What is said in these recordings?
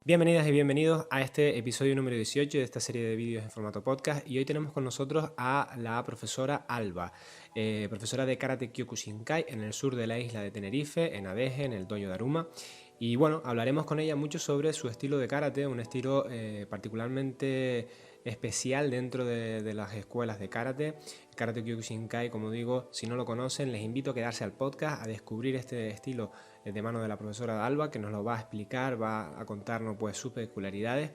Bienvenidas y bienvenidos a este episodio número 18 de esta serie de vídeos en formato podcast, y hoy tenemos con nosotros a la profesora Alba, profesora de Karate Kyokushinkai en el sur de la isla de Tenerife, en Adeje, en el dojo de Aruma. Y bueno, hablaremos con ella mucho sobre su estilo de karate, un estilo particularmente especial dentro de las escuelas de karate. Karate Kyokushinkai, como digo, si no lo conocen, les invito a quedarse al podcast, a descubrir este estilo de mano de la profesora Alba, que nos lo va a explicar, va a contarnos pues sus peculiaridades.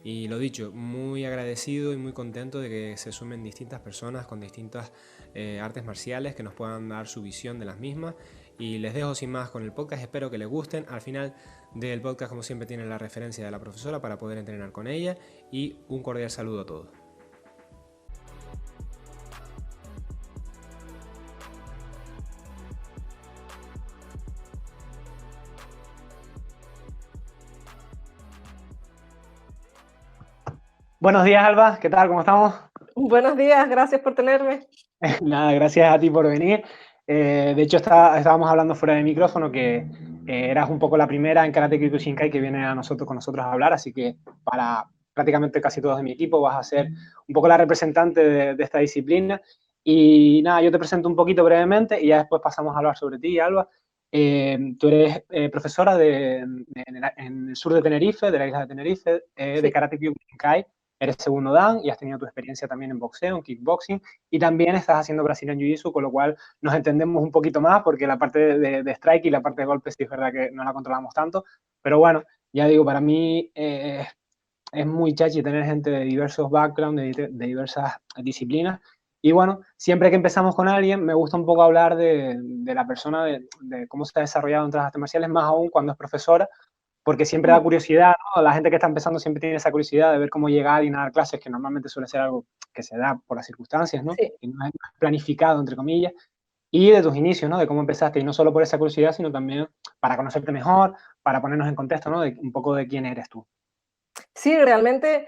Y lo dicho, muy agradecido y muy contento de que se sumen distintas personas con distintas artes marciales que nos puedan dar su visión de las mismas. Y les dejo sin más con el podcast, espero que les gusten. Al final del podcast, como siempre, tienen la referencia de la profesora para poder entrenar con ella. Y un cordial saludo a todos. Buenos días, Alba, ¿qué tal? ¿Cómo estamos? Buenos días, gracias por tenerme. Nada, gracias a ti por venir. De hecho, estábamos hablando fuera de micrófono que eras un poco la primera en Karate Kyokushinkai que viene con nosotros a hablar, así que para prácticamente casi todos de mi equipo vas a ser un poco la representante de esta disciplina. Y nada, yo te presento un poquito brevemente y ya después pasamos a hablar sobre ti, Alba. Tú eres profesora en el sur de Tenerife, de la isla de Tenerife, Sí. de Karate Kyokushinkai. Eres segundo dan y has tenido tu experiencia también en boxeo, en kickboxing, y también estás haciendo Brazilian Jiu-Jitsu, con lo cual nos entendemos un poquito más, porque la parte de strike y la parte de golpes sí es verdad que no la controlamos tanto, pero bueno, ya digo, para mí es muy chachi tener gente de diversos backgrounds, de diversas disciplinas, y bueno, siempre que empezamos con alguien, me gusta un poco hablar de la persona, de cómo se ha desarrollado entre las artes marciales, más aún cuando es profesora, porque siempre da curiosidad, ¿no? La gente que está empezando siempre tiene esa curiosidad de ver cómo llega alguien a dar clases, que normalmente suele ser algo que se da por las circunstancias, ¿no? Sí. Que no es planificado, entre comillas, y de tus inicios, ¿no? De cómo empezaste, y no solo por esa curiosidad, sino también para conocerte mejor, para ponernos en contexto, ¿no? De un poco de quién eres tú. Sí, realmente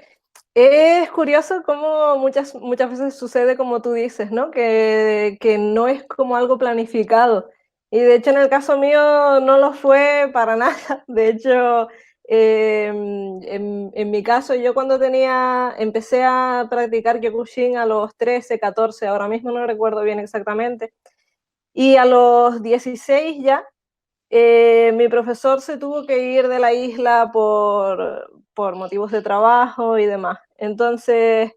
es curioso cómo muchas veces sucede como tú dices, ¿no? Que no es como algo planificado. Y de hecho, en el caso mío no lo fue para nada. De hecho, en mi caso, yo cuando empecé a practicar Kyokushin a los 13, 14, ahora mismo no recuerdo bien exactamente, y a los 16 ya, mi profesor se tuvo que ir de la isla por motivos de trabajo y demás. Entonces,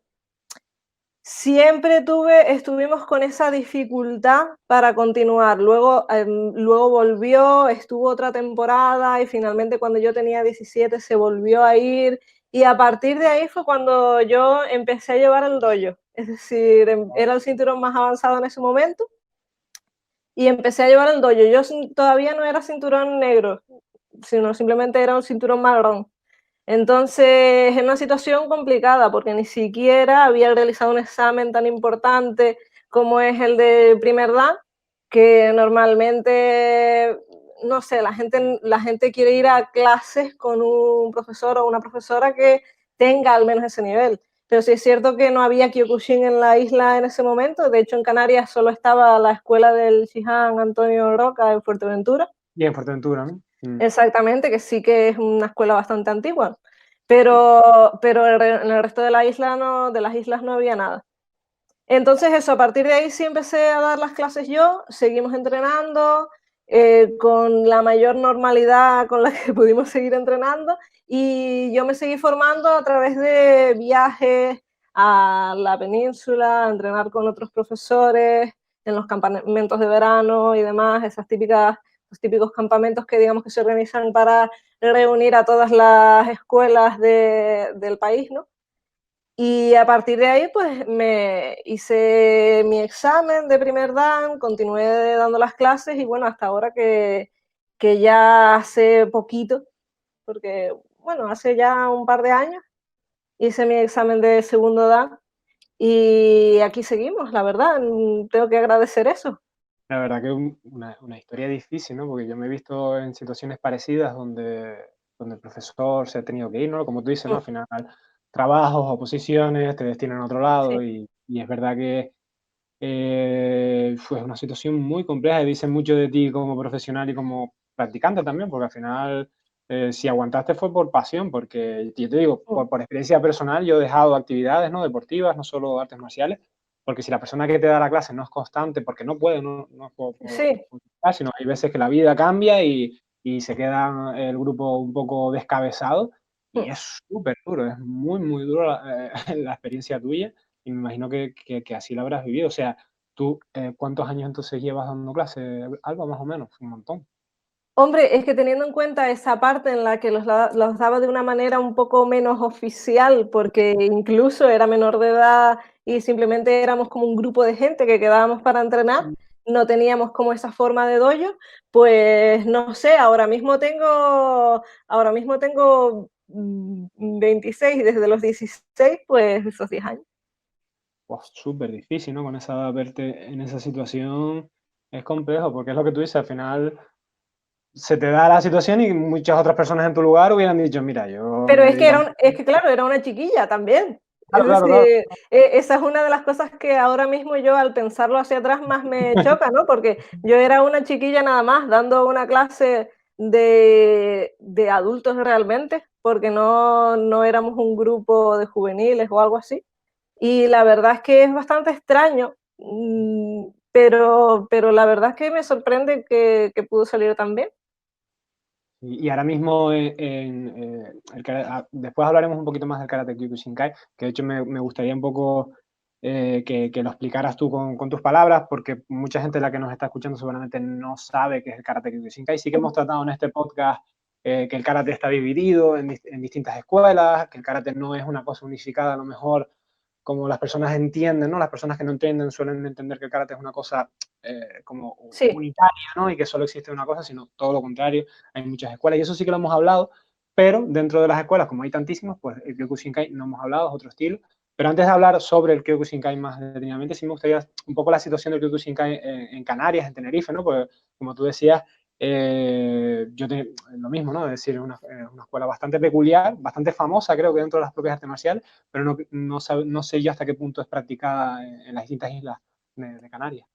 siempre estuvimos con esa dificultad para continuar. Luego volvió, estuvo otra temporada y finalmente cuando yo tenía 17 se volvió a ir. Y a partir de ahí fue cuando yo empecé a llevar el dojo. Es decir, era el cinturón más avanzado en ese momento y empecé a llevar el dojo. Yo todavía no era cinturón negro, sino simplemente era un cinturón marrón. Entonces, es una situación complicada porque ni siquiera había realizado un examen tan importante como es el de primer dan, que normalmente, no sé, la gente quiere ir a clases con un profesor o una profesora que tenga al menos ese nivel. Pero sí es cierto que no había Kyokushin en la isla en ese momento. De hecho, en Canarias solo estaba la escuela del Shihan Antonio Roca en Fuerteventura. Y en Fuerteventura, ¿no? Exactamente, que sí que es una escuela bastante antigua, Sí. pero en el resto de de las islas no había nada. Entonces eso, a partir de ahí sí empecé a dar las clases yo, seguimos entrenando con la mayor normalidad con la que pudimos seguir entrenando, y yo me seguí formando a través de viajes a la península, a entrenar con otros profesores en los campamentos de verano y demás, los típicos campamentos que digamos que se organizan para reunir a todas las escuelas del país, ¿no? Y a partir de ahí, pues me hice mi examen de primer dan, continué dando las clases y bueno, hasta ahora que ya hace poquito, porque bueno, hace ya un par de años, hice mi examen de segundo dan y aquí seguimos, la verdad, tengo que agradecer eso. La verdad que es una historia difícil, ¿no? Porque yo me he visto en situaciones parecidas donde el profesor se ha tenido que ir, ¿no? Como tú dices, ¿no? Al final, trabajos o posiciones te destinan a otro Sí, lado y es verdad que fue una situación muy compleja y dice mucho de ti como profesional y como practicante también, porque al final si aguantaste fue por pasión, porque yo te digo, por experiencia personal, yo he dejado actividades, ¿no?, deportivas, no solo artes marciales, porque si la persona que te da la clase no es constante, porque no puede, no es Sí. sino hay veces que la vida cambia y se queda el grupo un poco descabezado, y es súper duro, es muy, muy duro la experiencia tuya, y me imagino que así lo habrás vivido. O sea, tú, ¿cuántos años entonces llevas dando clase, Alba, más o menos? Un montón. Hombre, es que teniendo en cuenta esa parte en la que los daba de una manera un poco menos oficial, porque incluso era menor de edad y simplemente éramos como un grupo de gente que quedábamos para entrenar, no teníamos como esa forma de dojo, pues no sé, ahora mismo tengo 26, desde los 16, pues esos 10 años. Pues súper difícil, ¿no? Con esa edad verte en esa situación es complejo, porque es lo que tú dices, al final se te da la situación y muchas otras personas en tu lugar hubieran dicho, mira, yo Pero me es que, dedico a... es que claro, era una chiquilla también. Es Claro, claro, claro. decir, esa es una de las cosas que ahora mismo yo al pensarlo hacia atrás más me choca, ¿no? Porque yo era una chiquilla nada más dando una clase de adultos realmente, porque no éramos un grupo de juveniles o algo así. Y la verdad es que es bastante extraño, pero la verdad es que me sorprende que pudo salir tan bien. Y ahora mismo después hablaremos un poquito más del Karate Kyokushinkai, que de hecho me gustaría un poco que lo explicaras tú con tus palabras, porque mucha gente de la que nos está escuchando seguramente no sabe qué es el Karate Kyokushinkai. Sí que hemos tratado en este podcast que el karate está dividido en distintas escuelas, que el karate no es una cosa unificada a lo mejor como las personas entienden, ¿no? Las personas que no entienden suelen entender que el karate es una cosa como Sí. unitaria, ¿no? Y que solo existe una cosa, sino todo lo contrario. Hay muchas escuelas y eso sí que lo hemos hablado, pero dentro de las escuelas, como hay tantísimas, pues el Kyokushinkai no hemos hablado, es otro estilo. Pero antes de hablar sobre el Kyokushinkai más detenidamente, sí me gustaría un poco la situación del Kyokushinkai en Canarias, en Tenerife, ¿no? Porque, como tú decías, lo mismo, ¿no? Es decir, es una escuela bastante peculiar, bastante famosa, creo que dentro de las propias artes marciales, pero no sé yo hasta qué punto es practicada en las distintas islas de Canarias.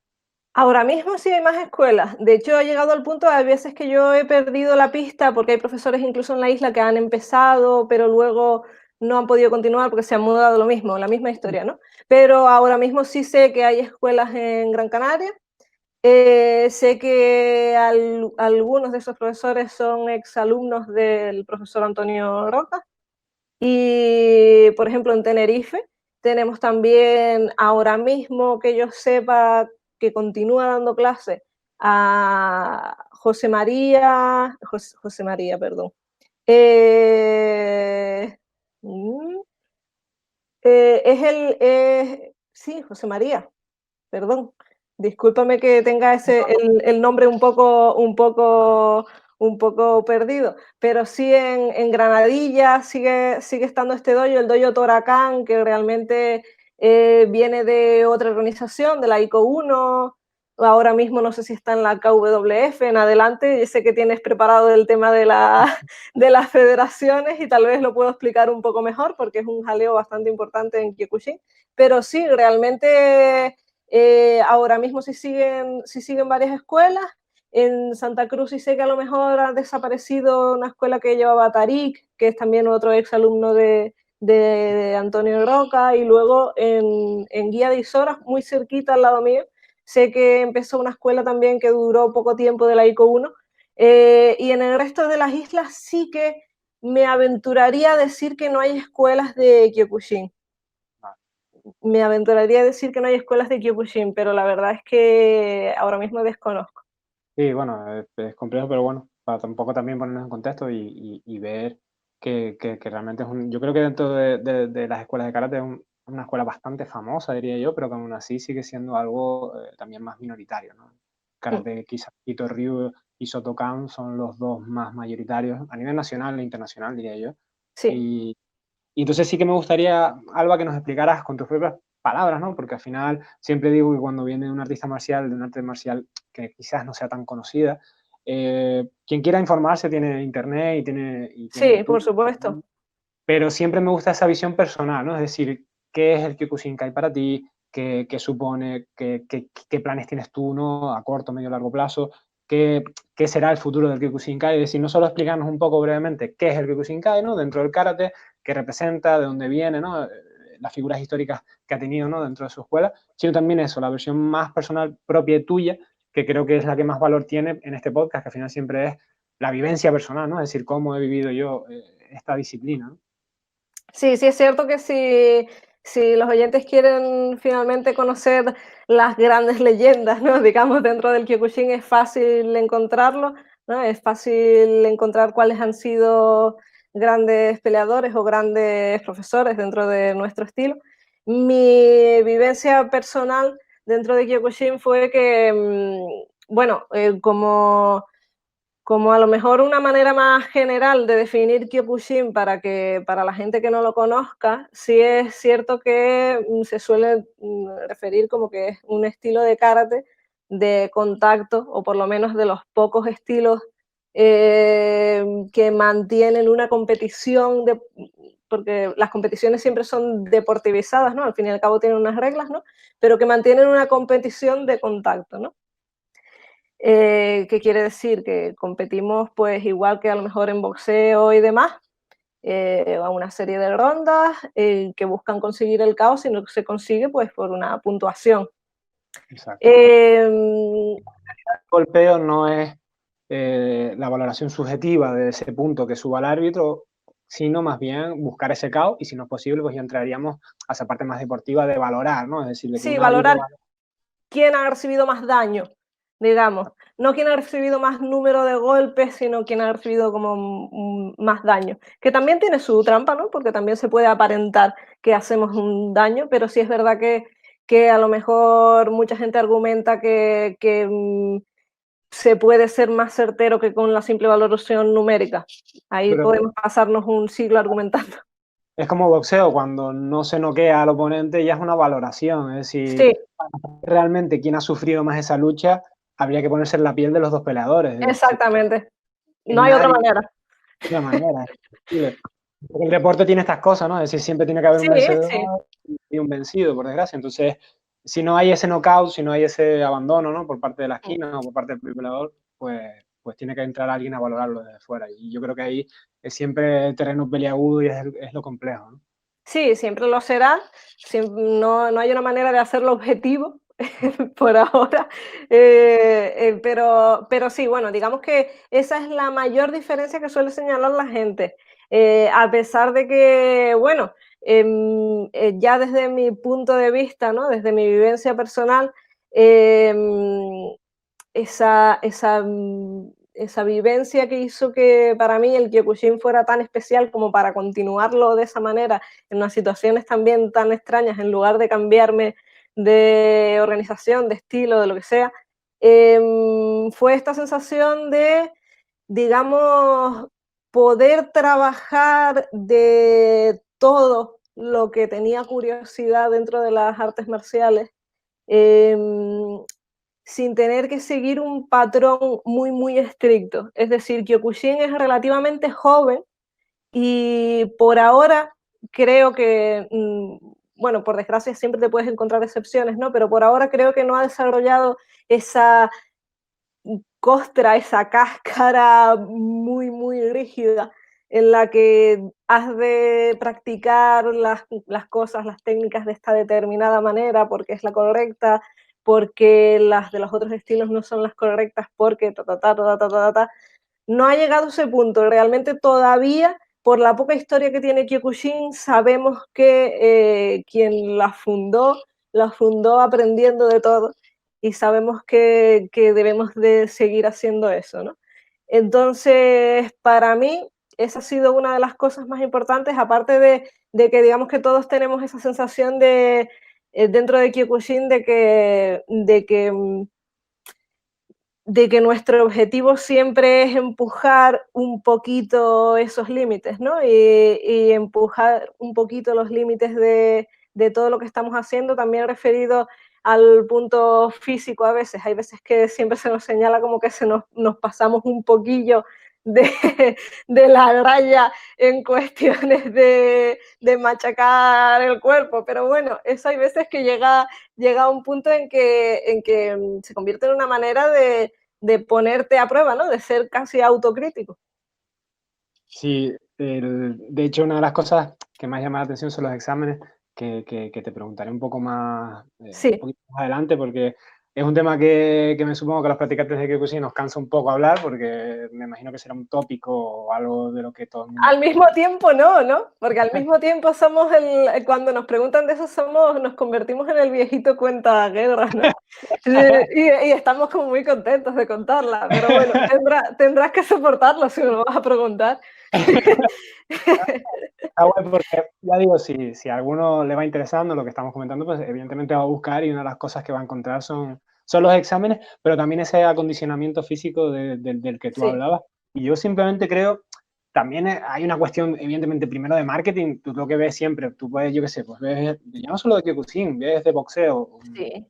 Ahora mismo sí hay más escuelas. De hecho, ha llegado al punto, hay veces que yo he perdido la pista porque hay profesores incluso en la isla que han empezado, pero luego no han podido continuar porque se han mudado lo mismo, la misma historia, ¿no? Pero ahora mismo sí sé que hay escuelas en Gran Canaria. Sé que algunos de esos profesores son exalumnos del profesor Antonio Roca. Y, por ejemplo, en Tenerife tenemos también, ahora mismo que yo sepa, que continúa dando clase a José María, perdón. Eh, mm, sí, José María, perdón. Discúlpame que tenga el nombre un poco perdido, pero sí en Granadilla sigue estando este dojo, el dojo Toracán, que realmente viene de otra organización, de la ICO 1. Ahora mismo no sé si está en la KWF, en adelante. Yo sé que tienes preparado el tema de las federaciones y tal vez lo puedo explicar un poco mejor porque es un jaleo bastante importante en Kyokushin. Pero sí, realmente ahora mismo sí siguen varias escuelas. En Santa Cruz sí sé que a lo mejor ha desaparecido una escuela que llevaba Tarik, que es también otro exalumno de Antonio Roca, y luego en Guía de Isoras, muy cerquita al lado mío, sé que empezó una escuela también que duró poco tiempo de la ICO 1, y en el resto de las islas sí que me aventuraría a decir que no hay escuelas de Kyokushin. Me aventuraría a decir que no hay escuelas de Kyokushin, pero la verdad es que ahora mismo desconozco. Sí, bueno, es complejo, pero bueno, para tampoco también ponernos en contexto y ver que realmente yo creo que dentro de las escuelas de karate es una escuela bastante famosa, diría yo, pero que aún así sigue siendo algo también más minoritario, ¿no? Karate Kito Ryu y Shotokan son los dos más mayoritarios a nivel nacional e internacional, diría yo. Sí, Y entonces sí que me gustaría, Alba, que nos explicaras con tus propias palabras, ¿no? Porque al final siempre digo que cuando viene un artista marcial, de un arte marcial que quizás no sea tan conocida, quien quiera informarse tiene internet y tiene sí, por YouTube, supuesto. pero siempre me gusta esa visión personal, ¿no? Es decir, ¿qué es el Kyokushinkai para ti? ¿Qué supone? ¿Qué planes tienes tú, ¿no? A corto, medio, largo plazo. qué será el futuro del Kyokushinkai, es decir, no solo explicarnos un poco brevemente qué es el Kyokushinkai, ¿no? Dentro del karate, qué representa, de dónde viene, ¿no? Las figuras históricas que ha tenido, ¿no? Dentro de su escuela, sino también eso, la versión más personal propia y tuya, que creo que es la que más valor tiene en este podcast, que al final siempre es la vivencia personal, ¿no? Es decir, cómo he vivido yo esta disciplina, ¿no? Sí, sí es cierto que si los oyentes quieren finalmente conocer las grandes leyendas, ¿no? Digamos, dentro del Kyokushin es fácil encontrarlo, ¿no? Es fácil encontrar cuáles han sido grandes peleadores o grandes profesores dentro de nuestro estilo. Mi vivencia personal dentro de Kyokushin fue que, bueno, como a lo mejor una manera más general de definir Kyokushin para la gente que no lo conozca, sí es cierto que se suele referir como que es un estilo de karate de contacto, o por lo menos de los pocos estilos que mantienen una competición, porque las competiciones siempre son deportivizadas, ¿no? Al fin y al cabo tienen unas reglas, ¿no? Pero que mantienen una competición de contacto, ¿no? ¿Qué quiere decir? Que competimos pues igual que a lo mejor en boxeo y demás, a una serie de rondas que buscan conseguir el caos, sino que se consigue pues por una puntuación. Exacto. Eh, El golpeo no es la valoración subjetiva de ese punto que suba el árbitro, sino más bien buscar ese caos, y si no es posible, pues ya entraríamos a esa parte más deportiva de valorar, ¿no? Es decir, de que sí, un árbitro... valorar quién ha recibido más daño, digamos. No quién ha recibido más número de golpes, sino quién ha recibido como más daño. Que también tiene su trampa, ¿no? Porque también se puede aparentar que hacemos un daño, pero sí es verdad que a lo mejor mucha gente argumenta que se puede ser más certero que con la simple valoración numérica. Ahí Pero podemos pasarnos un siglo argumentando. es como boxeo, cuando no se noquea al oponente ya es una valoración, es decir, Sí, realmente quien ha sufrido más esa lucha, habría que ponerse en la piel de los dos peleadores, es decir, exactamente. que No hay otra nadie manera. de una manera. Es imposible. Porque el deporte tiene estas cosas, ¿no? Es decir, siempre tiene que haber un Sí, sí. vencedor y un vencido, por desgracia. Entonces, si no hay ese knockout, si no hay ese abandono, ¿no? Por parte de la esquina o por parte del peleador, pues tiene que entrar alguien a valorarlo desde fuera. Y yo creo que ahí es siempre el terreno peliagudo y es lo complejo, ¿no? Sí, siempre lo será. No hay una manera de hacerlo objetivo por ahora. Pero sí, bueno, digamos que esa es la mayor diferencia que suele señalar la gente. A pesar de que, bueno, ya desde mi punto de vista, ¿no? Desde mi vivencia personal, em, esa vivencia que hizo que para mí el Kyokushin fuera tan especial como para continuarlo de esa manera en unas situaciones también tan extrañas, en lugar de cambiarme de organización, de estilo, de lo que sea, fue esta sensación de, digamos, poder trabajar de todo lo que tenía curiosidad dentro de las artes marciales, em, sin tener que seguir un patrón muy, muy estricto. Es decir, Kyokushin es relativamente joven y por ahora creo que, bueno, por desgracia siempre te puedes encontrar excepciones, ¿no? Pero por ahora creo que no ha desarrollado esa costra, esa cáscara muy, muy rígida en la que has de practicar las cosas, las técnicas de esta determinada manera porque es la correcta, porque las de los otros estilos no son las correctas, porque ta, ta, ta, ta, ta, ta, ta. No ha llegado a ese punto. Realmente todavía, por la poca historia que tiene Kyokushin, sabemos que quien la fundó aprendiendo de todo y sabemos que debemos de seguir haciendo eso, ¿no? Entonces, para mí, esa ha sido una de las cosas más importantes, aparte de que digamos que todos tenemos esa sensación de, dentro de Kyokushin, de que nuestro objetivo siempre es empujar un poquito esos límites, ¿no? Y empujar un poquito los límites de todo lo que estamos haciendo, también referido al punto físico a veces. Hay veces que siempre se nos señala como que nos pasamos un poquillo de, de la raya en cuestiones de machacar el cuerpo, pero bueno, eso hay veces que llega a un punto en que se convierte en una manera de ponerte a prueba, ¿no? De ser casi autocrítico. Sí, de hecho, una de las cosas que más llama la atención son los exámenes, que te preguntaré un poco más, un Sí, poquito más adelante, porque es un tema que me supongo que a los practicantes de Kyokushin nos cansa un poco hablar, porque me imagino que será un tópico o algo de lo que todo el mundo... al mismo tiempo no, ¿no? Porque al mismo tiempo somos cuando nos preguntan de eso, nos convertimos en el viejito cuenta guerras, ¿no? Y estamos como muy contentos de contarla, pero bueno, tendrás que soportarlo si me lo vas a preguntar. Está guay porque, ya digo, si a alguno le va interesando lo que estamos comentando, pues evidentemente va a buscar, y una de las cosas que va a encontrar son los exámenes, pero también ese acondicionamiento físico del que tú Sí, hablabas. Y yo simplemente creo, también hay una cuestión, evidentemente, primero de marketing. Tú lo que ves siempre, tú puedes, yo qué sé, pues ves, ya no solo de Kyokushin, ves de boxeo, un sí.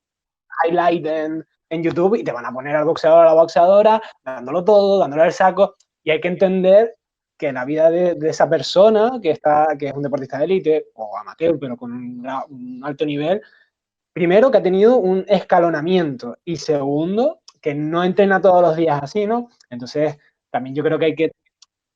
highlight en YouTube, y te van a poner al boxeador o a la boxeadora dándolo todo, dándole el saco, y hay que entender que la vida de esa persona que es un deportista de élite o amateur, pero con un alto nivel, primero que ha tenido un escalonamiento, y segundo que no entrena todos los días así, ¿no? Entonces, también yo creo que hay que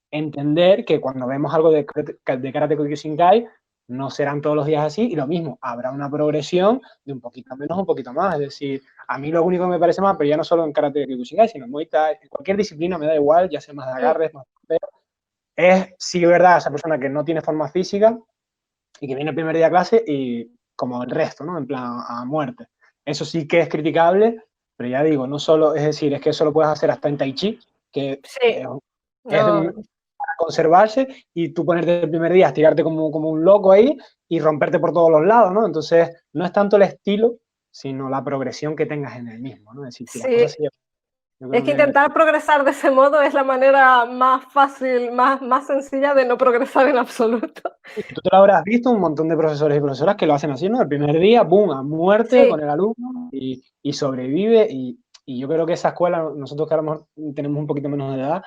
entender que cuando vemos algo de Karate Kyokushinkai, no serán todos los días así, y lo mismo, habrá una progresión de un poquito menos, un poquito más. Es decir, a mí lo único que me parece más, pero ya no solo en Karate Kyokushinkai, sino en Muay Thai, en cualquier disciplina me da igual, ya sea más de agarres, más de... Es, sí, verdad, esa persona que no tiene forma física y que viene el primer día a clase y como el resto, ¿no? En plan, a muerte. Eso sí que es criticable, pero ya digo, no solo, es decir, es que eso lo puedes hacer hasta en Tai Chi, que Sí, es no, para conservarse, y tú ponerte el primer día, estirarte como un loco ahí y romperte por todos los lados, ¿no? Entonces, no es tanto el estilo, sino la progresión que tengas en el mismo, ¿no? Es decir, si las sí. cosas se llevan, yo Es creo que que intentar progresar de ese modo es la manera más fácil, más sencilla de no progresar en absoluto. tú te lo habrás visto, un montón de profesores y profesoras que lo hacen así, ¿no? El primer día, ¡boom!, a muerte Sí, con el alumno, y sobrevive, y yo creo que esa escuela, nosotros que a lo mejor tenemos un poquito menos de edad,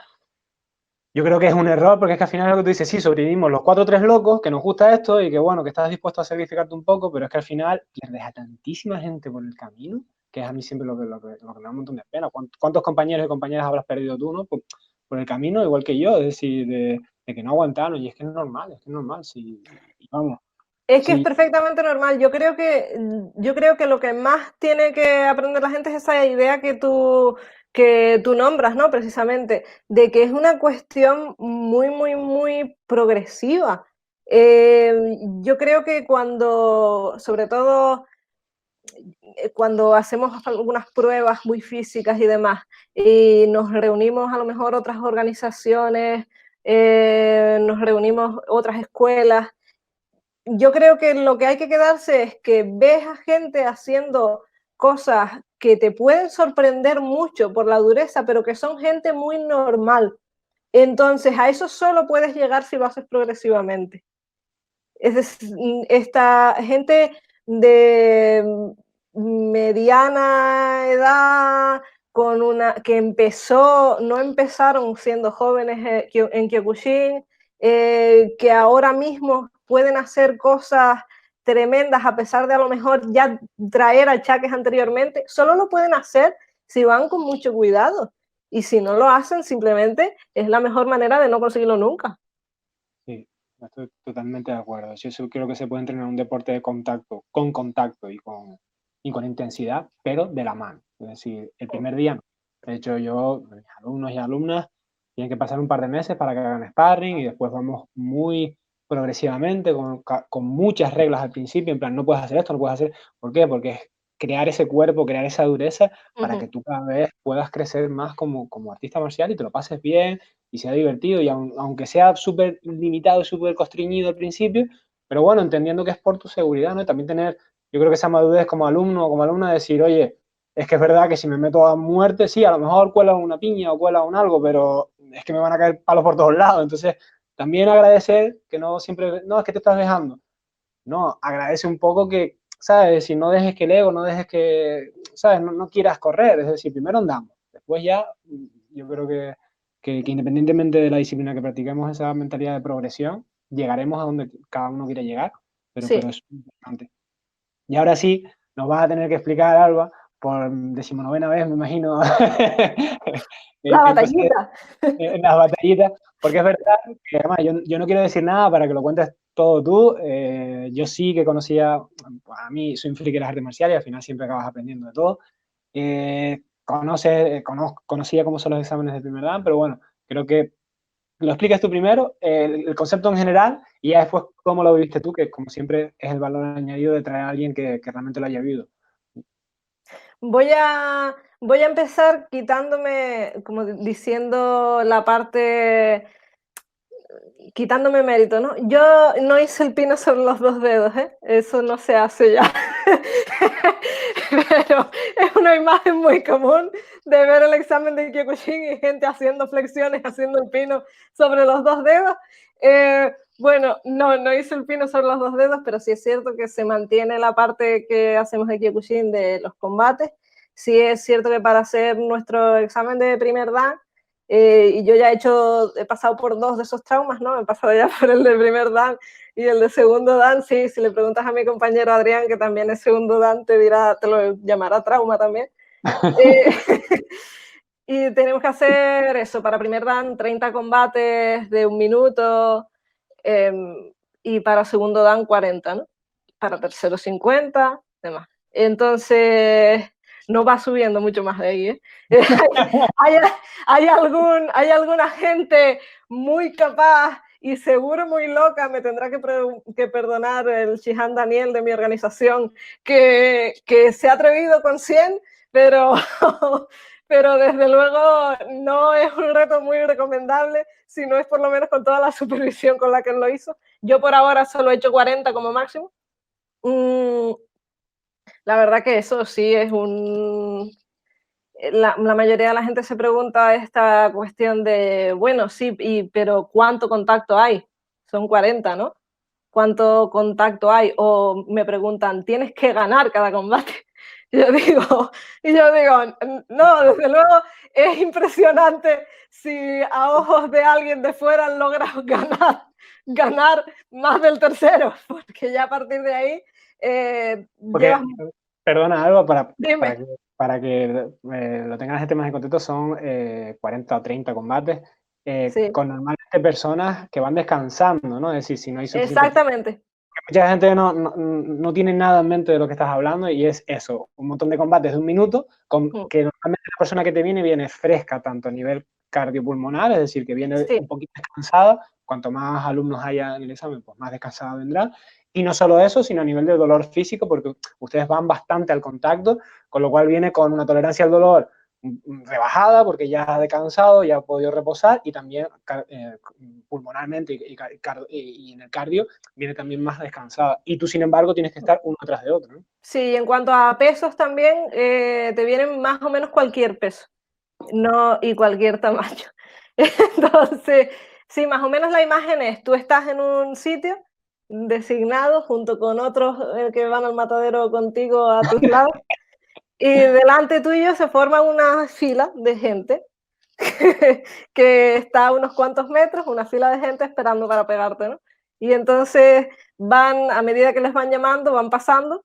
yo creo que es un error, porque es que al final es lo que tú dices, sí, sobrevivimos los 4 o 3 locos, que nos gusta esto y que bueno, que estás dispuesto a sacrificarte un poco, pero es que al final pierdes a tantísima gente por el camino, que es a mí siempre lo que me da un montón de pena. ¿Cuántos compañeros y compañeras habrás perdido tú, ¿no? Por el camino, igual que yo, es decir, de que no aguantaron, y es que es normal, si, vamos, es que es si, perfectamente normal. Yo creo que lo que más tiene que aprender la gente es esa idea que tú nombras, ¿no? Precisamente, de que es una cuestión muy, muy, muy progresiva. Yo creo que sobre todo cuando hacemos algunas pruebas muy físicas y demás, y nos reunimos a lo mejor otras organizaciones, nos reunimos otras escuelas, yo creo que lo que hay que quedarse es que ves a gente haciendo cosas que te pueden sorprender mucho por la dureza, pero que son gente muy normal. Entonces, a eso solo puedes llegar si lo haces progresivamente. Es decir, esta gente de mediana edad, que no empezaron siendo jóvenes en Kyokushin, que ahora mismo pueden hacer cosas tremendas a pesar de a lo mejor ya traer achaques anteriormente, solo lo pueden hacer si van con mucho cuidado. Y si no lo hacen, simplemente es la mejor manera de no conseguirlo nunca. sí, estoy totalmente de acuerdo. Yo sí creo que se puede entrenar un deporte de contacto, con contacto y con intensidad, pero de la mano. Es decir, el primer día no. De hecho, mis alumnos y alumnas tienen que pasar un par de meses para que hagan sparring, y después vamos muy progresivamente, con muchas reglas al principio, en plan, no puedes hacer esto, no puedes hacer... ¿Por qué? Porque es crear ese cuerpo, crear esa dureza para Ujú. que tú cada vez puedas crecer más como artista marcial y te lo pases bien y sea divertido, y aunque sea súper limitado y súper constreñido al principio, pero bueno, entendiendo que es por tu seguridad, ¿no? Y también tener, yo creo que esa madurez como alumno o como alumna, decir, oye, es que es verdad que si me meto a muerte, sí, a lo mejor cuela una piña o cuela un algo, pero es que me van a caer palos por todos lados. Entonces, también agradecer que no siempre, no, es que te estás dejando. No, agradece un poco que, ¿sabes? Si no dejes que el ego, no dejes que, ¿sabes? No quieras correr, es decir, primero andamos, después ya, yo creo que independientemente de la disciplina que practiquemos, esa mentalidad de progresión, llegaremos a donde cada uno quiere llegar, pero Sí. es importante. Y ahora sí, nos vas a tener que explicar, Alba, por 19ª vez, me imagino, La entonces, batallita. en las batallitas, porque es verdad que además yo no quiero decir nada para que lo cuentes todo tú. Yo sí que conocía, a mí soy un friki de las artes marciales y al final siempre acabas aprendiendo de todo. Conocía cómo son los exámenes de primer dan, pero bueno, creo que lo explicas tú primero, el concepto en general, y ya después cómo lo viviste tú, que como siempre es el valor añadido de traer a alguien que realmente lo haya vivido. Voy a empezar quitándome, como diciendo la parte, quitándome mérito, ¿no? Yo no hice el pino sobre los 2 dedos, ¿eh? Eso no se hace ya. Pero es una imagen muy común de ver el examen de Kyokushin y gente haciendo flexiones, haciendo el pino sobre los 2 dedos. Bueno, no hice el pino sobre los 2 dedos, pero sí es cierto que se mantiene la parte que hacemos de Kyokushin de los combates. Sí es cierto que para hacer nuestro examen de primer dan, y yo ya he pasado por 2 de esos traumas, ¿no? He pasado ya por el de primer dan y el de segundo dan. Sí, si le preguntas a mi compañero Adrián, que también es segundo dan, te lo llamará trauma también. Eh, y tenemos que hacer eso, para primer dan 30 combates de 1 minuto, y para segundo dan 40, ¿no? Para tercero 50, demás. Entonces, no va subiendo mucho más de ahí, ¿eh? hay, hay alguna gente muy capaz y seguro muy loca, me tendrá que perdonar el Shihan Daniel de mi organización, que se ha atrevido con 100, pero, pero desde luego no es un reto muy recomendable, si no es por lo menos con toda la supervisión con la que él lo hizo. Yo por ahora solo he hecho 40 como máximo. La verdad que eso sí es un... La mayoría de la gente se pregunta esta cuestión de, bueno, sí, pero ¿cuánto contacto hay? Son 40, ¿no? ¿Cuánto contacto hay? O me preguntan, ¿tienes que ganar cada combate? Y yo digo, no, desde luego es impresionante si a ojos de alguien de fuera logras ganar más del tercero, porque ya a partir de ahí Porque, llevas... perdona, Alba, Dime. para que lo tengan la gente más en contexto, son 40 o 30 combates Sí, con normalmente personas que van descansando, ¿no? Es decir, si no hay suficiente tiempo. exactamente. Mucha gente no tiene nada en mente de lo que estás hablando y es eso, un montón de combates de 1 minuto, que normalmente la persona que te viene fresca tanto a nivel cardiopulmonar, es decir, que viene Sí, un poquito descansada. Cuanto más alumnos haya en el examen, pues más descansada vendrá. Y no solo eso, sino a nivel de dolor físico, porque ustedes van bastante al contacto, con lo cual viene con una tolerancia al dolor rebajada, porque ya ha descansado, ya ha podido reposar, y también pulmonarmente y en el cardio viene también más descansada. Y tú, sin embargo, tienes que estar uno tras de otro, ¿no? sí, en cuanto a pesos también, te vienen más o menos cualquier peso, no, y cualquier tamaño. Entonces, sí, más o menos la imagen es, tú estás en un sitio designado junto con otros que van al matadero contigo a tus lados, y delante tuyo se forma una fila de gente que está a unos cuantos metros, una fila de gente esperando para pegarte, ¿no? Y entonces van, a medida que les van llamando, van pasando,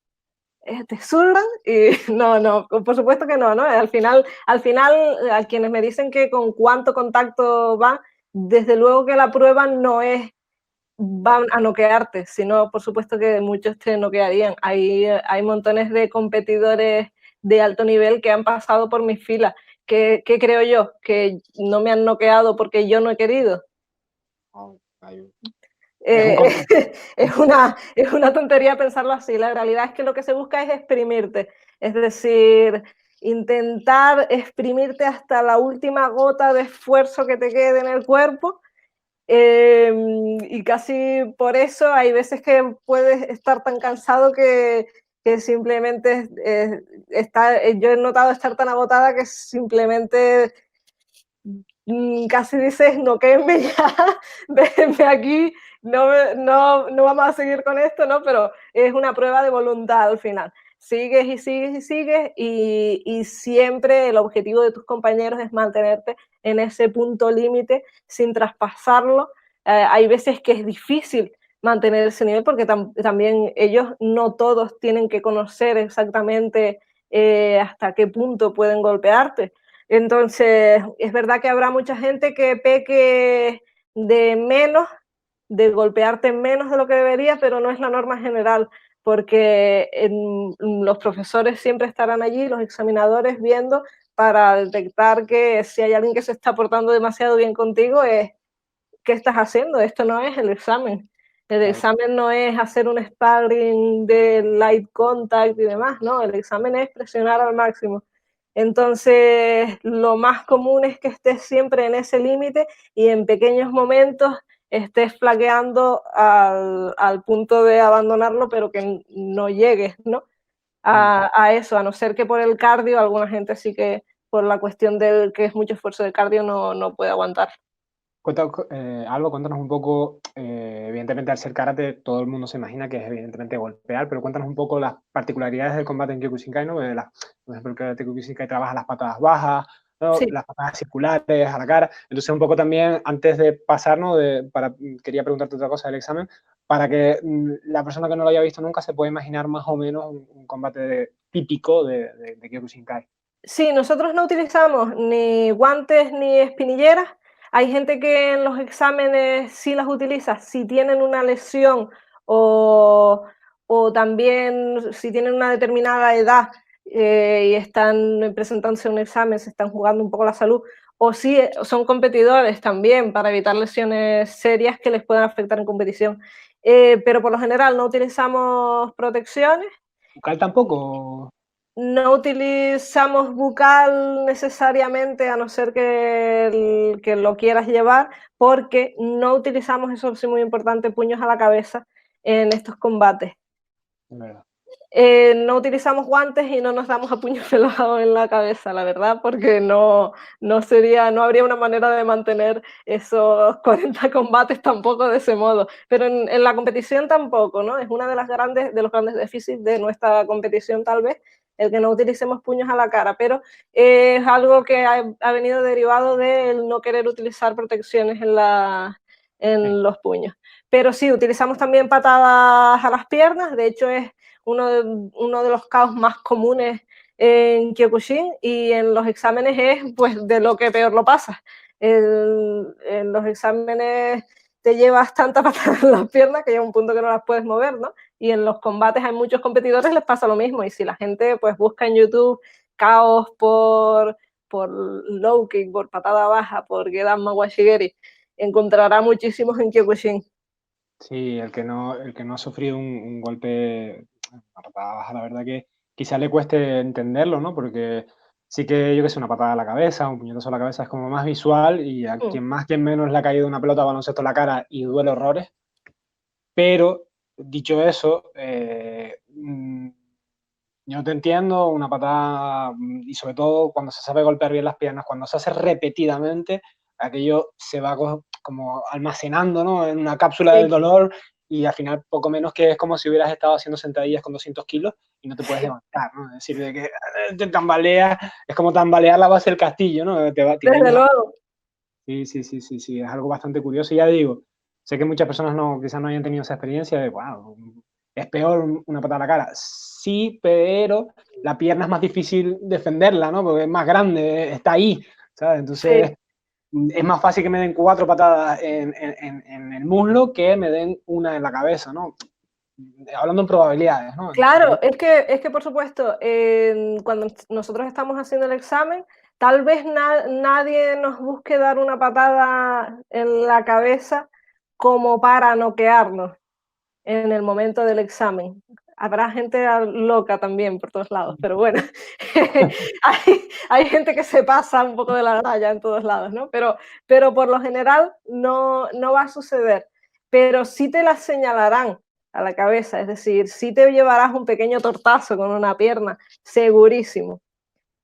te zurran y no, por supuesto que no, ¿no? Al final, a quienes me dicen que con cuánto contacto van, desde luego que la prueba no es van a noquearte, sino por supuesto que muchos te noquearían. Hay montones de competidores de alto nivel que han pasado por mis filas. ¿Qué creo yo? Que no me han noqueado porque yo no he querido. Oh, es un Eh, es una tontería pensarlo así. La realidad es que lo que se busca es exprimirte. Es decir, intentar exprimirte hasta la última gota de esfuerzo que te quede en el cuerpo. Y casi por eso hay veces que puedes estar tan cansado que simplemente yo he notado estar tan agotada que simplemente casi dices, no, quédenme ya, déjenme aquí, no vamos a seguir con esto, ¿no? Pero es una prueba de voluntad al final. Sigues y sigues y sigues y siempre el objetivo de tus compañeros es mantenerte en ese punto límite sin traspasarlo. Hay veces que es difícil mantener ese nivel porque también ellos no todos tienen que conocer exactamente hasta qué punto pueden golpearte. Entonces, es verdad que habrá mucha gente que peque de menos, de golpearte menos de lo que debería, pero no es la norma general, porque los profesores siempre estarán allí, los examinadores viendo para detectar que si hay alguien que se está portando demasiado bien contigo, es ¿qué estás haciendo? Esto no es el examen. El Claro. examen no es hacer un sparring de light contact y demás, no, el examen es presionar al máximo. Entonces, lo más común es que estés siempre en ese límite y en pequeños momentos estés flaqueando al punto de abandonarlo, pero que no llegues, ¿no? A eso, a no ser que por el cardio, alguna gente sí que por la cuestión del que es mucho esfuerzo de cardio no puede aguantar. Alba, cuéntanos un poco, evidentemente al ser karate todo el mundo se imagina que es evidentemente golpear, pero cuéntanos un poco las particularidades del combate en Kyokushinkai, ¿no? Por ejemplo, el karate Kyokushinkai trabaja las patadas bajas, ¿no? Sí. Las patadas circulares a la cara. Entonces un poco también, antes de pasarnos, quería preguntarte otra cosa del examen, para que la persona que no lo haya visto nunca se pueda imaginar más o menos un combate típico de Kyokushinkai. Sí, nosotros no utilizamos ni guantes ni espinilleras. Hay gente que en los exámenes sí las utiliza si tienen una lesión o, o también si tienen una determinada edad y están presentándose un examen, se están jugando un poco la salud, o si son competidores también para evitar lesiones serias que les puedan afectar en competición. Pero por lo general no utilizamos protecciones. ¿Bucal tampoco? No utilizamos bucal necesariamente, a no ser que lo quieras llevar, porque no utilizamos, eso sí muy importante, puños a la cabeza en estos combates. Verdad. No utilizamos guantes y no nos damos a puño pelado en la cabeza, la verdad, porque no habría una manera de mantener esos 40 combates tampoco de ese modo. Pero en la competición tampoco, ¿no? Es uno de los grandes déficits de nuestra competición, tal vez, el que no utilicemos puños a la cara, pero es algo que ha venido derivado del no querer utilizar protecciones en los puños. Pero sí, utilizamos también patadas a las piernas, de hecho es uno de los caos más comunes en Kyokushin, y en los exámenes es pues de lo que peor lo pasa. En los exámenes te llevas tanta patada en las piernas que llega un punto que no las puedes mover, ¿no? Y en los combates hay muchos competidores, les pasa lo mismo, y si la gente pues busca en YouTube caos por low kick, por patada baja, por Gedan Mawashigeri, encontrará muchísimos en Kyokushin. Sí, el que no ha sufrido un golpe, una patada baja, la verdad que quizá le cueste entenderlo, ¿no? Porque sí que yo que sé, una patada a la cabeza, un puñetazo a la cabeza es como más visual y a quien más, quien menos le ha caído una pelota de baloncesto en la cara y duele horrores. Pero, dicho eso, yo te entiendo, una patada, y sobre todo cuando se sabe golpear bien las piernas, cuando se hace repetidamente, aquello se va como almacenando, ¿no? En una cápsula del Sí. dolor y al final poco menos que es como si hubieras estado haciendo sentadillas con 200 kilos y no te puedes levantar, ¿no? Es decir, de que te tambaleas, es como tambalear la base del castillo, ¿no? Te Desde vienes. luego. Sí, es algo bastante curioso. Y ya digo, sé que muchas personas quizás no hayan tenido esa experiencia de, wow, es peor una patada a la cara. Sí, pero la pierna es más difícil defenderla, ¿no? Porque es más grande, está ahí, ¿sabes? Entonces, Sí. es más fácil que me den 4 patadas en el muslo que me den una en la cabeza, ¿no? Hablando en probabilidades, ¿no? Claro, es que por supuesto, cuando nosotros estamos haciendo el examen, tal vez nadie nos busque dar una patada en la cabeza como para noquearnos en el momento del examen. Habrá gente loca también por todos lados, pero bueno, hay gente que se pasa un poco de la raya en todos lados, ¿no? Pero por lo general no va a suceder, pero sí te la señalarán a la cabeza, es decir, sí te llevarás un pequeño tortazo con una pierna, segurísimo.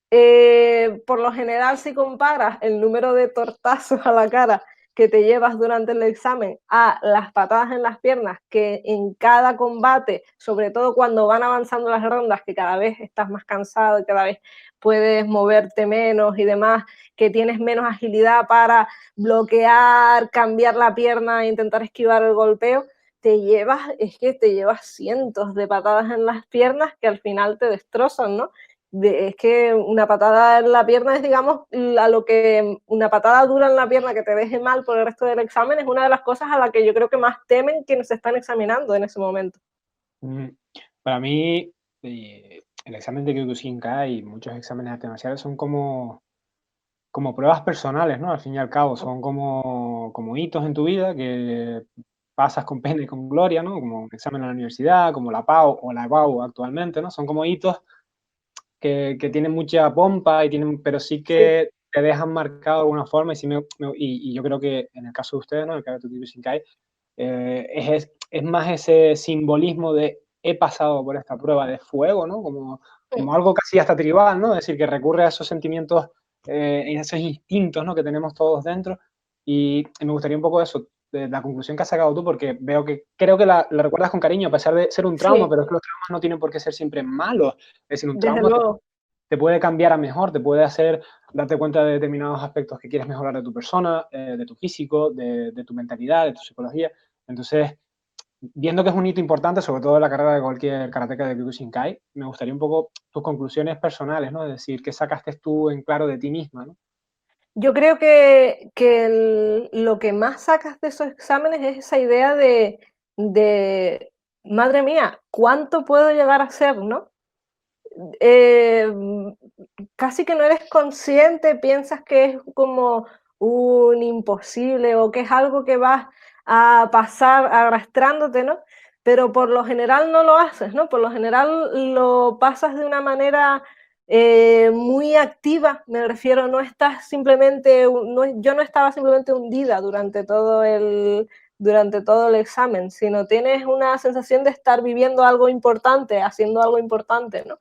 Por lo general, si comparas el número de tortazos a la cara que te llevas durante el examen a las patadas en las piernas, que en cada combate, sobre todo cuando van avanzando las rondas, que cada vez estás más cansado y cada vez puedes moverte menos y demás, que tienes menos agilidad para bloquear, cambiar la pierna e intentar esquivar el golpeo, es que te llevas cientos de patadas en las piernas que al final te destrozan, ¿no? es que una patada en la pierna es, digamos, a lo que una patada dura en la pierna que te deje mal por el resto del examen es una de las cosas a la que yo creo que más temen quienes se están examinando en ese momento. Para mí, el examen de Kyokushinkai y muchos exámenes de artes marciales son como pruebas personales, ¿no? Al fin y al cabo, son como hitos en tu vida que pasas con pena y con gloria, ¿no? Como un examen en la universidad, como la PAU o la EBAU actualmente, ¿no? Son como hitos que tienen mucha pompa, pero sí que te dejan marcado de alguna forma y yo creo que en el caso de ustedes, ¿no? En el caso de Kyokushinkai, es más ese simbolismo de he pasado por esta prueba de fuego, ¿no? Como algo casi hasta tribal, ¿no? Es decir, que recurre a esos sentimientos y esos instintos, ¿no? Que tenemos todos dentro. Y me gustaría un poco eso, de la conclusión que has sacado tú, porque creo que la recuerdas con cariño, a pesar de ser un trauma, Sí, pero es que los traumas no tienen por qué ser siempre malos. Es decir, un desde trauma luego. te puede cambiar a mejor, te puede hacer darte cuenta de determinados aspectos que quieres mejorar de tu persona, de tu físico, de tu mentalidad, de tu psicología. Entonces, viendo que es un hito importante, sobre todo en la carrera de cualquier karateka de Kyokushinkai, me gustaría un poco tus conclusiones personales, ¿no? Es decir, ¿qué sacaste tú en claro de ti misma, ¿no? Yo creo que lo que más sacas de esos exámenes es esa idea de madre mía, ¿cuánto puedo llegar a ser, no? Eh, Casi que no eres consciente, piensas que es como un imposible o que es algo que vas a pasar arrastrándote, ¿no? Pero por lo general no lo haces, ¿no? Por lo general lo pasas de una manera muy activa, me refiero, no estás simplemente, yo no estaba simplemente hundida durante todo el examen, sino tienes una sensación de estar viviendo algo importante, haciendo algo importante, ¿no?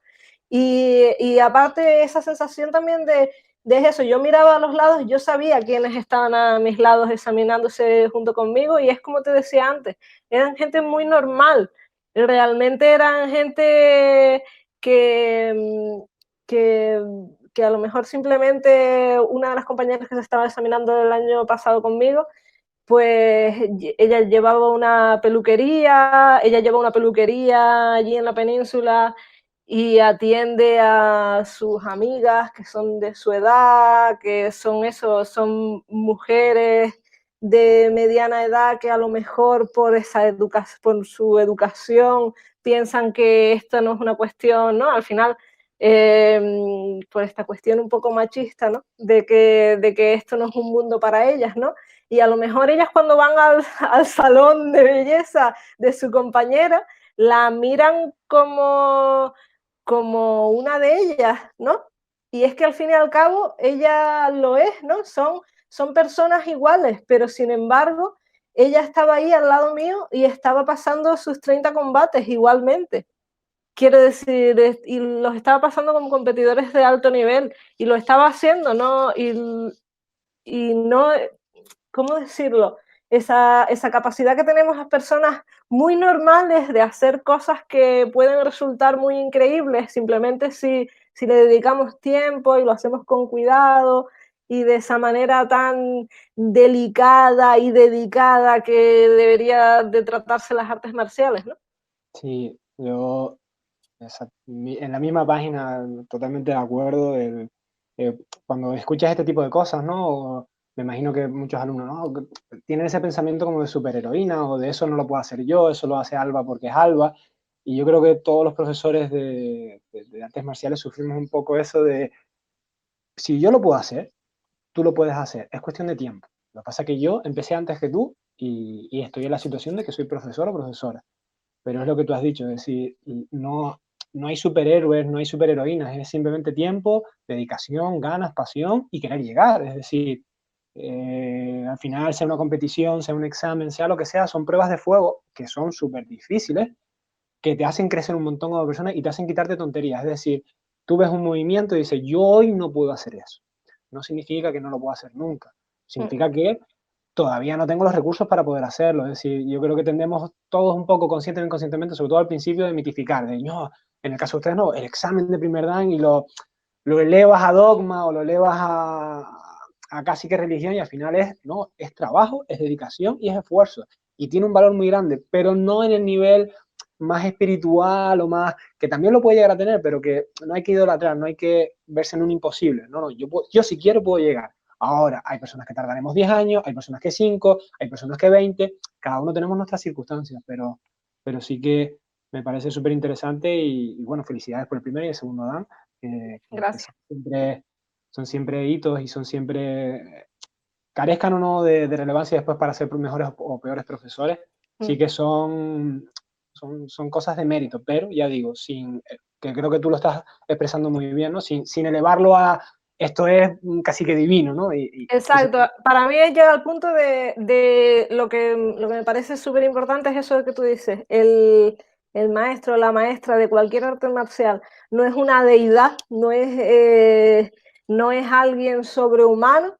Y aparte esa sensación también de eso, yo miraba a los lados, yo sabía quiénes estaban a mis lados examinándose junto conmigo y es como te decía antes, eran gente muy normal, realmente eran gente que, que, que a lo mejor simplemente una de las compañeras que se estaba examinando el año pasado conmigo, pues ella lleva una peluquería allí en la península y atiende a sus amigas que son de su edad, que son eso, son mujeres de mediana edad que a lo mejor por su educación piensan que esto no es una cuestión, ¿no? Al final, por esta cuestión un poco machista, ¿no? De que esto no es un mundo para ellas, ¿no? Y a lo mejor ellas cuando van al salón de belleza de su compañera, la miran como una de ellas, ¿no? Y es que al fin y al cabo ella lo es, ¿no? Son personas iguales, pero sin embargo ella estaba ahí al lado mío y estaba pasando sus 30 combates igualmente. Quiero decir, y los estaba pasando como competidores de alto nivel y lo estaba haciendo, ¿no? Y no, ¿cómo decirlo? Esa capacidad que tenemos las personas muy normales de hacer cosas que pueden resultar muy increíbles, simplemente si le dedicamos tiempo y lo hacemos con cuidado y de esa manera tan delicada y dedicada que debería de tratarse las artes marciales, ¿no? Sí, yo en la misma página, totalmente de acuerdo. Cuando escuchas este tipo de cosas, ¿no? Me imagino que muchos alumnos, ¿no? Que tienen ese pensamiento como de superheroína o de eso no lo puedo hacer yo, eso lo hace Alba porque es Alba. Y yo creo que todos los profesores de artes marciales sufrimos un poco eso de, si yo lo puedo hacer, tú lo puedes hacer, es cuestión de tiempo. Lo que pasa es que yo empecé antes que tú y estoy en la situación de que soy profesor o profesora. Pero es lo que tú has dicho, es decir, no hay superhéroes, no hay superheroínas, es simplemente tiempo, dedicación, ganas, pasión y querer llegar. Es decir, al final, sea una competición, sea un examen, sea lo que sea, son pruebas de fuego que son súper difíciles, que te hacen crecer un montón como persona y te hacen quitarte tonterías. Es decir, tú ves un movimiento y dices, yo hoy no puedo hacer eso. No significa que no lo pueda hacer nunca. Significa que todavía no tengo los recursos para poder hacerlo. Es decir, yo creo que tendemos todos un poco consciente o inconscientemente, sobre todo al principio, de mitificar, de no, en el caso de ustedes no, el examen de primer dan y lo elevas a dogma o lo elevas a casi que religión y al final no, es trabajo, es dedicación y es esfuerzo. Y tiene un valor muy grande, pero no en el nivel más espiritual o más, que también lo puede llegar a tener, pero que no hay que idolatrar, no hay que verse en un imposible. No, no, yo si quiero puedo llegar. Ahora, hay personas que tardaremos 10 años, hay personas que 5, hay personas que 20, cada uno tenemos nuestras circunstancias, pero sí que me parece súper interesante y, bueno, felicidades por el primer y el segundo Dan, que Gracias. son siempre hitos y son siempre, carezcan o no de relevancia después para ser mejores o peores profesores, sí que son cosas de mérito, pero ya digo, que creo que tú lo estás expresando muy bien, ¿no? Sin elevarlo a esto es casi que divino, ¿no? Exacto, para mí llega al punto de lo que me parece súper importante es eso que tú dices, el maestro o la maestra de cualquier arte marcial no es una deidad, no es alguien sobrehumano.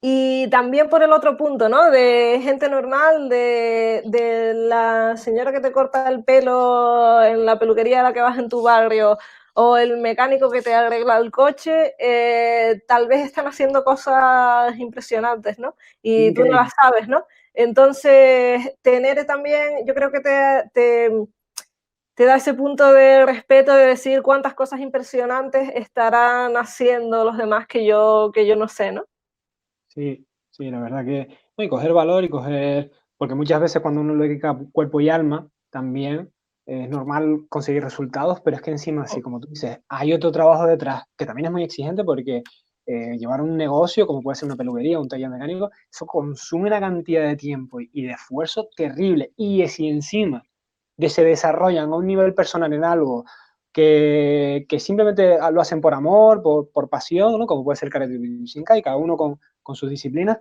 Y también por el otro punto, ¿no? De gente normal, de la señora que te corta el pelo en la peluquería a la que vas en tu barrio, o el mecánico que te arregla el coche, tal vez están haciendo cosas impresionantes, ¿no? Y tú no las sabes, ¿no? Entonces, tener también, yo creo que te da ese punto de respeto de decir cuántas cosas impresionantes estarán haciendo los demás que yo no sé, ¿no? Sí, sí, la verdad que, no, y coger valor y coger, porque muchas veces cuando uno le dedica cuerpo y alma, también es normal conseguir resultados, pero es que encima, así como tú dices, hay otro trabajo detrás que también es muy exigente porque llevar un negocio, como puede ser una peluquería, un taller mecánico, eso consume una cantidad de tiempo y de esfuerzo terrible. Y si encima se desarrollan a un nivel personal en algo que simplemente lo hacen por amor, por pasión, ¿no? Como puede ser Karate Shinkai, cada uno con sus disciplinas,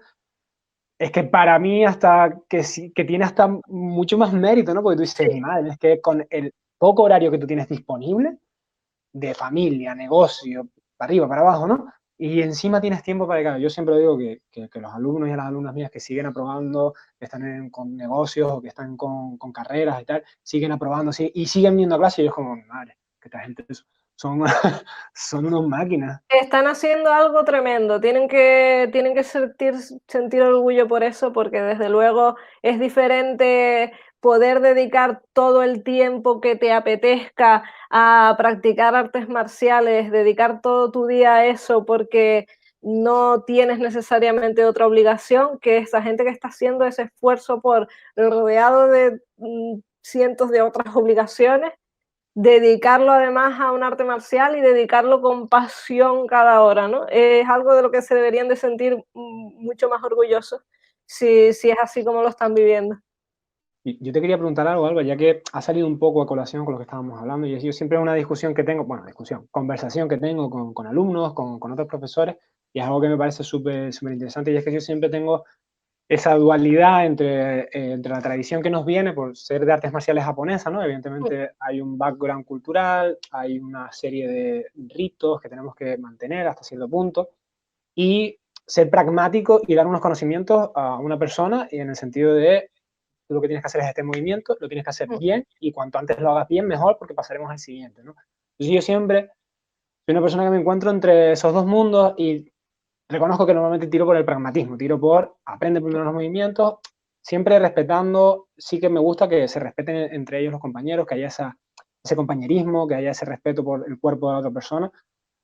es que para mí hasta que tiene hasta mucho más mérito, ¿no? Porque tú dices, mi madre, es que con el poco horario que tú tienes disponible, de familia, negocio, para arriba, para abajo, ¿no? Y encima tienes tiempo para dedicar. Yo siempre digo que los alumnos y las alumnas mías que siguen aprobando, que están con negocios o que están con carreras y tal, siguen aprobando y siguen viendo a clase y yo es como, madre, que esta gente son, son unos máquinas. Están haciendo algo tremendo, tienen que sentir orgullo por eso, porque desde luego es diferente poder dedicar todo el tiempo que te apetezca a practicar artes marciales, dedicar todo tu día a eso porque no tienes necesariamente otra obligación, que esa gente que está haciendo ese esfuerzo por rodeado de cientos de otras obligaciones, dedicarlo además a un arte marcial y dedicarlo con pasión cada hora, ¿no? Es algo de lo que se deberían de sentir mucho más orgullosos si es así como lo están viviendo. Y yo te quería preguntar algo, Alba, ya que ha salido un poco a colación con lo que estábamos hablando, y yo siempre es una discusión que tengo, bueno, conversación que tengo con alumnos, con otros profesores, y es algo que me parece súper interesante, y es que yo siempre tengo esa dualidad entre la tradición que nos viene por ser de artes marciales japonesas, ¿no? Evidentemente hay un background cultural, hay una serie de ritos que tenemos que mantener hasta cierto punto, y ser pragmático y dar unos conocimientos a una persona, y en el sentido de tú lo que tienes que hacer es este movimiento, lo tienes que hacer bien y cuanto antes lo hagas bien, mejor porque pasaremos al siguiente, ¿no? Entonces yo siempre soy una persona que me encuentro entre esos dos mundos y reconozco que normalmente tiro por el pragmatismo, tiro por aprende primero los movimientos, siempre respetando, sí que me gusta que se respeten entre ellos los compañeros, que haya ese compañerismo, que haya ese respeto por el cuerpo de la otra persona,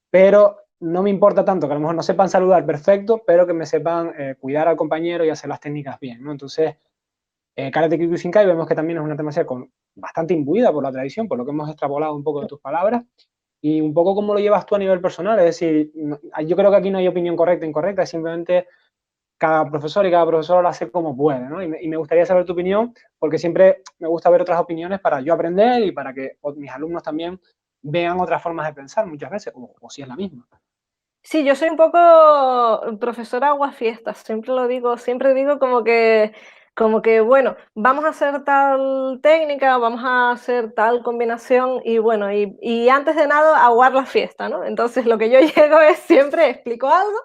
pero no me importa tanto que a lo mejor no sepan saludar perfecto, pero que me sepan cuidar al compañero y hacer las técnicas bien, ¿no? Entonces, Karate Kyokushinkai vemos que también es una arte marcial bastante imbuida por la tradición, por lo que hemos extrapolado un poco de tus palabras, y un poco cómo lo llevas tú a nivel personal, es decir, yo creo que aquí no hay opinión correcta e incorrecta, es simplemente cada profesor y cada profesor lo hace como puede, ¿no? Y me gustaría saber tu opinión, porque siempre me gusta ver otras opiniones para yo aprender y para que mis alumnos también vean otras formas de pensar muchas veces, o si es la misma. Sí, yo soy un poco profesora aguafiestas, siempre digo como que, bueno, vamos a hacer tal técnica, vamos a hacer tal combinación y bueno, y antes de nada aguar la fiesta, ¿no? Entonces lo que yo llego es siempre explico algo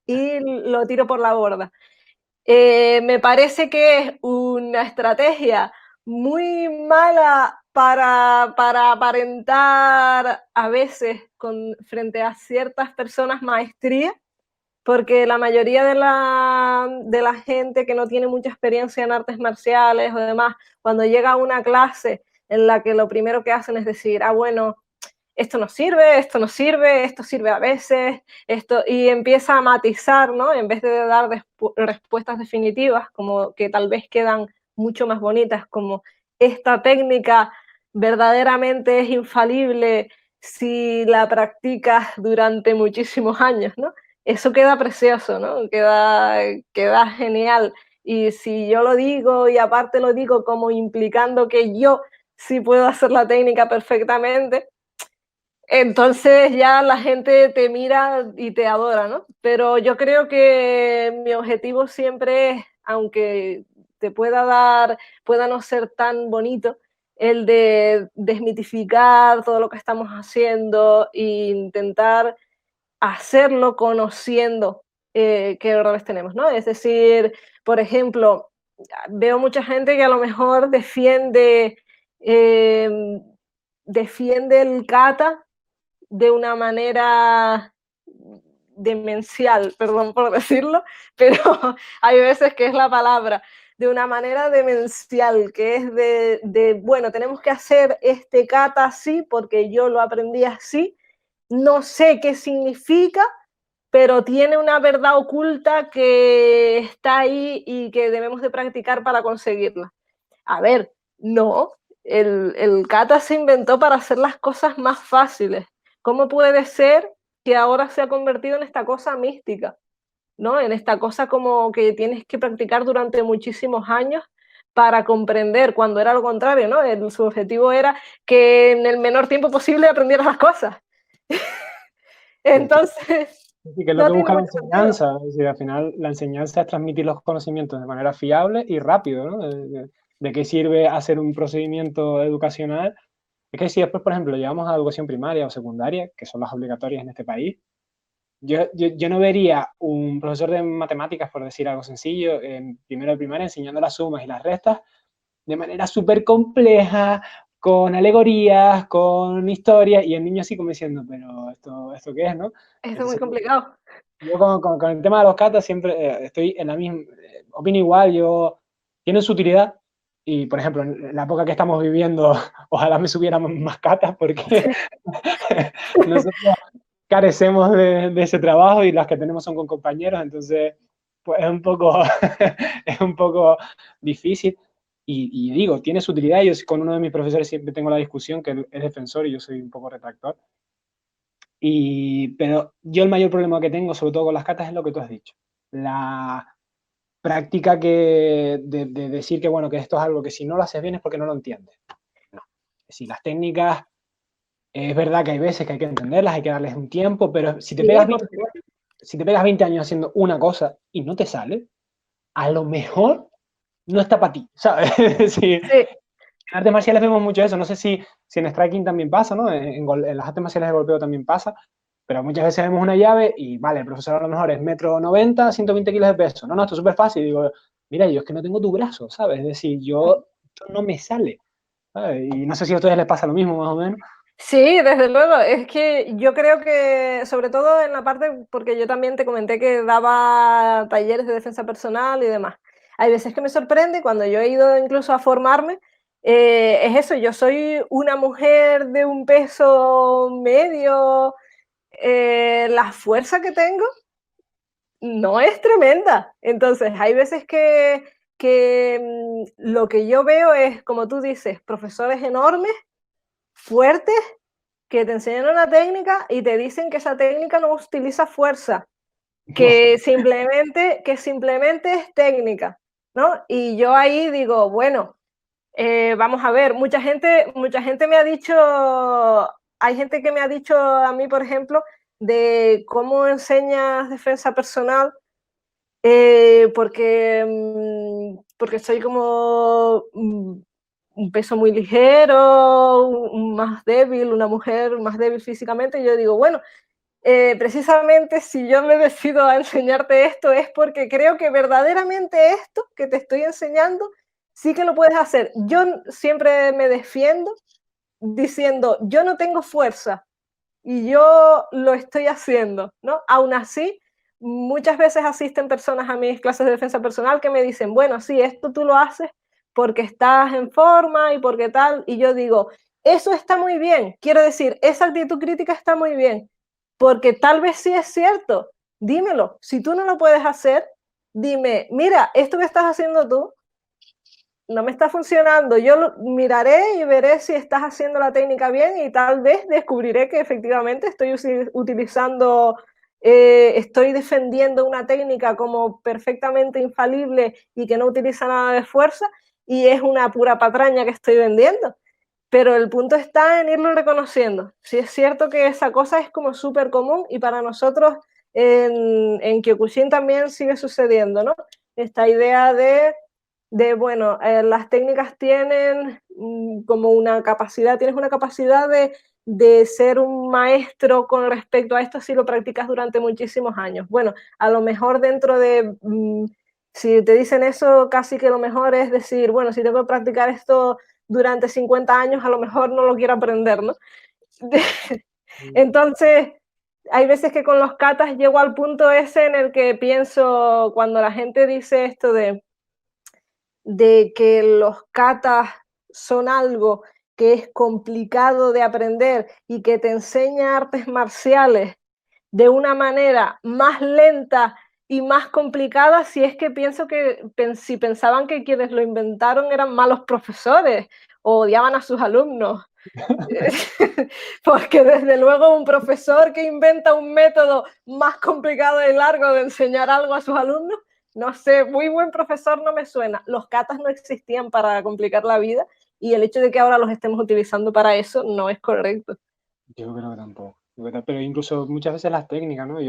y lo tiro por la borda. Me parece que es una estrategia muy mala para aparentar a veces frente a ciertas personas maestría, porque la mayoría de la gente que no tiene mucha experiencia en artes marciales o demás, cuando llega a una clase en la que lo primero que hacen es decir, ah, bueno, esto no sirve, esto no sirve, esto sirve a veces, esto, y empieza a matizar, ¿no? En vez de dar respuestas definitivas, como que tal vez quedan mucho más bonitas, como esta técnica verdaderamente es infalible si la practicas durante muchísimos años, ¿no? Eso queda precioso, ¿no? Queda genial. Y si yo lo digo y aparte lo digo como implicando que yo sí puedo hacer la técnica perfectamente, entonces ya la gente te mira y te adora, ¿no? Pero yo creo que mi objetivo siempre es, aunque te pueda no ser tan bonito, el de desmitificar todo lo que estamos haciendo e intentar hacerlo conociendo qué errores tenemos, ¿no? Es decir, por ejemplo, veo mucha gente que a lo mejor defiende el kata de una manera demencial, perdón por decirlo, pero hay veces que es la palabra, de una manera demencial, que es bueno, tenemos que hacer este kata así porque yo lo aprendí así, no sé qué significa, pero tiene una verdad oculta que está ahí y que debemos de practicar para conseguirla. A ver, no, el kata se inventó para hacer las cosas más fáciles. ¿Cómo puede ser que ahora se ha convertido en esta cosa mística, ¿no? En esta cosa como que tienes que practicar durante muchísimos años para comprender, cuando era lo contrario, ¿no? Su objetivo era que en el menor tiempo posible aprendieras las cosas. Entonces, Sí, que es lo no que tiene busca la mucho sentido. enseñanza. Es decir, al final la enseñanza es transmitir los conocimientos de manera fiable y rápido, ¿no? De qué sirve hacer un procedimiento educacional. Es que si después, por ejemplo, llevamos a educación primaria o secundaria, que son las obligatorias en este país, yo no vería un profesor de matemáticas, por decir algo sencillo, en primero de primaria enseñando las sumas y las restas de manera súper compleja, con alegorías, con historias, y el niño así como diciendo, pero ¿esto qué es, no? Esto es muy Entonces, complicado. yo con el tema de los katas siempre estoy en la misma, opino igual, tienen su utilidad, y por ejemplo, en la época que estamos viviendo, ojalá me subieran más katas, porque nosotros carecemos de ese trabajo y las que tenemos son con compañeros, entonces pues es un poco, es un poco difícil. Y digo, tiene su utilidad. Yo con uno de mis profesores siempre tengo la discusión, que él es defensor y yo soy un poco retractor. Pero yo el mayor problema que tengo, sobre todo con las catas, es lo que tú has dicho. La práctica de decir que, bueno, que esto es algo que si no lo haces bien es porque no lo entiendes. No. Si las técnicas, es verdad que hay veces que hay que entenderlas, hay que darles un tiempo, pero si te Sí, pegas por 20, supuesto. si te pegas 20 años haciendo una cosa y no te sale, a lo mejor no está para ti, ¿sabes? Sí. Sí. En artes marciales vemos mucho eso, no sé si en striking también pasa, ¿no? En las artes marciales de golpeo también pasa, pero muchas veces vemos una llave y, vale, el profesor a lo mejor es 1,90 m, 120 kilos de peso. No, esto es súper fácil. Y digo, mira, yo es que no tengo tu brazo, ¿sabes? Es decir, esto no me sale, ¿sabes? Y no sé si a ustedes les pasa lo mismo, más o menos. Sí, desde luego. Es que yo creo que, sobre todo en la parte, porque yo también te comenté que daba talleres de defensa personal y demás. Hay veces que me sorprende cuando yo he ido incluso a formarme, es eso, yo soy una mujer de un peso medio, la fuerza que tengo no es tremenda. Entonces, hay veces que lo que yo veo es, como tú dices, profesores enormes, fuertes, que te enseñan una técnica y te dicen que esa técnica no utiliza fuerza, que simplemente es técnica, ¿no? Y yo ahí digo, bueno, vamos a ver, mucha gente me ha dicho, hay gente que me ha dicho a mí, por ejemplo, de cómo enseñas defensa personal, porque soy como un peso muy ligero, más débil, una mujer más débil físicamente, y yo digo, bueno, precisamente si yo me decido a enseñarte esto es porque creo que verdaderamente esto que te estoy enseñando sí que lo puedes hacer. Yo siempre me defiendo diciendo, yo no tengo fuerza y yo lo estoy haciendo, ¿no? Aún así, muchas veces asisten personas a mis clases de defensa personal que me dicen, bueno, sí, esto tú lo haces porque estás en forma y porque tal, y yo digo, eso está muy bien, quiero decir, esa actitud crítica está muy bien, porque tal vez sí es cierto, dímelo, si tú no lo puedes hacer, dime, mira, esto que estás haciendo tú no me está funcionando, yo lo miraré y veré si estás haciendo la técnica bien y tal vez descubriré que efectivamente estoy utilizando, estoy defendiendo una técnica como perfectamente infalible y que no utiliza nada de fuerza y es una pura patraña que estoy vendiendo. Pero el punto está en irlo reconociendo. Si es cierto que esa cosa es como súper común y para nosotros en Kyokushin también sigue sucediendo, ¿no? Esta idea bueno, las técnicas tienen como una capacidad, tienes una capacidad de ser un maestro con respecto a esto si lo practicas durante muchísimos años. Bueno, a lo mejor dentro de, si te dicen eso, casi que lo mejor es decir, bueno, si tengo que practicar esto durante 50 años, a lo mejor no lo quiero aprender, ¿no? Entonces, hay veces que con los katas llego al punto ese en el que pienso, cuando la gente dice esto de que los katas son algo que es complicado de aprender y que te enseña artes marciales de una manera más lenta y más complicada, si es que pienso que si pensaban que quienes lo inventaron eran malos profesores o odiaban a sus alumnos. Porque desde luego un profesor que inventa un método más complicado y largo de enseñar algo a sus alumnos, no sé, muy buen profesor no me suena. Los katas no existían para complicar la vida y el hecho de que ahora los estemos utilizando para eso no es correcto. Yo creo que tampoco. Pero incluso muchas veces las técnicas, ¿no?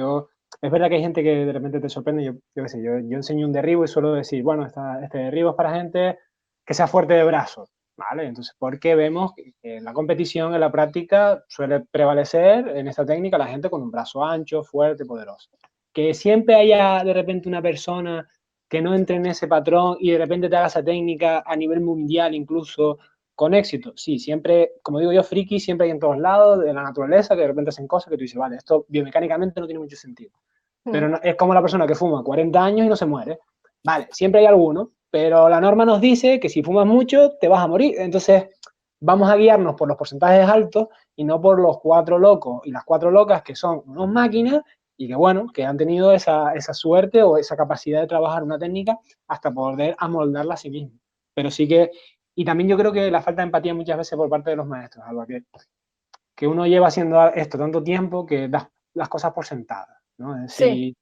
Es verdad que hay gente que de repente te sorprende. Yo qué sé, yo enseño un derribo y suelo decir, bueno, este derribo es para gente que sea fuerte de brazos, ¿vale? Entonces, porque vemos que en la competición, en la práctica, suele prevalecer en esta técnica la gente con un brazo ancho, fuerte, poderoso. Que siempre haya de repente una persona que no entre en ese patrón y de repente te haga esa técnica a nivel mundial incluso con éxito. Sí, siempre, como digo yo, friki, siempre hay en todos lados de la naturaleza que de repente hacen cosas que tú dices, vale, esto biomecánicamente no tiene mucho sentido. Pero no, es como la persona que fuma 40 años y no se muere. Vale, siempre hay alguno, pero la norma nos dice que si fumas mucho te vas a morir. Entonces, vamos a guiarnos por los porcentajes altos y no por los 4 locos y las 4 locas que son unos máquinas y que, bueno, que han tenido esa suerte o esa capacidad de trabajar una técnica hasta poder amoldarla a sí mismo. Pero sí que, y también yo creo que la falta de empatía muchas veces por parte de los maestros, algo que uno lleva haciendo esto tanto tiempo que das las cosas por sentadas, ¿no? Es decir,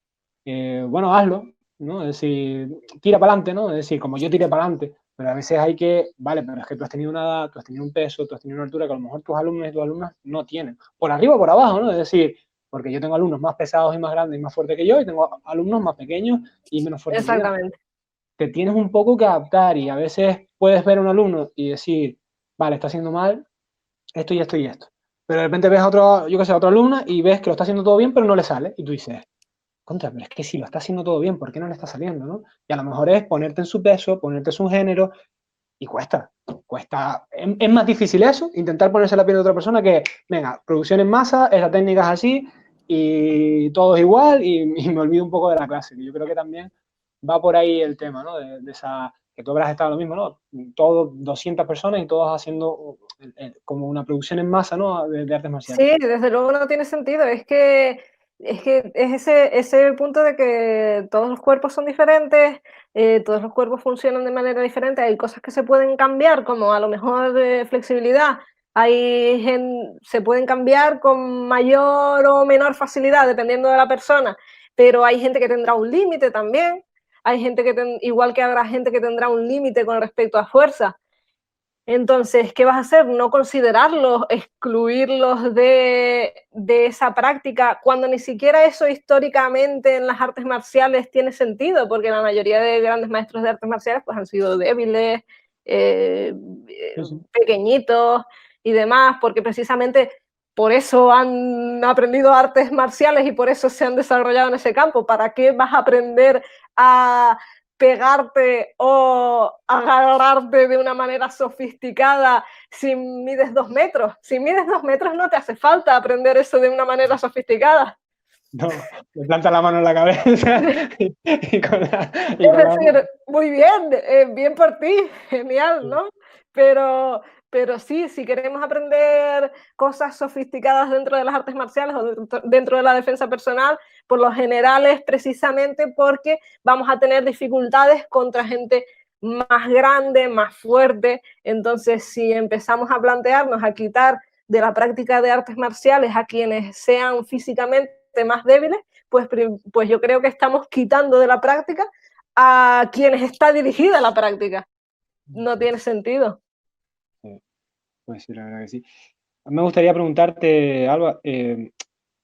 sí. Bueno, hazlo, ¿no? Es decir, tira para adelante, ¿no? Es decir, como yo tiré para adelante, pero a veces hay que, vale, pero es que tú has tenido una edad, tú has tenido un peso, tú has tenido una altura que a lo mejor tus alumnos y tus alumnas no tienen. Por arriba o por abajo, ¿no? Es decir, porque yo tengo alumnos más pesados y más grandes y más fuertes que yo y tengo alumnos más pequeños y menos fuertes que yo. Exactamente. Te tienes un poco que adaptar y a veces puedes ver a un alumno y decir, vale, está haciendo mal esto y esto y esto. Pero de repente ves a otro, yo qué sé, a otra alumna y ves que lo está haciendo todo bien, pero no le sale. Y tú dices, contra, pero es que si lo está haciendo todo bien, ¿por qué no le está saliendo, no? Y a lo mejor es ponerte en su peso, ponerte en su género, y cuesta. Es más difícil eso, intentar ponerse la piel de otra persona que, venga, producción en masa, esa técnica es así, y todo es igual, y me olvido un poco de la clase. Yo creo que también va por ahí el tema, ¿no? De esa, que tú habrás estado lo mismo, ¿no? Todos 200 personas y todos haciendo como una producción en masa, ¿no? De artes marciales. Sí, desde luego no tiene sentido. Es ese punto de que todos los cuerpos son diferentes, todos los cuerpos funcionan de manera diferente, hay cosas que se pueden cambiar, como a lo mejor flexibilidad, se pueden cambiar con mayor o menor facilidad, dependiendo de la persona, pero hay gente que tendrá un límite también, hay gente igual que habrá gente que tendrá un límite con respecto a fuerza. Entonces, ¿qué vas a hacer? No considerarlos, excluirlos de esa práctica, cuando ni siquiera eso históricamente en las artes marciales tiene sentido, porque la mayoría de grandes maestros de artes marciales pues, han sido débiles, pequeñitos y demás, porque precisamente por eso han aprendido artes marciales y por eso se han desarrollado en ese campo. ¿Para qué vas a aprender a pegarte o agarrarte de una manera sofisticada si mides 2 metros? Si mides 2 metros no te hace falta aprender eso de una manera sofisticada. No, me planta la mano en la cabeza y con la, y Es con la- decir, muy bien, bien por ti, genial, ¿no? Pero sí, si queremos aprender cosas sofisticadas dentro de las artes marciales o dentro de la defensa personal, por lo general es precisamente porque vamos a tener dificultades contra gente más grande, más fuerte. Entonces, si empezamos a plantearnos a quitar de la práctica de artes marciales a quienes sean físicamente más débiles, pues yo creo que estamos quitando de la práctica a quienes está dirigida la práctica. No tiene sentido. Sí, pues sí, la verdad que sí. Me gustaría preguntarte, Alba,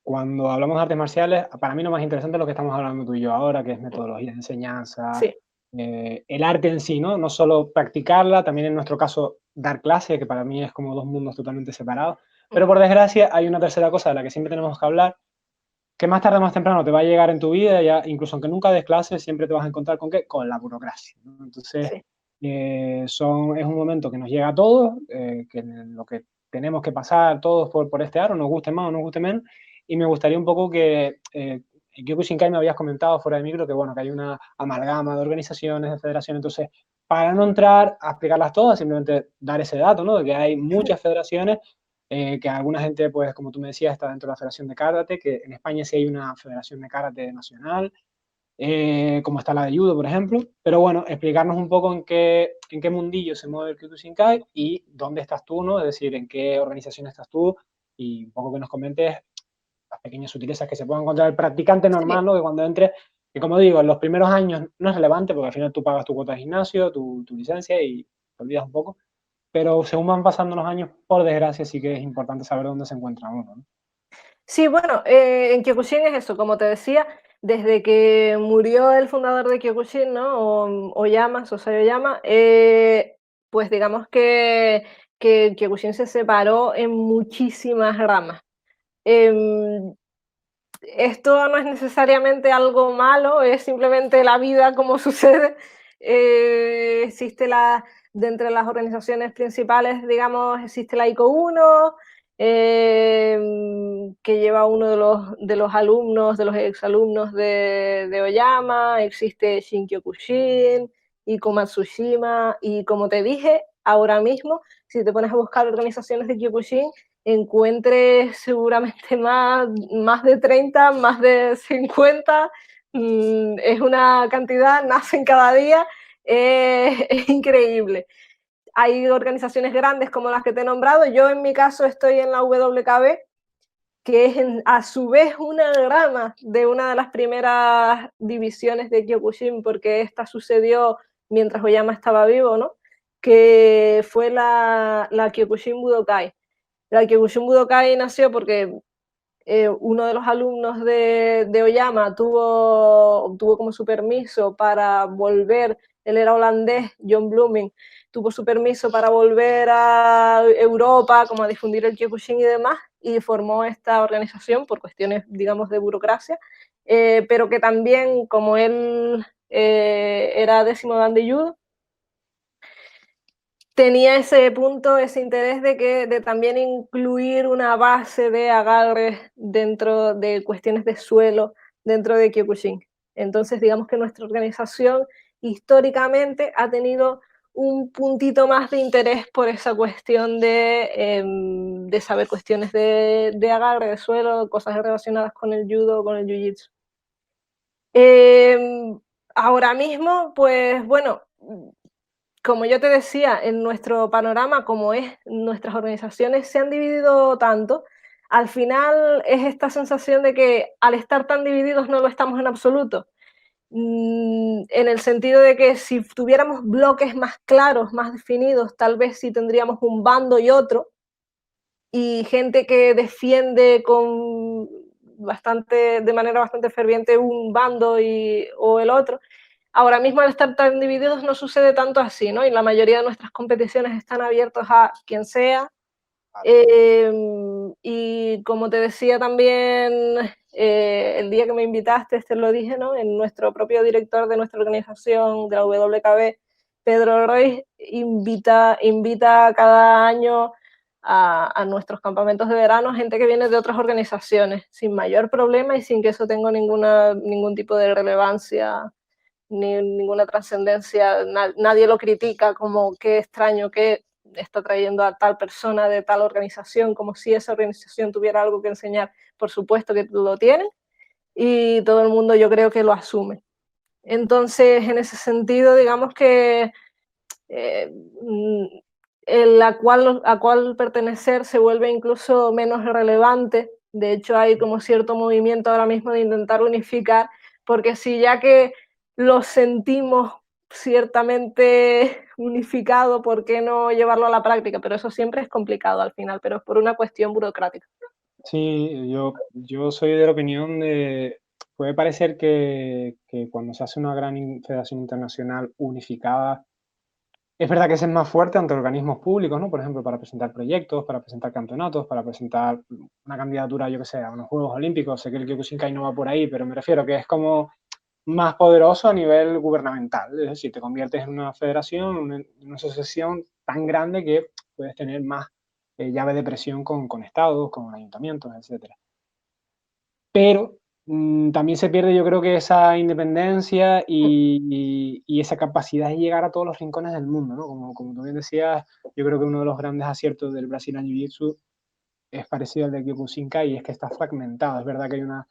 cuando hablamos de artes marciales, para mí lo más interesante es lo que estamos hablando tú y yo ahora, que es metodología de enseñanza, Sí, el arte en sí, ¿no? No solo practicarla, también en nuestro caso dar clase, que para mí es como dos mundos totalmente separados. Pero por desgracia hay una tercera cosa de la que siempre tenemos que hablar, que más tarde o más temprano te va a llegar en tu vida, ya, incluso aunque nunca des clases, siempre te vas a encontrar con ¿qué? Con la burocracia, ¿no? Entonces, sí. es un momento que nos llega a todos, que en lo que tenemos que pasar todos por este aro, nos guste más o nos guste menos, y me gustaría un poco que, en Kyokushinkai me habías comentado fuera de micro que, bueno, que hay una amalgama de organizaciones, de federaciones, entonces, para no entrar a explicarlas todas, simplemente dar ese dato, ¿no? De que hay muchas federaciones, que alguna gente, pues como tú me decías, está dentro de la Federación de Karate, que en España sí hay una Federación de Karate nacional, como está la de Judo, por ejemplo. Pero bueno, explicarnos un poco en qué mundillo se mueve el Kyokushinkai y dónde estás tú, ¿no? Es decir, en qué organización estás tú y un poco que nos comentes las pequeñas sutilezas que se pueda encontrar el practicante normal, Sí. ¿no? Que cuando entre, que como digo, en los primeros años no es relevante porque al final tú pagas tu cuota de gimnasio, tu licencia y te olvidas un poco. Pero según van pasando los años, por desgracia, sí que es importante saber dónde se encuentra uno, ¿no? Sí, bueno, en Kyokushin es eso, como te decía, desde que murió el fundador de Kyokushin, ¿no? Oyama, Sosai Oyama, pues digamos que Kyokushin se separó en muchísimas ramas. Em, Esto no es necesariamente algo malo, es simplemente la vida como sucede. Existe de entre las organizaciones principales, digamos, existe la ICO 1, que lleva uno de los alumnos, de los exalumnos de Oyama, existe Shinkyokushin, Iko Matsushima, y como te dije, ahora mismo, si te pones a buscar organizaciones de Kyokushin, encuentres seguramente más de 30, más de 50, es una cantidad, nacen cada día, es increíble. Hay organizaciones grandes como las que te he nombrado, yo en mi caso estoy en la WKB, que es a su vez una rama de una de las primeras divisiones de Kyokushin, porque esta sucedió mientras Oyama estaba vivo, ¿no? Que fue la Kyokushin Budokai. La Kyokushin Budokai nació porque uno de los alumnos de Oyama obtuvo como su permiso para volver, él era holandés, John Blooming, tuvo su permiso para volver a Europa, como a difundir el Kyokushin y demás, y formó esta organización por cuestiones, digamos, de burocracia, pero que también, como él era décimo dan de judo, tenía ese punto, ese interés de también incluir una base de agarres dentro de cuestiones de suelo dentro de Kyokushin. Entonces, digamos que nuestra organización históricamente ha tenido un puntito más de interés por esa cuestión de saber cuestiones de agarre, de suelo, cosas relacionadas con el judo, con el jiu-jitsu. Ahora mismo, pues bueno, como yo te decía, en nuestro panorama, como es, nuestras organizaciones se han dividido tanto, al final es esta sensación de que al estar tan divididos no lo estamos en absoluto. En el sentido de que si tuviéramos bloques más claros, más definidos, tal vez sí tendríamos un bando y otro, y gente que defiende de manera bastante ferviente un bando o el otro. Ahora mismo, al estar tan divididos, no sucede tanto así, ¿no? Y la mayoría de nuestras competiciones están abiertas a quien sea. Y como te decía también, el día que me invitaste, te lo dije, ¿no? En nuestro propio director de nuestra organización, de la WKB, Pedro Ruiz, invita cada año a nuestros campamentos de verano gente que viene de otras organizaciones, sin mayor problema y sin que eso tenga ningún tipo de relevancia ni ninguna trascendencia. Nadie lo critica como qué extraño que está trayendo a tal persona de tal organización, como si esa organización tuviera algo que enseñar. Por supuesto que lo tienen y todo el mundo yo creo que lo asume. Entonces, en ese sentido, digamos que eh, a cual pertenecer se vuelve incluso menos relevante. De hecho, hay como cierto movimiento ahora mismo de intentar unificar, porque si ya que lo sentimos ciertamente unificado, ¿por qué no llevarlo a la práctica? Pero eso siempre es complicado al final, pero es por una cuestión burocrática. Sí, yo soy de la opinión de, puede parecer que cuando se hace una gran federación internacional unificada, es verdad que es más fuerte ante organismos públicos, ¿no? Por ejemplo, para presentar proyectos, para presentar campeonatos, para presentar una candidatura, yo que sé, a unos Juegos Olímpicos. Sé que el Kyokushinkai no va por ahí, pero me refiero que es como más poderoso a nivel gubernamental. Es decir, te conviertes en una federación, una asociación tan grande que puedes tener más llave de presión con estados, con ayuntamientos, etcétera. Pero también se pierde, yo creo que esa independencia y esa capacidad de llegar a todos los rincones del mundo, ¿no? Como tú bien decías, yo creo que uno de los grandes aciertos del Brazilian Jiu-Jitsu es parecido al de Kyokushinkai y es que está fragmentado. Es verdad que hay una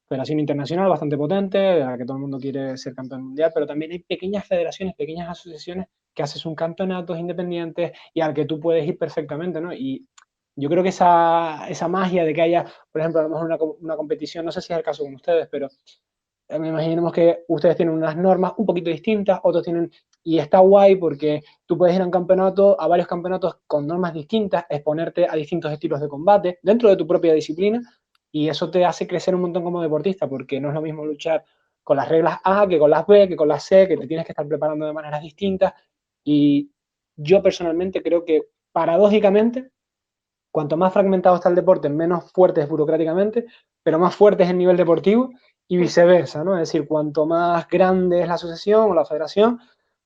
federación internacional bastante potente, de la que todo el mundo quiere ser campeón mundial, pero también hay pequeñas federaciones, pequeñas asociaciones que haces un campeonatos independientes y al que tú puedes ir perfectamente, ¿no? Y yo creo que esa magia de que haya, por ejemplo, a lo mejor una competición, no sé si es el caso con ustedes, pero me imaginemos que ustedes tienen unas normas un poquito distintas, otros tienen, y está guay porque tú puedes ir a un campeonato, a varios campeonatos con normas distintas, exponerte a distintos estilos de combate dentro de tu propia disciplina, y eso te hace crecer un montón como deportista, porque no es lo mismo luchar con las reglas A que con las B, que con las C, que te tienes que estar preparando de maneras distintas, y yo personalmente creo que paradójicamente, cuanto más fragmentado está el deporte, menos fuerte es burocráticamente, pero más fuerte es el nivel deportivo y viceversa, ¿no? Es decir, cuanto más grande es la asociación o la federación,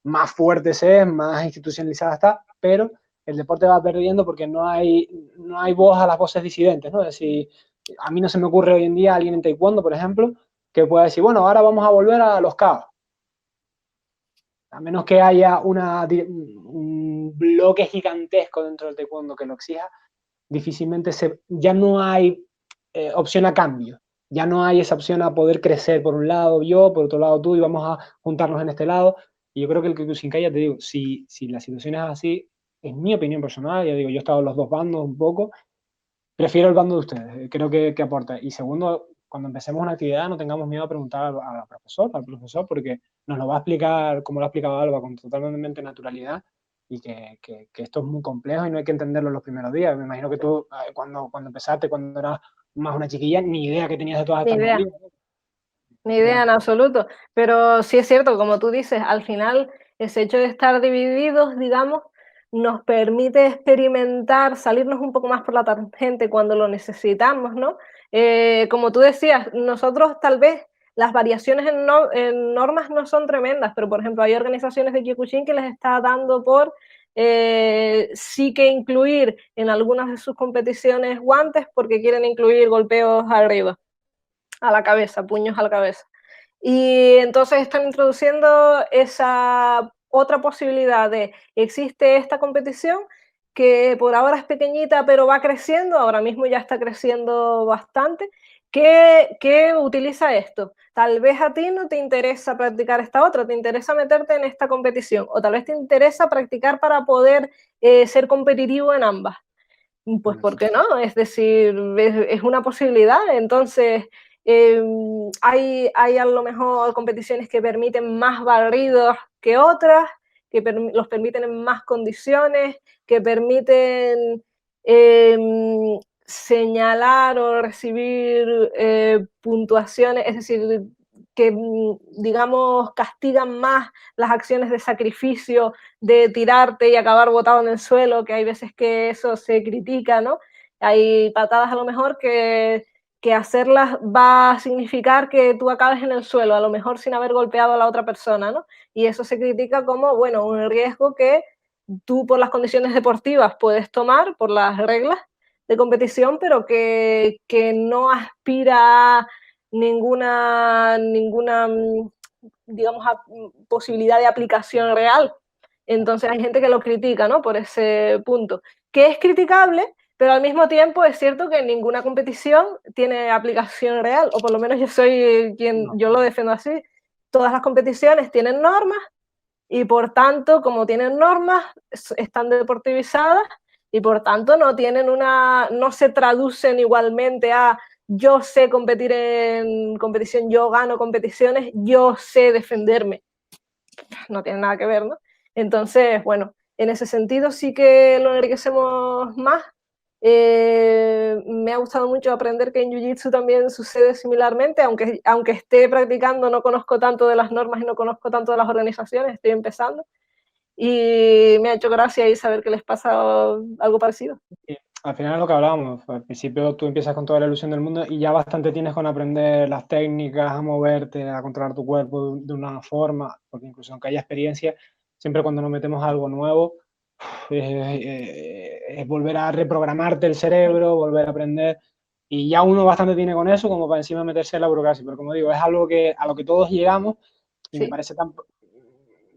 más fuerte se es, más institucionalizada está, pero el deporte va perdiendo porque no hay voz a las voces disidentes, ¿no? Es decir, a mí no se me ocurre hoy en día alguien en taekwondo, por ejemplo, que pueda decir, bueno, ahora vamos a volver a los caos. A menos que haya un bloque gigantesco dentro del taekwondo que lo exija, difícilmente ya no hay opción a cambio. Ya no hay esa opción a poder crecer por un lado yo, por otro lado tú, y vamos a juntarnos en este lado. Y yo creo que el Kyokushinkai, ya te digo, si la situación es así, en mi opinión personal, ya digo, yo he estado en los dos bandos un poco, prefiero el bando de ustedes, creo que aporta. Y segundo, cuando empecemos una actividad no tengamos miedo a preguntar al profesor, porque nos lo va a explicar, como lo ha explicado Alba, con totalmente naturalidad, y que esto es muy complejo y no hay que entenderlo en los primeros días. Me imagino que tú, cuando empezaste, cuando eras más una chiquilla, ni idea que tenías de todas Ni estas idea. movidas. Ni idea en absoluto, pero sí es cierto, como tú dices, al final ese hecho de estar divididos, digamos, nos permite experimentar, salirnos un poco más por la tangente cuando lo necesitamos, ¿no? Como tú decías, nosotros tal vez las variaciones en normas no son tremendas, pero por ejemplo hay organizaciones de Kyokushin que les está dando por sí que incluir en algunas de sus competiciones guantes porque quieren incluir golpeos arriba a la cabeza, puños a la cabeza. Y entonces están introduciendo esa otra posibilidad de, existe esta competición que por ahora es pequeñita pero va creciendo, ahora mismo ya está creciendo bastante, que utiliza esto. Tal vez a ti no te interesa practicar esta otra, te interesa meterte en esta competición, o tal vez te interesa practicar para poder ser competitivo en ambas. Pues, ¿por qué no? Es decir, es una posibilidad. Entonces, hay a lo mejor competiciones que permiten más barridos que otras, que los permiten en más condiciones, que permiten señalar o recibir puntuaciones, es decir, que, digamos, castigan más las acciones de sacrificio, de tirarte y acabar botado en el suelo, que hay veces que eso se critica, ¿no? Hay patadas a lo mejor que hacerlas va a significar que tú acabes en el suelo, a lo mejor sin haber golpeado a la otra persona, ¿no? Y eso se critica como, bueno, un riesgo que tú por las condiciones deportivas puedes tomar, por las reglas de competición, pero que no aspira a ninguna, digamos, posibilidad de aplicación real. Entonces hay gente que lo critica, ¿no? Por ese punto. Que es criticable, pero al mismo tiempo es cierto que ninguna competición tiene aplicación real, o por lo menos yo soy yo lo defiendo así. Todas las competiciones tienen normas y por tanto, como tienen normas, están deportivizadas y por tanto no se traducen igualmente a yo sé competir en competición, yo gano competiciones, yo sé defenderme. No tiene nada que ver, ¿no? Entonces, bueno, en ese sentido sí que lo enriquecemos más. Me ha gustado mucho aprender que en Jiu-Jitsu también sucede similarmente, aunque esté practicando, no conozco tanto de las normas y no conozco tanto de las organizaciones, estoy empezando. Y me ha hecho gracia y saber que les pasa algo parecido. Al final es lo que hablábamos, al principio tú empiezas con toda la ilusión del mundo y ya bastante tienes con aprender las técnicas, a moverte, a controlar tu cuerpo de una forma, porque incluso aunque haya experiencia, siempre cuando nos metemos a algo nuevo, es volver a reprogramarte el cerebro, volver a aprender, y ya uno bastante tiene con eso como para encima meterse en la burocracia, pero como digo, es algo a lo que todos llegamos y me parece tan...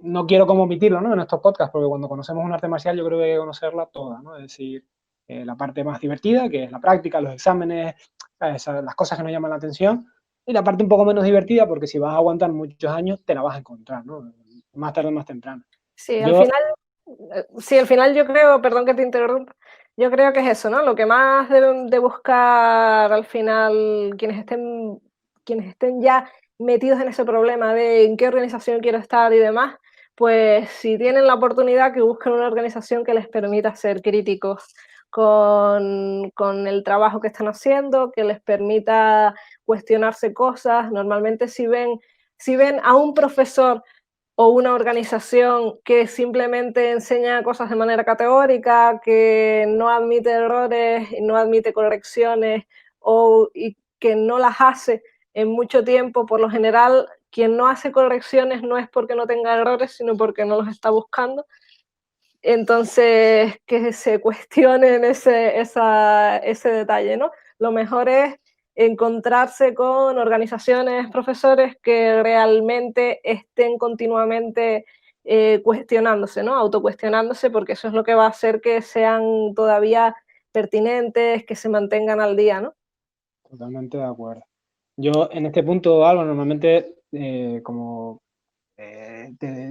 No quiero como omitirlo, ¿no? En estos podcasts, porque cuando conocemos un arte marcial yo creo que hay que conocerla toda, ¿no? Es decir, la parte más divertida, que es la práctica, los exámenes, las cosas que nos llaman la atención, y la parte un poco menos divertida, porque si vas a aguantar muchos años, te la vas a encontrar, ¿no? Más tarde o más temprano. Sí, al final yo creo, perdón que te interrumpa, yo creo que es eso, ¿no? Lo que más deben de buscar al final quienes estén ya metidos en ese problema de en qué organización quiero estar y demás, pues si tienen la oportunidad que busquen una organización que les permita ser críticos con el trabajo que están haciendo, que les permita cuestionarse cosas. Normalmente si ven a un profesor o una organización que simplemente enseña cosas de manera categórica, que no admite errores, no admite correcciones y que no las hace en mucho tiempo, por lo general, quien no hace correcciones no es porque no tenga errores, sino porque no los está buscando. Entonces, que se cuestionen ese detalle, ¿no? Lo mejor es encontrarse con organizaciones, profesores que realmente estén continuamente cuestionándose, ¿no? Autocuestionándose, porque eso es lo que va a hacer que sean todavía pertinentes, que se mantengan al día, ¿no? Totalmente de acuerdo. Yo en este punto, Alba, normalmente como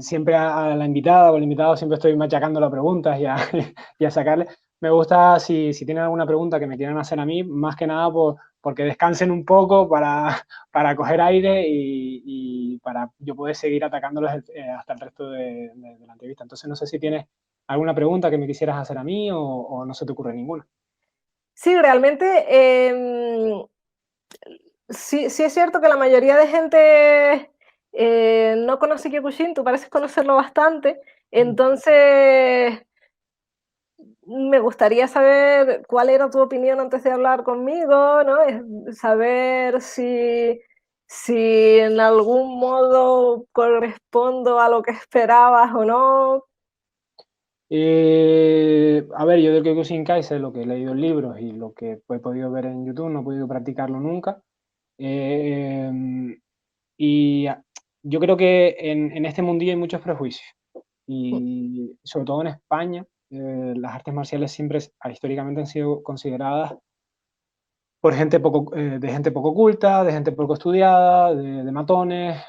siempre a la invitada o al invitado siempre estoy machacando las preguntas y a sacarle. Me gusta si tienen alguna pregunta que me quieran hacer a mí, más que nada porque descansen un poco para coger aire y para yo poder seguir atacándolos hasta el resto de la entrevista. Entonces no sé si tienes alguna pregunta que me quisieras hacer a mí o no se te ocurre ninguna. Sí, realmente sí es cierto que la mayoría de gente no conoce Kyokushin, tú pareces conocerlo bastante, entonces me gustaría saber cuál era tu opinión antes de hablar conmigo, ¿no? Saber si en algún modo correspondo a lo que esperabas o no. A ver, yo del Kyokushinkai sé lo que he leído en libros y lo que he podido ver en YouTube, no he podido practicarlo nunca. Y yo creo que en este mundillo hay muchos prejuicios y sobre todo en España las artes marciales siempre históricamente han sido consideradas por gente de gente poco culta, de gente poco estudiada, de matones,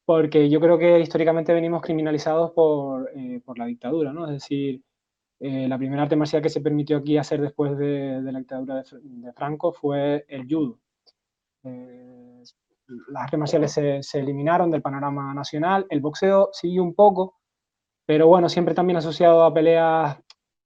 porque yo creo que históricamente venimos criminalizados por la dictadura, ¿no? Es decir, la primera arte marcial que se permitió aquí hacer después de la dictadura de Franco fue el judo. Las artes marciales se eliminaron del panorama nacional, el boxeo siguió un poco, pero bueno, siempre también asociado a peleas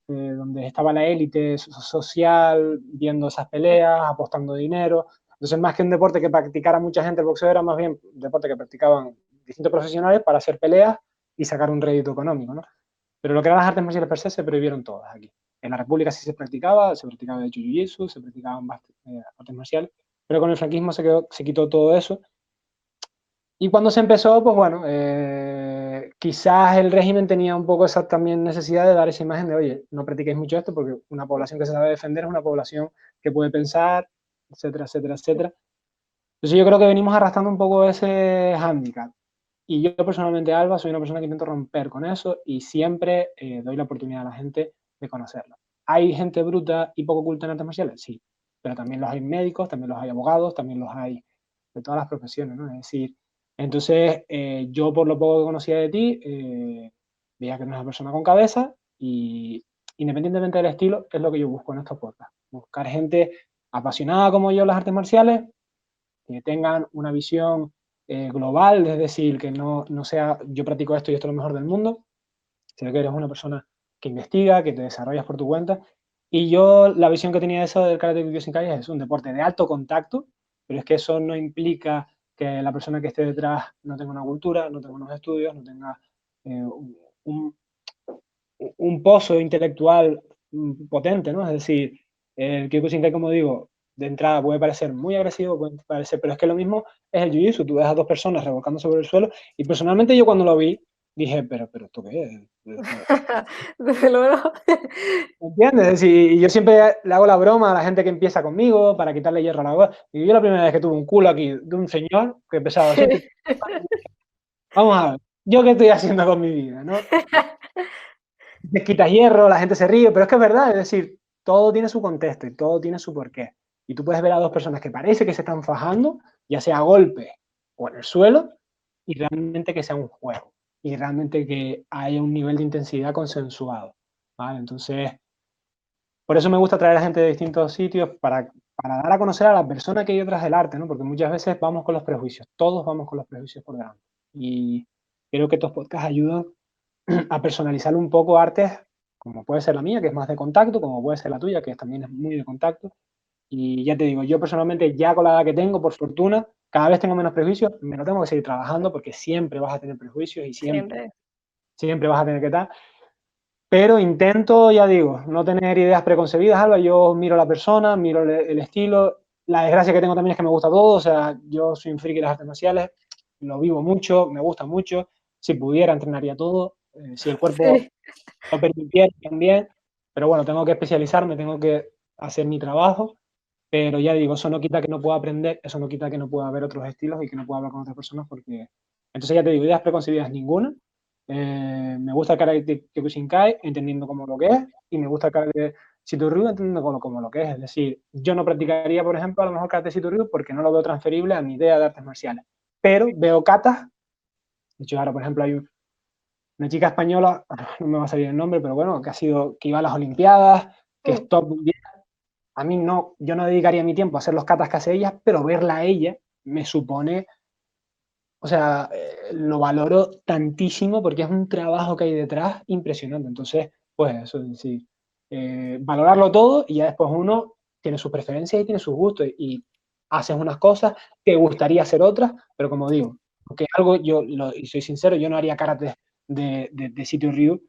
donde estaba la élite social viendo esas peleas, apostando dinero. Entonces, más que un deporte que practicara mucha gente, el boxeo era más bien un deporte que practicaban distintos profesionales para hacer peleas y sacar un rédito económico, ¿no? Pero lo que eran las artes marciales per se se prohibieron todas aquí. En la República sí se practicaba de hecho jiu-jitsu, se practicaban artes marciales, pero con el franquismo se quitó todo eso. Y cuando se empezó, pues bueno, quizás el régimen tenía un poco esa también necesidad de dar esa imagen de, oye, no practiquéis mucho esto porque una población que se sabe defender es una población que puede pensar, etcétera, etcétera, etcétera. Entonces yo creo que venimos arrastrando un poco ese hándicap. Y yo personalmente, Alba, soy una persona que intento romper con eso y siempre doy la oportunidad a la gente de conocerlo. ¿Hay gente bruta y poco culta en artes marciales? Sí, pero también los hay médicos, también los hay abogados, también los hay de todas las profesiones, ¿no? Es decir, entonces yo por lo poco que conocía de ti, veía que eres una persona con cabeza y independientemente del estilo, es lo que yo busco en estos podcasts. Buscar gente apasionada como yo en las artes marciales, que tengan una visión global, es decir, que no sea yo practico esto y esto es lo mejor del mundo, sino que eres una persona que investiga, que te desarrollas por tu cuenta. Y yo la visión que tenía de eso del Karate Kyokushinkai es un deporte de alto contacto, pero es que eso no implica que la persona que esté detrás no tenga una cultura, no tenga unos estudios, no tenga un, un pozo intelectual potente, ¿no? Es decir, el Kyokushinkai, como digo, de entrada puede parecer muy agresivo, puede parecer, pero es que lo mismo es el Jiu-Jitsu. Tú ves a dos personas revolcando sobre el suelo y personalmente yo cuando lo vi dije, pero ¿esto qué es? Desde luego. ¿Entiendes? Es decir, y yo siempre le hago la broma a la gente que empieza conmigo para quitarle hierro a la voz. Y yo la primera vez que tuve un culo aquí de un señor que pesaba 200, vamos a ver, ¿yo qué estoy haciendo con mi vida? ¿No? Les quitas hierro, la gente se ríe, pero es que es verdad, es decir, todo tiene su contexto y todo tiene su porqué. Y tú puedes ver a dos personas que parece que se están fajando, ya sea a golpe o en el suelo, y realmente que sea un juego. Y realmente que haya un nivel de intensidad consensuado. ¿Vale? Entonces, por eso me gusta traer a gente de distintos sitios para dar a conocer a la persona que hay detrás del arte, ¿no? Porque muchas veces vamos con los prejuicios, todos vamos con los prejuicios por delante. Y creo que estos podcasts ayudan a personalizar un poco artes, como puede ser la mía, que es más de contacto, como puede ser la tuya, que también es muy de contacto. Y ya te digo, yo personalmente, ya con la edad que tengo, por fortuna, cada vez tengo menos prejuicios, me lo tengo que seguir trabajando porque siempre vas a tener prejuicios y Siempre. siempre vas a tener que estar. Pero intento, ya digo, no tener ideas preconcebidas, Alba. Yo miro a la persona, miro el estilo. La desgracia que tengo también es que me gusta todo. O sea, yo soy un friki de las artes marciales, lo vivo mucho, me gusta mucho. Si pudiera, entrenaría todo. Si el cuerpo Sí. lo permitiera también. Pero bueno, tengo que especializarme, tengo que hacer mi trabajo. Pero ya digo, eso no quita que no pueda aprender, eso no quita que no pueda ver otros estilos y que no pueda hablar con otras personas porque... Entonces ya te digo, ideas preconcebidas ninguna. Me gusta el Karate Kyokushinkai entendiendo como lo que es y me gusta el Karate Shitoryu entendiendo como lo que es. Es decir, yo no practicaría, por ejemplo, a lo mejor Karate Shitoryu porque no lo veo transferible a mi idea de artes marciales. Pero veo katas. De hecho, ahora, por ejemplo, hay una chica española, no me va a salir el nombre, pero bueno, que iba a las Olimpiadas, que es top mundial. A mí no, yo no dedicaría mi tiempo a hacer los katas que hace ella, pero verla a ella me supone, o sea, lo valoro tantísimo porque es un trabajo que hay detrás impresionante. Entonces, pues eso, es decir, valorarlo todo y ya después uno tiene sus preferencias y tiene sus gustos y haces unas cosas, te gustaría hacer otras, pero como digo, porque algo y soy sincero, yo no haría karate de sitio Ryu,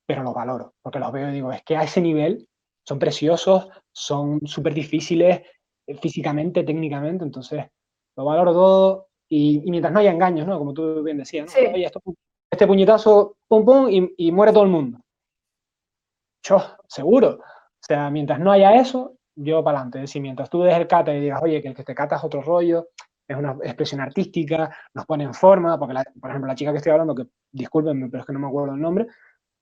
pero los valoro, porque los veo y digo, es que a ese nivel son preciosos, son súper difíciles físicamente, técnicamente, entonces lo valoro todo y mientras no haya engaños, ¿no? Como tú bien decías, ¿no? Sí. Oye, este puñetazo, pum, pum, y muere todo el mundo. Yo, seguro. O sea, mientras no haya eso, yo para adelante. Es decir, mientras tú des el kata y digas, oye, que el que te kata es otro rollo, es una expresión artística, nos pone en forma, porque, por ejemplo, la chica que estoy hablando, que discúlpenme, pero es que no me acuerdo el nombre,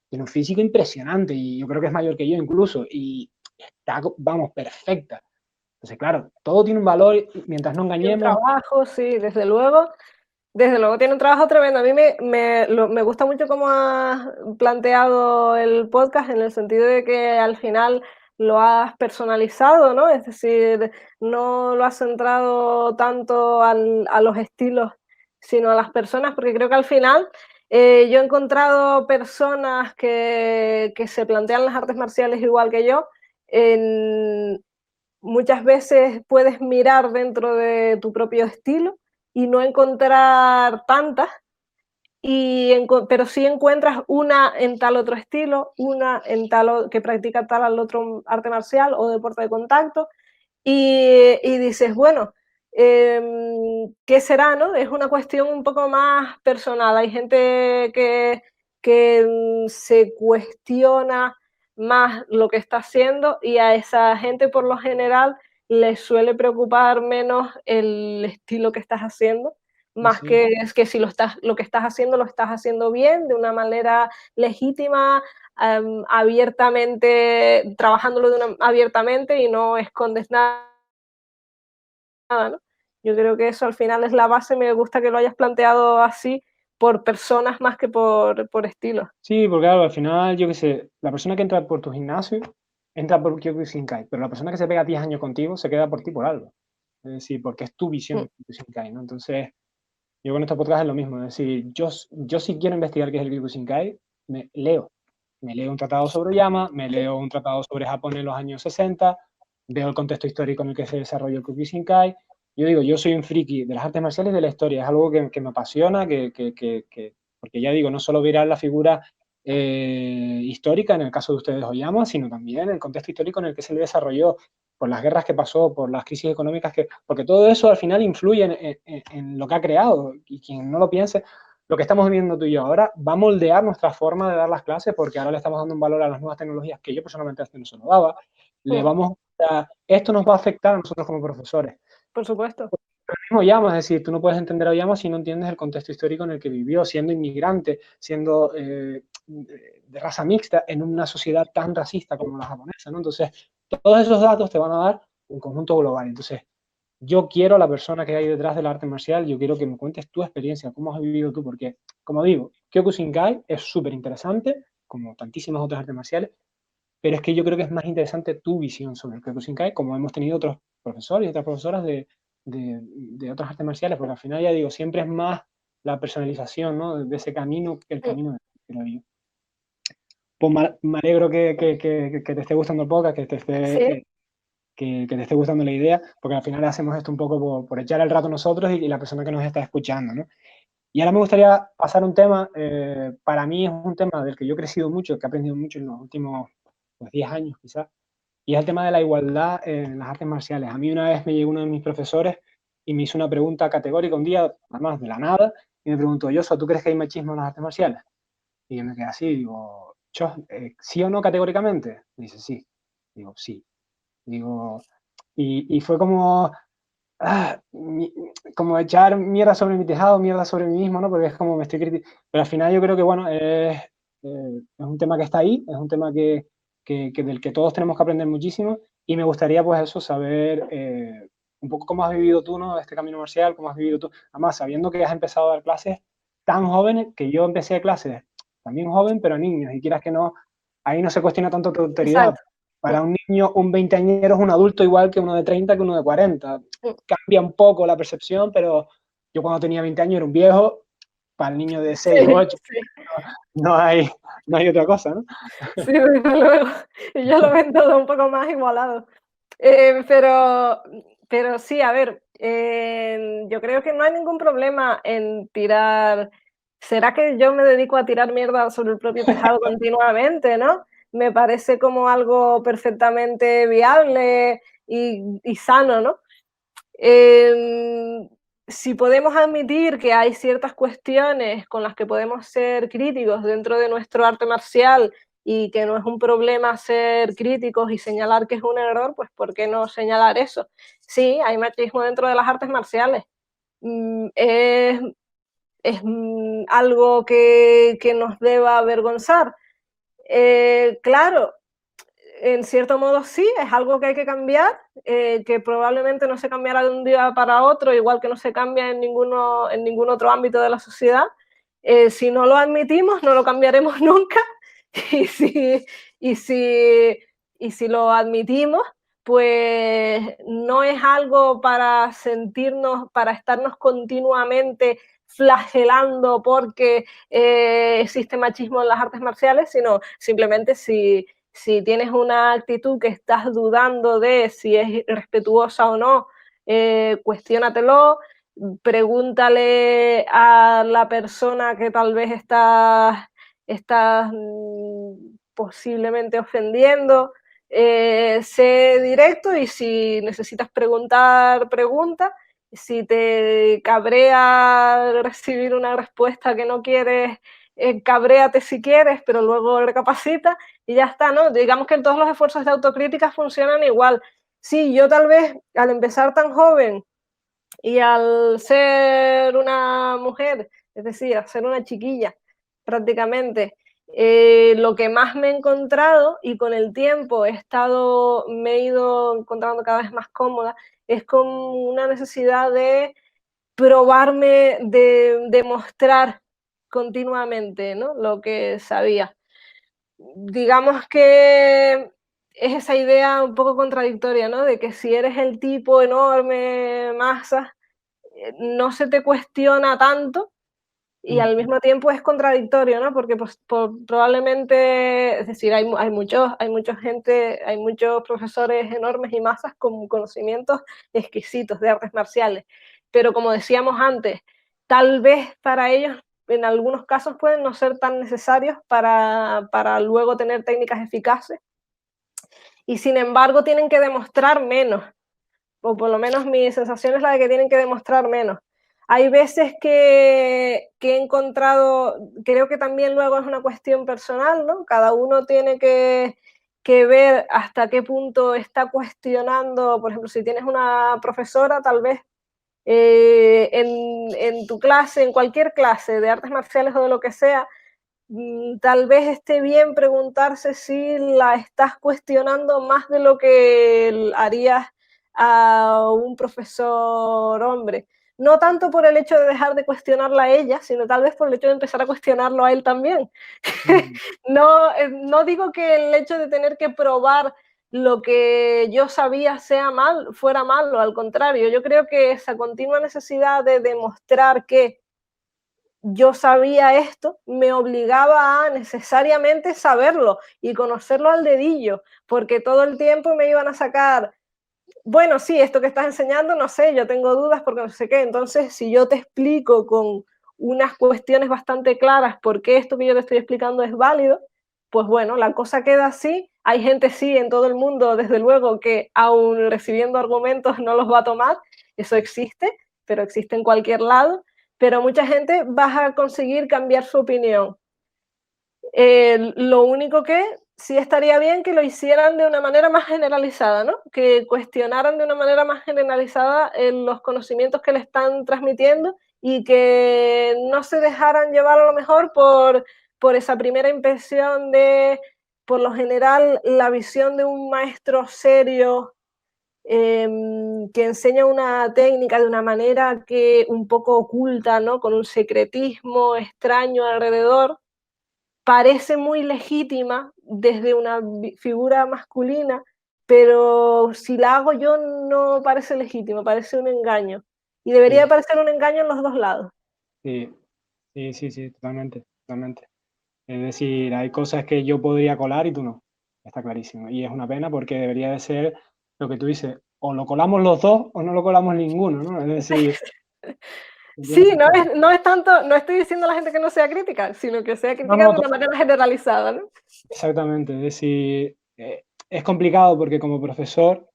tiene un físico impresionante y yo creo que es mayor que yo incluso y está, vamos, perfecta. Entonces, claro, todo tiene un valor mientras no Tiene un engañemos. trabajo, sí, desde luego. Desde luego tiene un trabajo tremendo. A mí me gusta mucho cómo has planteado el podcast en el sentido de que al final lo has personalizado, ¿no? Es decir, no lo has centrado tanto a los estilos, sino a las personas, porque creo que al final yo he encontrado personas que se plantean las artes marciales igual que yo. Muchas veces puedes mirar dentro de tu propio estilo y no encontrar tantas, pero sí encuentras una en tal otro estilo, una en tal que practica tal al otro arte marcial o deporte de contacto, y dices, bueno, ¿qué será, no? Es una cuestión un poco más personal. Hay gente que se cuestiona más lo que está haciendo y a esa gente por lo general les suele preocupar menos el estilo que estás haciendo, más Sí. que es que si lo que estás haciendo bien, de una manera legítima, abiertamente, trabajándolo abiertamente y no escondes nada, ¿no? Yo creo que eso al final es la base, me gusta que lo hayas planteado así, por personas más que por estilos. Sí, porque claro, al final, yo qué sé, la persona que entra por tu gimnasio entra por Kyokushinkai, pero la persona que se pega 10 años contigo se queda por ti por algo. Es decir, porque es tu visión Mm, de Kyokushinkai, ¿no? Entonces, yo con estos podcasts es lo mismo. Es decir, yo si quiero investigar qué es el Kyokushinkai, me leo. Me leo un tratado sobre Yama, me sí, leo un tratado sobre Japón en los años 60, veo el contexto histórico en el que se desarrolló el Kyokushinkai. Yo digo, yo soy un friki de las artes marciales y de la historia. Es algo que me apasiona, porque ya digo, no solo mirar la figura histórica, en el caso de ustedes Oyama, sino también el contexto histórico en el que se le desarrolló, por las guerras que pasó, por las crisis económicas porque todo eso al final influye en lo que ha creado, y quien no lo piense, lo que estamos viviendo tú y yo ahora va a moldear nuestra forma de dar las clases, porque ahora le estamos dando un valor a las nuevas tecnologías que yo personalmente antes no se lo daba, mm, esto nos va a afectar a nosotros como profesores. por supuesto. Mismo Oyama, es decir, tú no puedes entender a Oyama si no entiendes el contexto histórico en el que vivió, siendo inmigrante, siendo de raza mixta, en una sociedad tan racista como la japonesa, ¿no? Entonces, todos esos datos te van a dar un conjunto global. Entonces, yo quiero a la persona que hay detrás del arte marcial, yo quiero que me cuentes tu experiencia, cómo has vivido tú, porque, como digo, Kyokushinkai es súper interesante, como tantísimas otras artes marciales, pero es que yo creo que es más interesante tu visión sobre el Kyokushinkai, como hemos tenido otros profesores y otras profesoras de otras artes marciales, porque al final, ya digo, siempre es más la personalización, ¿no? De ese camino que el Mm, camino de creo yo. Pues me alegro que te esté gustando el podcast, sí, que te esté gustando la idea, porque al final hacemos esto un poco por echar el rato nosotros y la persona que nos está escuchando, ¿no? Y ahora me gustaría pasar un tema, para mí es un tema del que yo he crecido mucho, que he aprendido mucho en los últimos pues, 10 años quizás, y es el tema de la igualdad en las artes marciales. A mí una vez me llegó uno de mis profesores y me hizo una pregunta categórica un día, además de la nada, y me preguntó, Joshua, ¿tú crees que hay machismo en las artes marciales? Y yo me quedé así, digo, ¿sí o no categóricamente? Y dice, sí. Digo, sí. Digo, y fue como, ah, como echar mierda sobre mi tejado, mierda sobre mí mismo, ¿no? Porque es como me estoy criticando. Pero al final yo creo que, bueno, es un tema que está ahí, es un tema del que todos tenemos que aprender muchísimo y me gustaría, pues eso, saber un poco cómo has vivido tú, ¿no? Este camino marcial, cómo has vivido tú. Además, sabiendo que has empezado a dar clases tan jóvenes, que yo empecé clases también joven, pero a niños, y quieras que no, ahí no se cuestiona tanto tu autoridad. exacto. Para un niño, un veinteañero es un adulto igual que uno de 30, que uno de 40. Mm, Cambia un poco la percepción, pero yo cuando tenía 20 años era un viejo, para el niño de 6 o sí, 8 sí, no hay, no hay otra cosa, ¿no? sí, desde luego. Ellos lo ven todo un poco más igualado. Eh, pero, pero sí, a ver, yo creo que no hay ningún problema en tirar. ¿Será que yo me dedico a tirar mierda sobre el propio tejado continuamente, no? Me parece como algo perfectamente viable y sano, ¿no? Em, si podemos admitir que hay ciertas cuestiones con las que podemos ser críticos dentro de nuestro arte marcial y que no es un problema ser críticos y señalar que es un error, pues ¿por qué no señalar eso? Sí, hay machismo dentro de las artes marciales. Mm, es algo que nos deba avergonzar. Claro, en cierto modo sí, es algo que hay que cambiar, que probablemente no se cambiará de un día para otro, igual que no se cambia en ningún otro ámbito de la sociedad. Si no lo admitimos, no lo cambiaremos nunca. Y si, y si, y si lo admitimos, pues no es algo para sentirnos, para estarnos continuamente flagelando porque existe machismo en las artes marciales, sino simplemente si tienes una actitud que estás dudando de si es respetuosa o no, cuestiónatelo, pregúntale a la persona que tal vez estás posiblemente ofendiendo, sé directo y si necesitas preguntar, pregunta Si te cabrea recibir una respuesta que no quieres, cabréate si quieres, pero luego recapacita y ya está, ¿no? Digamos que todos los esfuerzos de autocrítica funcionan igual. Sí, yo tal vez al empezar tan joven y al ser una mujer, es decir, al ser una chiquilla prácticamente, lo que más me he encontrado y con el tiempo me he ido encontrando cada vez más cómoda, es con una necesidad de probarme, de demostrar continuamente, ¿no? Lo que sabía. Digamos que es esa idea un poco contradictoria, ¿no? De que si eres el tipo enorme, masa, no se te cuestiona tanto y al mismo tiempo es contradictorio, ¿no? Porque pues, probablemente, es decir, hay muchos profesores enormes y masas con conocimientos exquisitos de artes marciales, pero como decíamos antes, tal vez para ellos en algunos casos pueden no ser tan necesarios para luego tener técnicas eficaces y sin embargo tienen que demostrar menos, o por lo menos mi sensación es la de que tienen que demostrar menos. Hay veces que he encontrado, creo que también luego es una cuestión personal, ¿no? Cada uno tiene que ver hasta qué punto está cuestionando, por ejemplo, si tienes una profesora, tal vez en tu clase, en cualquier clase de artes marciales o de lo que sea, tal vez esté bien preguntarse si la estás cuestionando más de lo que harías a un profesor hombre. No tanto por el hecho de dejar de cuestionarla a ella, sino tal vez por el hecho de empezar a cuestionarlo a él también. No, no digo que el hecho de tener que probar lo que yo sabía fuera malo, al contrario, yo creo que esa continua necesidad de demostrar que yo sabía esto, me obligaba a necesariamente saberlo y conocerlo al dedillo, porque todo el tiempo me iban a sacar, bueno, sí, esto que estás enseñando, no sé, yo tengo dudas porque no sé qué. Entonces, si yo te explico con unas cuestiones bastante claras por qué esto que yo te estoy explicando es válido, pues bueno, la cosa queda así. Hay gente, sí, en todo el mundo, desde luego, que aún recibiendo argumentos no los va a tomar. Eso existe, pero existe en cualquier lado. Pero mucha gente va a conseguir cambiar su opinión. Lo único que sí estaría bien que lo hicieran de una manera más generalizada, ¿no? Que cuestionaran de una manera más generalizada los conocimientos que le están transmitiendo y que no se dejaran llevar a lo mejor por esa primera impresión de, por lo general, la visión de un maestro serio que enseña una técnica de una manera que un poco oculta, ¿no? Con un secretismo extraño alrededor, parece muy legítima desde una figura masculina, pero si la hago yo no parece legítimo, parece un engaño. Y debería Sí, parecer un engaño en los dos lados. sí, sí, totalmente, totalmente. Es decir, hay cosas que yo podría colar y tú no. Está clarísimo. Y es una pena porque debería de ser lo que tú dices, o lo colamos los dos o no lo colamos ninguno, ¿no? Es decir, Sí, tiene que ser. no es tanto, no estoy diciendo a la gente que no sea crítica, sino que sea No, crítica no, de una manera generalizada, ¿no? exactamente. Es decir, es complicado porque como profesor,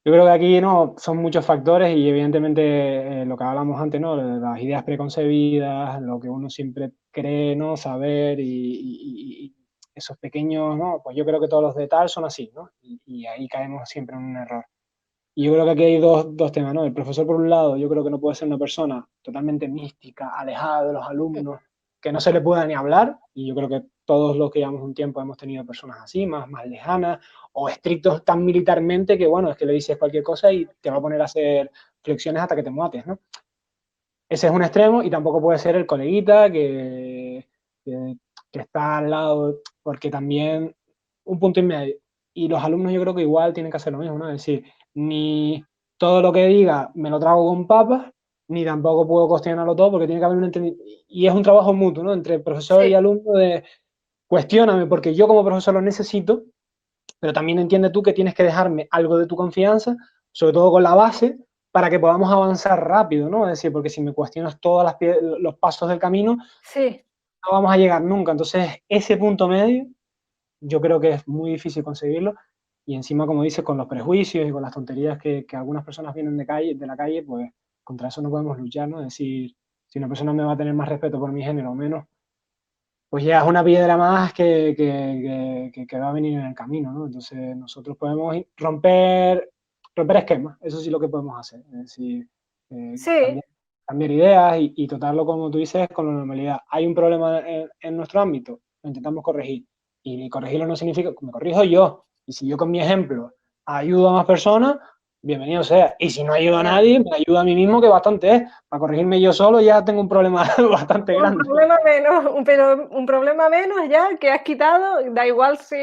yo creo que aquí no son muchos factores y evidentemente lo que hablamos antes, ¿no? Las ideas preconcebidas, lo que uno siempre cree, ¿no? Saber y esos pequeños, ¿no? Pues yo creo que todos los de tal son así, ¿no? Y ahí caemos siempre en un error. Y yo creo que aquí hay dos temas, ¿no? El profesor, por un lado, yo creo que no puede ser una persona totalmente mística, alejada de los alumnos, que no se le pueda ni hablar, y yo creo que todos los que llevamos un tiempo hemos tenido personas así, más lejanas, o estrictos tan militarmente que, bueno, es que le dices cualquier cosa y te va a poner a hacer flexiones hasta que te mates, ¿no? Ese es un extremo y tampoco puede ser el coleguita que, que está al lado, porque también un punto y medio. Y los alumnos yo creo que igual tienen que hacer lo mismo, ¿no? Es decir, ni todo lo que diga me lo trago con papas, ni tampoco puedo cuestionarlo todo porque tiene que haber un entendimiento. Y es un trabajo mutuo, ¿no? Entre profesor y Sí, alumno de cuestióname porque yo como profesor lo necesito, pero también entiende tú que tienes que dejarme algo de tu confianza, sobre todo con la base, para que podamos avanzar rápido, ¿no? Es decir, porque si me cuestionas todos los pasos del camino, sí, no vamos a llegar nunca. Entonces, ese punto medio, yo creo que es muy difícil conseguirlo. y encima, como dices, con los prejuicios y con las tonterías que algunas personas vienen de la calle, pues contra eso no podemos luchar, ¿no? Es decir, si una persona me va a tener más respeto por mi género o menos, pues ya es una piedra más que va a venir en el camino, ¿no? Entonces nosotros podemos romper esquemas, eso sí lo que podemos hacer, es decir, Sí, cambiar ideas y tratarlo, como tú dices, con la normalidad. Hay un problema en nuestro ámbito, lo intentamos corregir, y corregirlo no significa que me corrijo yo, y si yo con mi ejemplo ayudo a más personas, bienvenido sea, y si no ayudo a nadie, me ayuda a mí mismo, que bastante es, para corregirme yo solo ya tengo un problema bastante un grande. problema menos, pero un problema menos ya que has quitado, da igual si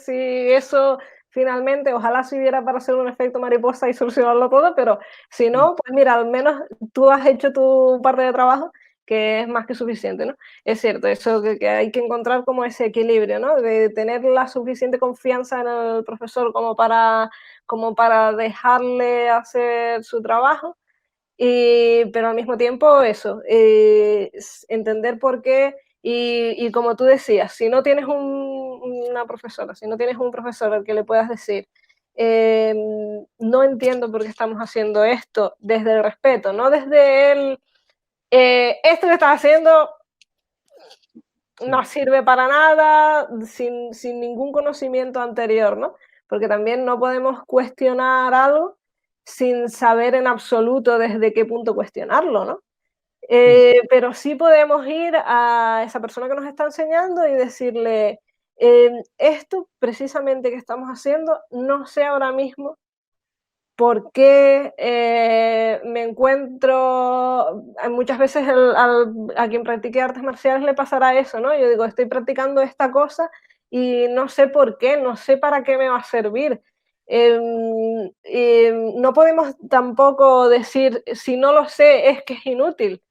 eso finalmente, ojalá sirviera para hacer un efecto mariposa y solucionarlo todo, pero si no, pues mira, al menos tú has hecho tu parte de trabajo, que es más que suficiente, ¿no? Es cierto, eso que hay que encontrar como ese equilibrio, ¿no? De tener la suficiente confianza en el profesor como para dejarle hacer su trabajo, pero al mismo tiempo eso, entender por qué y como tú decías, si no tienes una profesora, si no tienes un profesor al que le puedas decir, no entiendo por qué estamos haciendo esto desde el respeto, no desde esto que estás haciendo no sirve para nada, sin ningún conocimiento anterior, ¿no? Porque también no podemos cuestionar algo sin saber en absoluto desde qué punto cuestionarlo, ¿no? Pero sí podemos ir a esa persona que nos está enseñando y decirle, esto precisamente que estamos haciendo, no sé ahora mismo por qué me encuentro, muchas veces a quien practique artes marciales le pasará eso, ¿no? Yo digo, estoy practicando esta cosa y no sé por qué, no sé para qué me va a servir. No podemos tampoco decir, si no lo sé, es que es inútil.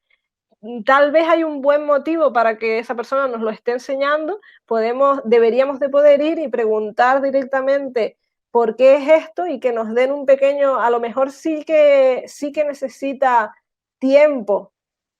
Tal vez hay un buen motivo para que esa persona nos lo esté enseñando, deberíamos de poder ir y preguntar directamente por qué es esto y que nos den un pequeño, a lo mejor sí que necesita tiempo,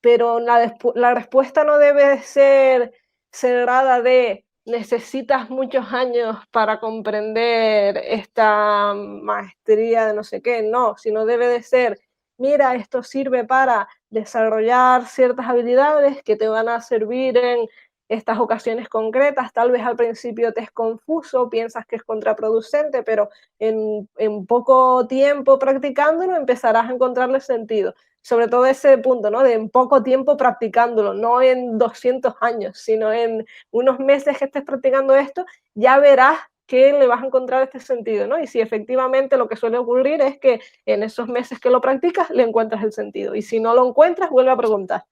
pero la respuesta no debe de ser cerrada de necesitas muchos años para comprender esta maestría de no sé qué, no, sino debe de ser, mira, esto sirve para desarrollar ciertas habilidades que te van a servir en estas ocasiones concretas. Tal vez al principio te es confuso, piensas que es contraproducente, pero en poco tiempo practicándolo empezarás a encontrarle sentido. Sobre todo ese punto, ¿no? De en poco tiempo practicándolo, no en 200 años, sino en unos meses que estés practicando esto, ya verás que le vas a encontrar este sentido, ¿no? Y si efectivamente lo que suele ocurrir es que en esos meses que lo practicas le encuentras el sentido. Y si no lo encuentras, vuelve a preguntar.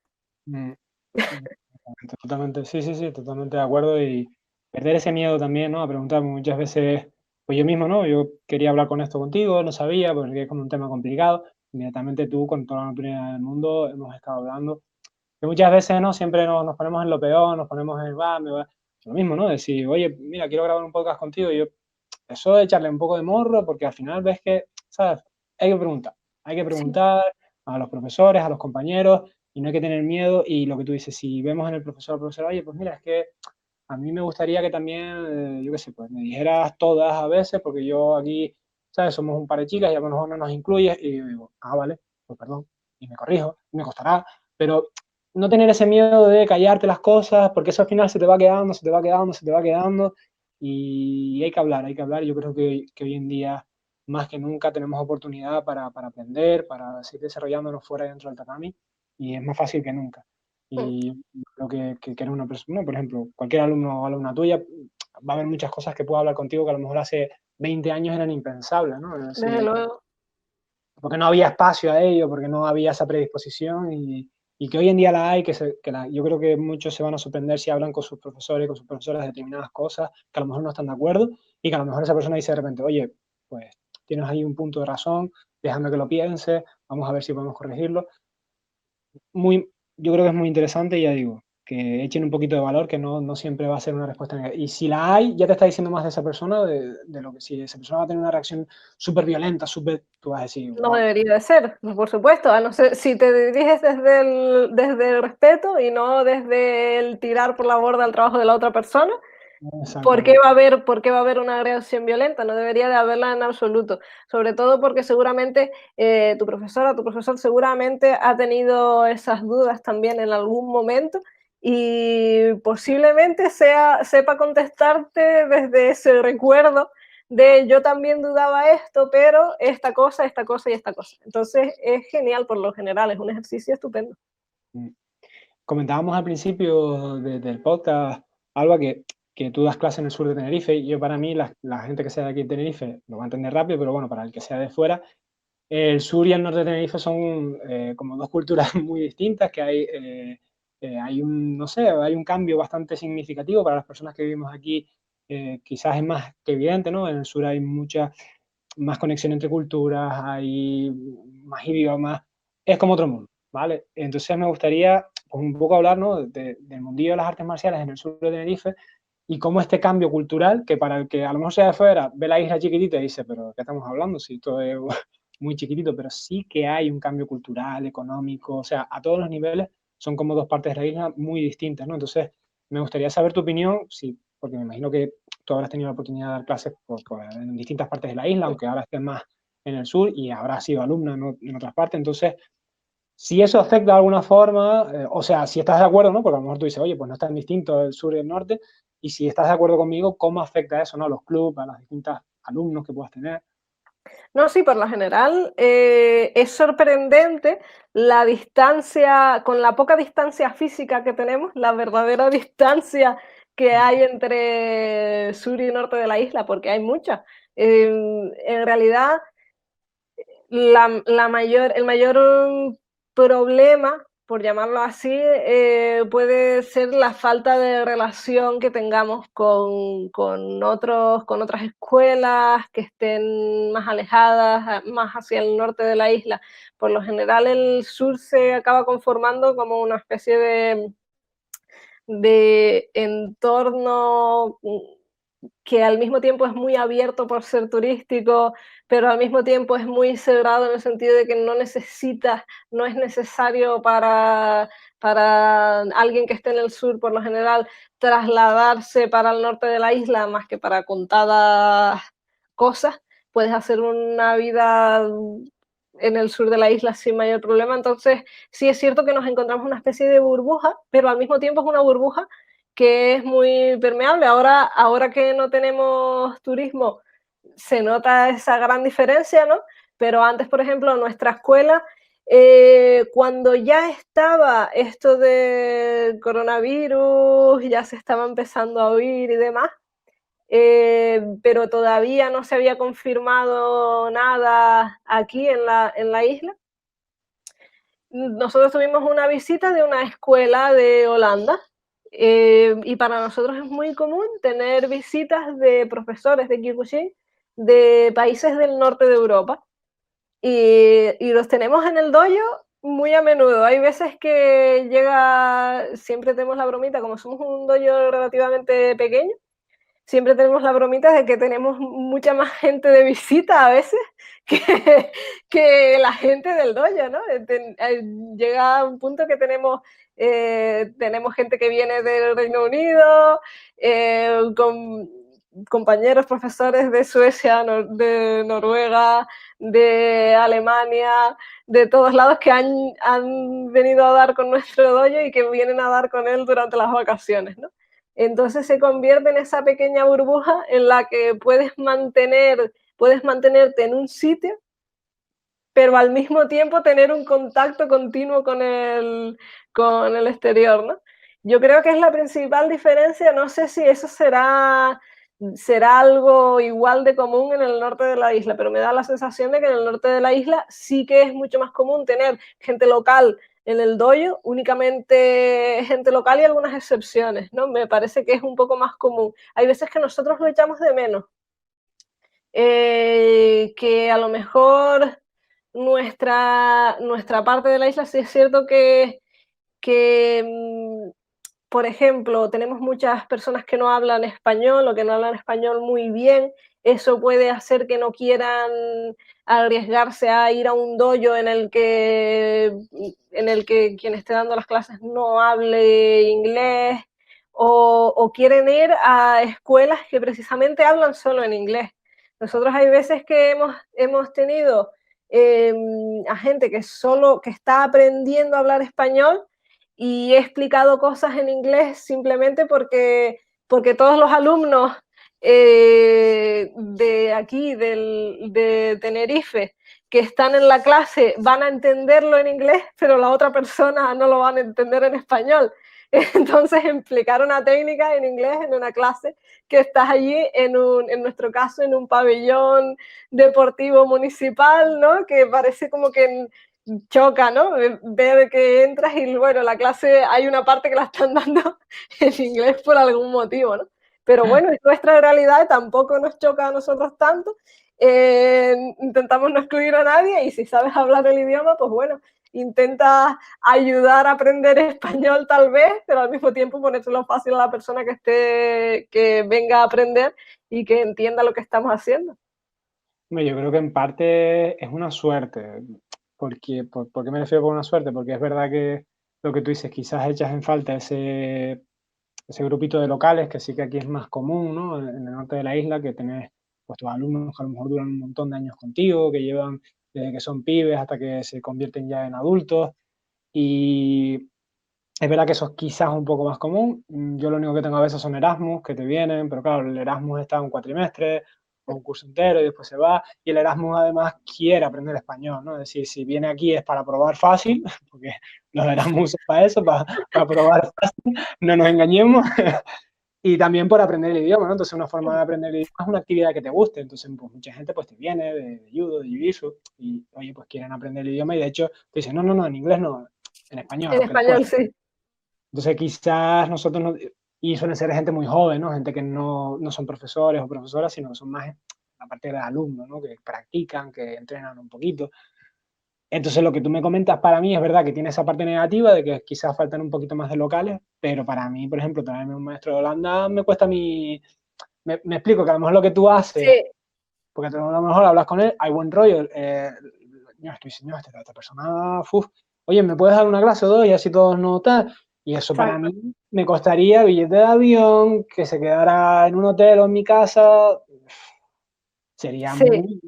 Mm, Totalmente, sí, sí, sí, totalmente de acuerdo y perder ese miedo también, ¿no? A preguntar muchas veces, pues yo mismo, ¿no? Yo quería hablar con esto contigo, no sabía, porque es como un tema complicado. Inmediatamente tú, con toda la naturalidad del mundo, hemos estado hablando. Que muchas veces, ¿no? Siempre nos ponemos en lo peor, nos ponemos en, va, me va. Lo mismo, ¿no? Decir, oye, mira, quiero grabar un podcast contigo y yo, eso de echarle un poco de morro, porque al final ves que, ¿sabes? Hay que Sí. preguntar a los profesores, a los compañeros, y no hay que tener miedo. Y lo que tú dices, si vemos en el profesor, oye, pues mira, es que a mí me gustaría que también, yo qué sé, pues me dijeras todas a veces, porque yo aquí, ¿sabes? Somos un par de chicas y a lo mejor no nos incluyes, y yo digo, ah, vale, pues perdón, y me corrijo, y me costará, pero no tener ese miedo de callarte las cosas, porque eso al final se te va quedando, se te va quedando, se te va quedando, y hay que hablar, hay que hablar. Yo creo que hoy en día, más que nunca, tenemos oportunidad para aprender, para seguir desarrollándonos fuera y dentro del tatami, y es más fácil que nunca. Y creo que eres una persona, por ejemplo, cualquier alumno o alumna tuya, va a haber muchas cosas que pueda hablar contigo que a lo mejor hace 20 años eran impensables, ¿no? Es Desde decir, luego. porque no había espacio a ello, porque no había esa predisposición y que hoy en día la hay, yo creo que muchos se van a sorprender si hablan con sus profesores, con sus profesoras de determinadas cosas que a lo mejor no están de acuerdo y que a lo mejor esa persona dice de repente, oye, pues tienes ahí un punto de razón, déjame que lo piense, vamos a ver si podemos corregirlo. Yo creo que es muy interesante y ya digo, que echen un poquito de valor, que no siempre va a ser una respuesta negativa. Y si la hay, ya te está diciendo más de esa persona, de lo que si esa persona va a tener una reacción súper violenta, tú vas a decir, No wow. debería de ser, por supuesto, a no ser si te diriges desde el respeto y no desde el tirar por la borda el trabajo de la otra persona, ¿por qué va a haber una agresión violenta? No debería de haberla en absoluto. Sobre todo porque seguramente tu profesor seguramente ha tenido esas dudas también en algún momento y posiblemente sepa contestarte desde ese recuerdo de yo también dudaba esto, pero esta cosa y esta cosa. Entonces es genial por lo general, es un ejercicio estupendo. Comentábamos al principio del podcast, Alba, que tú das clases en el sur de Tenerife, y yo para mí, la gente que sea de aquí de Tenerife lo va a entender rápido, pero bueno, para el que sea de fuera, el sur y el norte de Tenerife son como dos culturas muy distintas, que hay no sé, hay un cambio bastante significativo para las personas que vivimos aquí, quizás es más que evidente, ¿no? En el sur hay mucha más conexión entre culturas, hay más idiomas, es como otro mundo, ¿vale? Entonces me gustaría pues, un poco hablar, ¿no? Del mundillo de las artes marciales en el sur de Tenerife y cómo este cambio cultural, que para el que a lo mejor sea de fuera, ve la isla chiquitita y dice, pero ¿qué estamos hablando? Si esto es muy chiquitito, pero sí que hay un cambio cultural, económico, o sea, a todos los niveles son como dos partes de la isla muy distintas, ¿no? Entonces, me gustaría saber tu opinión, sí, porque me imagino que tú habrás tenido la oportunidad de dar clases en distintas partes de la isla, aunque ahora estés más en el sur y habrás sido alumna en otras partes, entonces, si eso afecta de alguna forma, o sea, si estás de acuerdo, ¿no? Porque a lo mejor tú dices, oye, pues no es tan distinto el sur y el norte, y si estás de acuerdo conmigo, ¿cómo afecta eso, ¿no? A los clubes, a los distintos alumnos que puedas tener. No, sí, por lo general es sorprendente la distancia, con la poca distancia física que tenemos, la verdadera distancia que hay entre sur y norte de la isla, porque hay mucha. En realidad, el mayor problema, por llamarlo así, puede ser la falta de relación que tengamos con otras escuelas que estén más alejadas, más hacia el norte de la isla. Por lo general, el sur se acaba conformando como una especie de entorno que al mismo tiempo es muy abierto por ser turístico, pero al mismo tiempo es muy cerrado en el sentido de que no es necesario para alguien que esté en el sur, por lo general, trasladarse para el norte de la isla, más que para contadas cosas. Puedes hacer una vida en el sur de la isla sin mayor problema. Entonces, sí es cierto que nos encontramos una especie de burbuja, pero al mismo tiempo es una burbuja que es muy permeable. Ahora que no tenemos turismo, se nota esa gran diferencia, ¿no? Pero antes, por ejemplo, nuestra escuela, cuando ya estaba esto de coronavirus, ya se estaba empezando a oír y demás, pero todavía no se había confirmado nada aquí en la isla. Nosotros tuvimos una visita de una escuela de Holanda y para nosotros es muy común tener visitas de profesores de Kyokushin de países del norte de Europa y los tenemos en el dojo muy a menudo. Hay veces que siempre tenemos la bromita, como somos un dojo relativamente pequeño, siempre tenemos la bromita de que tenemos mucha más gente de visita a veces que, que la gente del dojo, ¿no? Llega a un punto que tenemos gente que viene del Reino Unido, con compañeros profesores de Suecia, de Noruega, de Alemania, de todos lados que han venido a dar con nuestro dojo y que vienen a dar con él durante las vacaciones, ¿no? Entonces se convierte en esa pequeña burbuja en la que puedes mantenerte en un sitio, pero al mismo tiempo tener un contacto continuo con el exterior, ¿no? Yo creo que es la principal diferencia. No sé si eso será algo igual de común en el norte de la isla, pero me da la sensación de que en el norte de la isla sí que es mucho más común tener gente local en el dojo, únicamente gente local y algunas excepciones, ¿no? Me parece que es un poco más común. Hay veces que nosotros lo echamos de menos, que a lo mejor nuestra parte de la isla sí es cierto que por ejemplo, tenemos muchas personas que no hablan español o que no hablan español muy bien. Eso puede hacer que no quieran arriesgarse a ir a un dojo en el que quien esté dando las clases no hable inglés o quieren ir a escuelas que precisamente hablan solo en inglés. Nosotros hay veces que hemos tenido a gente que está aprendiendo a hablar español y he explicado cosas en inglés simplemente porque todos los alumnos de aquí, de Tenerife, que están en la clase van a entenderlo en inglés, pero la otra persona no lo van a entender en español. Entonces, explicar una técnica en inglés en una clase que estás allí, en nuestro caso, en un pabellón deportivo municipal, ¿no? Que parece como que choca, ¿no? Ver que entras y, bueno, la clase hay una parte que la están dando en inglés por algún motivo, ¿no? Pero bueno, es nuestra realidad, tampoco nos choca a nosotros tanto. Intentamos no excluir a nadie y si sabes hablar el idioma, pues bueno, intenta ayudar a aprender español tal vez, pero al mismo tiempo ponérselo fácil a la persona que venga a aprender y que entienda lo que estamos haciendo. Yo creo que en parte es una suerte. ¿Por qué me refiero con una suerte? Porque es verdad que lo que tú dices, quizás echas en falta ese grupito de locales, que sí que aquí es más común, ¿no? En el norte de la isla, que tenés pues, tus alumnos que a lo mejor duran un montón de años contigo, que llevan desde que son pibes hasta que se convierten ya en adultos. Y es verdad que eso es quizás un poco más común. Yo lo único que tengo a veces son Erasmus que te vienen, pero claro, el Erasmus está un cuatrimestre o un curso entero y después se va. Y el Erasmus además quiere aprender español, ¿no? Es decir, si viene aquí es para probar fácil, porque los Erasmus son para eso, para probar fácil, no nos engañemos. Y también por aprender el idioma, ¿no? Entonces una forma de aprender el idioma es una actividad que te guste. Entonces pues, mucha gente pues te viene de judo, de jiu-jitsu y oye, pues quieren aprender el idioma y de hecho te dicen, no, en inglés no, en español, En aunque les español, cueste. sí. Entonces quizás nosotros, no, y suelen ser gente muy joven, ¿no? Gente que no son profesores o profesoras, sino que son más la parte de alumnos, ¿no? Que practican, que entrenan un poquito. Entonces lo que tú me comentas para mí es verdad que tiene esa parte negativa de que quizás faltan un poquito más de locales, pero para mí, por ejemplo, traerme un maestro de Holanda me cuesta a mí, me explico que a lo mejor lo que tú haces, Sí. porque a lo mejor hablas con él, hay buen rollo, esta persona, oye, ¿me puedes dar una clase o dos y así todos no tal? Y eso para mí me costaría billete de avión, que se quedara en un hotel o en mi casa, sería Sí.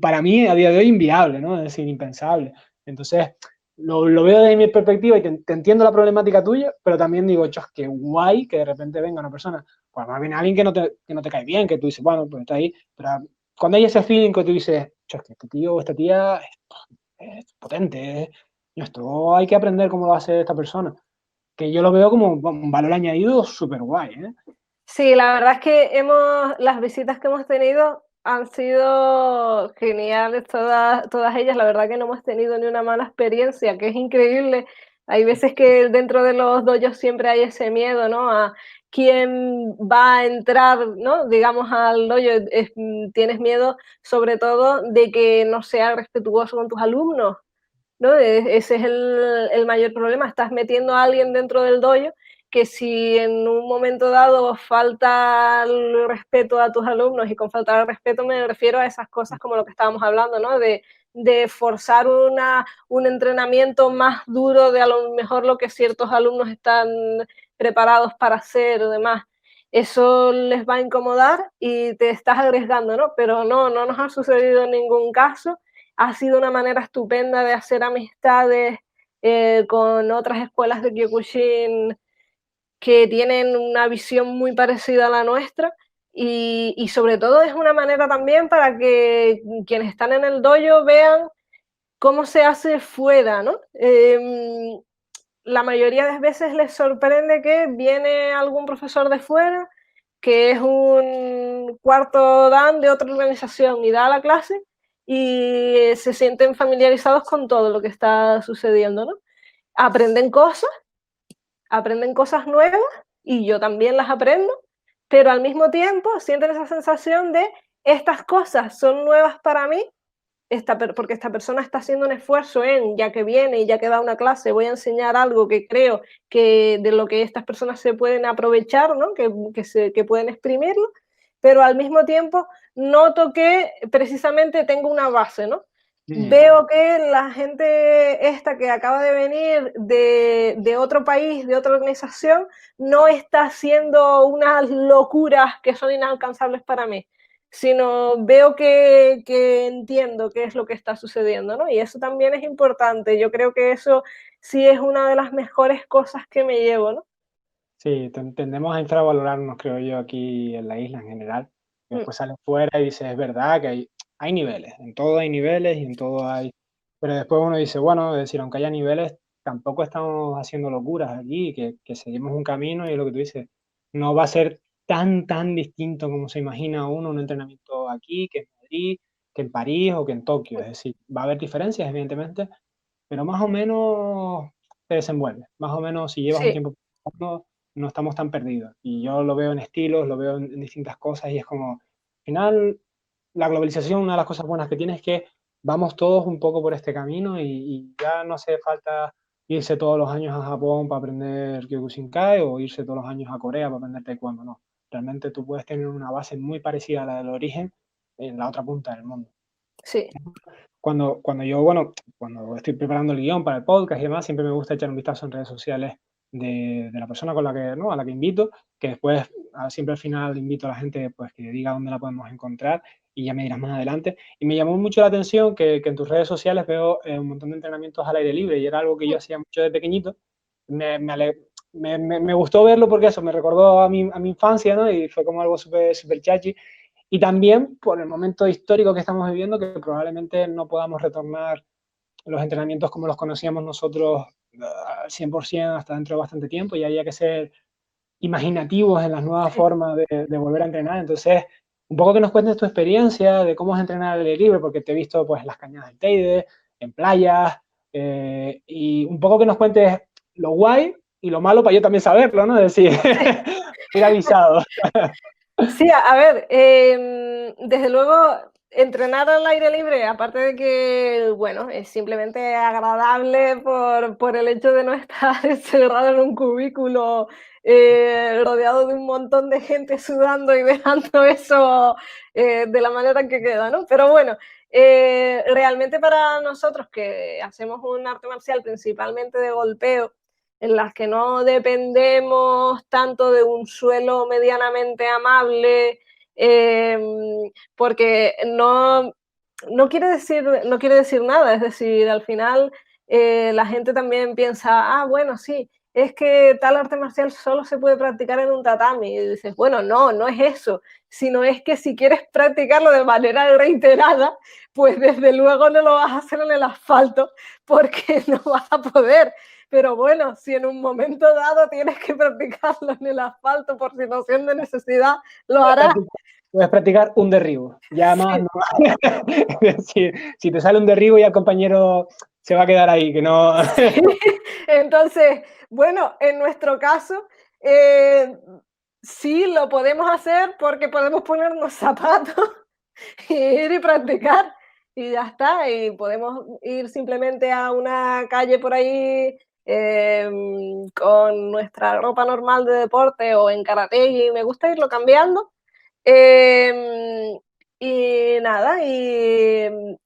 para mí a día de hoy inviable, ¿no? Es decir, impensable. Entonces, lo veo desde mi perspectiva y te entiendo la problemática tuya, pero también digo, chos, qué guay que de repente venga una persona, pues más bien alguien que no te cae bien, que tú dices, bueno, pues está ahí, pero cuando hay ese feeling que tú dices, chos, que este tío o esta tía es potente, esto hay que aprender cómo lo hace esta persona, que yo lo veo como un valor añadido súper guay, ¿eh? Sí, la verdad es que las visitas que hemos tenido han sido geniales todas ellas. La verdad que no hemos tenido ni una mala experiencia, que es increíble. Hay veces que dentro de los dojos siempre hay ese miedo, ¿no? A quién va a entrar, ¿no? Digamos, al dojo. Tienes miedo sobre todo de que no sea respetuoso con tus alumnos, ¿no? Ese es el mayor problema. Estás metiendo a alguien dentro del dojo que si en un momento dado falta el respeto a tus alumnos, y con falta de respeto me refiero a esas cosas como lo que estábamos hablando, ¿no? De forzar un entrenamiento más duro de a lo mejor lo que ciertos alumnos están preparados para hacer o demás. Eso les va a incomodar y te estás arriesgando, ¿no? Pero no nos ha sucedido en ningún caso. Ha sido una manera estupenda de hacer amistades con otras escuelas de Kyokushin que tienen una visión muy parecida a la nuestra y sobre todo es una manera también para que quienes están en el dojo vean cómo se hace fuera, ¿no? La mayoría de las veces les sorprende que viene algún profesor de fuera, que es un cuarto dan de otra organización y da la clase y se sienten familiarizados con todo lo que está sucediendo, ¿no? Aprenden cosas nuevas y yo también las aprendo, pero al mismo tiempo sienten esa sensación de estas cosas son nuevas para mí, porque esta persona está haciendo un esfuerzo ya que viene y ya que da una clase, voy a enseñar algo que creo que de lo que estas personas se pueden aprovechar, ¿no? que pueden exprimirlo, pero al mismo tiempo noto que precisamente tengo una base, ¿no? Veo que la gente esta que acaba de venir de otro país, de otra organización, no está haciendo unas locuras que son inalcanzables para mí, sino veo que entiendo qué es lo que está sucediendo, ¿no? Y eso también es importante. Yo creo que eso sí es una de las mejores cosas que me llevo, ¿no? Sí, tendemos a infravalorarnos, creo yo, aquí en la isla en general. Mm, Después sales fuera y dices, es verdad que hay niveles, en todo hay niveles y en todo hay... Pero después uno dice, bueno, es decir, aunque haya niveles, tampoco estamos haciendo locuras aquí, que seguimos un camino y lo que tú dices, no va a ser tan distinto como se imagina uno un entrenamiento aquí, que en Madrid, que en París o que en Tokio. Es decir, va a haber diferencias, evidentemente, pero más o menos te desenvuelve. Más o menos si llevas un sí, tiempo no estamos tan perdidos. Y yo lo veo en estilos, lo veo en distintas cosas y es como, al final, la globalización, una de las cosas buenas que tiene es que vamos todos un poco por este camino y ya no hace falta irse todos los años a Japón para aprender Kyokushinkai o irse todos los años a Corea para aprender Taekwondo, no. Realmente tú puedes tener una base muy parecida a la del origen en la otra punta del mundo. sí. Cuando yo, bueno, cuando estoy preparando el guión para el podcast y demás, siempre me gusta echar un vistazo en redes sociales de la persona con la que, ¿no? a la que invito, que después siempre al final invito a la gente pues, que diga dónde la podemos encontrar y ya me dirás más adelante. Y me llamó mucho la atención que en tus redes sociales veo un montón de entrenamientos al aire libre y era algo que yo hacía mucho de pequeñito. Me gustó verlo porque eso me recordó a mi infancia, ¿no? Y fue como algo súper chachi. Y también por el momento histórico que estamos viviendo, que probablemente no podamos retornar los entrenamientos como los conocíamos nosotros al 100% hasta dentro de bastante tiempo y haya que ser imaginativos en las nuevas formas de volver a entrenar. Entonces, un poco que nos cuentes tu experiencia de cómo es entrenar al aire libre, porque te he visto pues en las cañadas del Teide, en playas, y un poco que nos cuentes lo guay y lo malo para yo también saberlo, ¿no? Es decir, ir avisado. Sí, a ver, desde luego entrenar al aire libre, aparte de que, bueno, es simplemente agradable por el hecho de no estar encerrado en un cubículo rodeado de un montón de gente sudando y dejando eso de la manera que queda, ¿no? Pero bueno, realmente para nosotros que hacemos un arte marcial principalmente de golpeo, en las que no dependemos tanto de un suelo medianamente amable, porque no quiere decir nada, es decir, al final la gente también piensa, ah, bueno, sí, es que tal arte marcial solo se puede practicar en un tatami. Y dices, bueno, no es eso, sino es que si quieres practicarlo de manera reiterada, pues desde luego no lo vas a hacer en el asfalto porque no vas a poder. Pero bueno, si en un momento dado tienes que practicarlo en el asfalto por situación de necesidad, lo harás. Puedes practicar un derribo, ya más Sí. no. Si te sale un derribo ya el compañero se va a quedar ahí, que no... Sí. Entonces, bueno, en nuestro caso, sí lo podemos hacer porque podemos ponernos zapatos y ir y practicar y ya está. Y podemos ir simplemente a una calle por ahí con nuestra ropa normal de deporte o en karate y me gusta irlo cambiando. Eh, y nada, y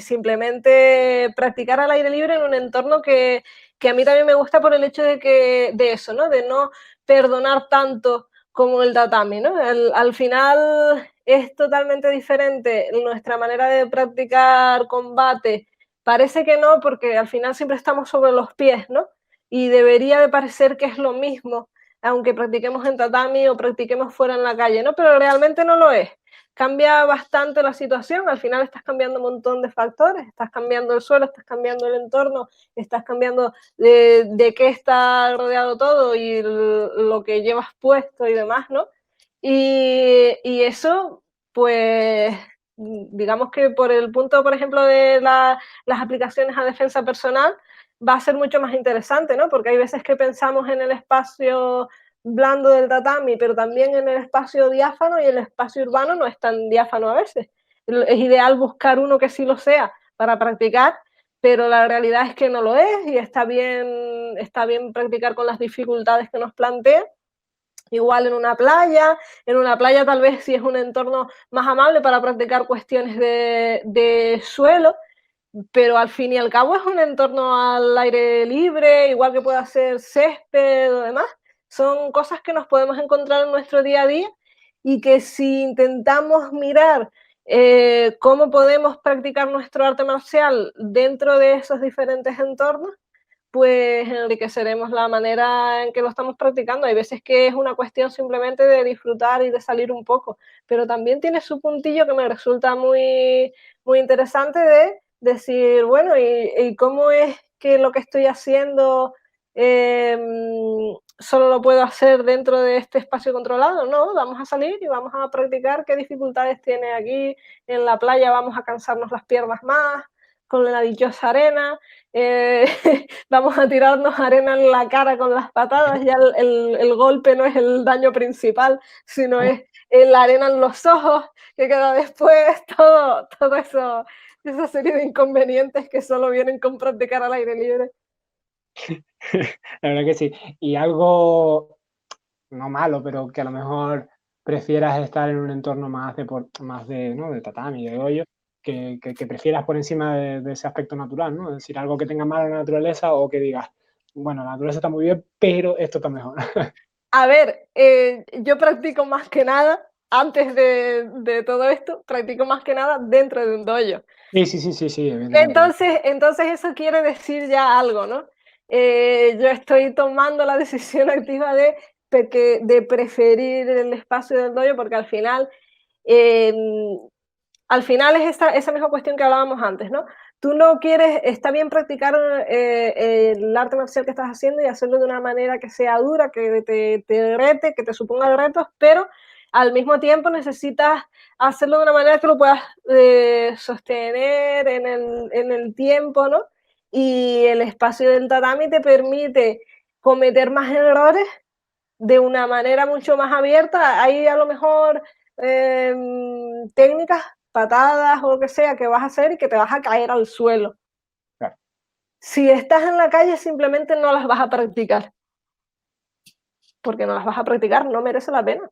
simplemente practicar al aire libre en un entorno que a mí también me gusta por el hecho de eso, ¿no? De no perdonar tanto como el tatami, ¿no? Al final es totalmente diferente nuestra manera de practicar combate. Parece que no, porque al final siempre estamos sobre los pies, ¿no? Y debería de parecer que es lo mismo, aunque practiquemos en tatami o practiquemos fuera en la calle, ¿no? Pero realmente no lo es. Cambia bastante la situación, al final estás cambiando un montón de factores, estás cambiando el suelo, estás cambiando el entorno, estás cambiando de qué está rodeado todo y lo que llevas puesto y demás, ¿no? Y eso, pues, digamos que por el punto, por ejemplo, de las aplicaciones a defensa personal, va a ser mucho más interesante, ¿no? Porque hay veces que pensamos en el espacio blando del tatami, pero también en el espacio diáfano y el espacio urbano no es tan diáfano a veces. Es ideal buscar uno que sí lo sea para practicar, pero la realidad es que no lo es y está bien practicar con las dificultades que nos plantea. Igual en una playa tal vez sí es un entorno más amable para practicar cuestiones de suelo, pero al fin y al cabo es un entorno al aire libre, igual que puede ser césped o demás. Son cosas que nos podemos encontrar en nuestro día a día y que si intentamos mirar cómo podemos practicar nuestro arte marcial dentro de esos diferentes entornos, pues enriqueceremos la manera en que lo estamos practicando. Hay veces que es una cuestión simplemente de disfrutar y de salir un poco, pero también tiene su puntillo que me resulta muy, muy interesante de decir, bueno, ¿y cómo es que lo que estoy haciendo solo lo puedo hacer dentro de este espacio controlado? No, vamos a salir y vamos a practicar qué dificultades tiene aquí en la playa, vamos a cansarnos las piernas más con la dichosa arena, vamos a tirarnos arena en la cara con las patadas, ya el golpe no es el daño principal, sino es la arena en los ojos, que queda después, todo eso, esa serie de inconvenientes que solo vienen con practicar al aire libre. La verdad que sí. Y algo, no malo, pero que a lo mejor prefieras estar en un entorno más ¿no? de tatami, de hoyo, que prefieras por encima de ese aspecto natural, ¿no? Es decir, algo que tenga mala naturaleza o que digas, bueno, la naturaleza está muy bien, pero esto está mejor. A ver, yo practico más que nada, antes de todo esto, practico más que nada dentro de un dojo. Sí, evidentemente. Entonces eso quiere decir ya algo, ¿no? Yo estoy tomando la decisión activa de preferir el espacio del dojo porque eh, al final es esa misma cuestión que hablábamos antes, ¿no? Tú no quieres, está bien practicar el arte marcial que estás haciendo y hacerlo de una manera que sea dura, que te rete, que te suponga retos, pero al mismo tiempo necesitas hacerlo de una manera que lo puedas sostener en el tiempo, ¿no? Y el espacio del tatami te permite cometer más errores de una manera mucho más abierta. Hay a lo mejor técnicas, patadas o lo que sea que vas a hacer y que te vas a caer al suelo. Claro. Si estás en la calle simplemente no las vas a practicar. Porque no las vas a practicar, no merece la pena.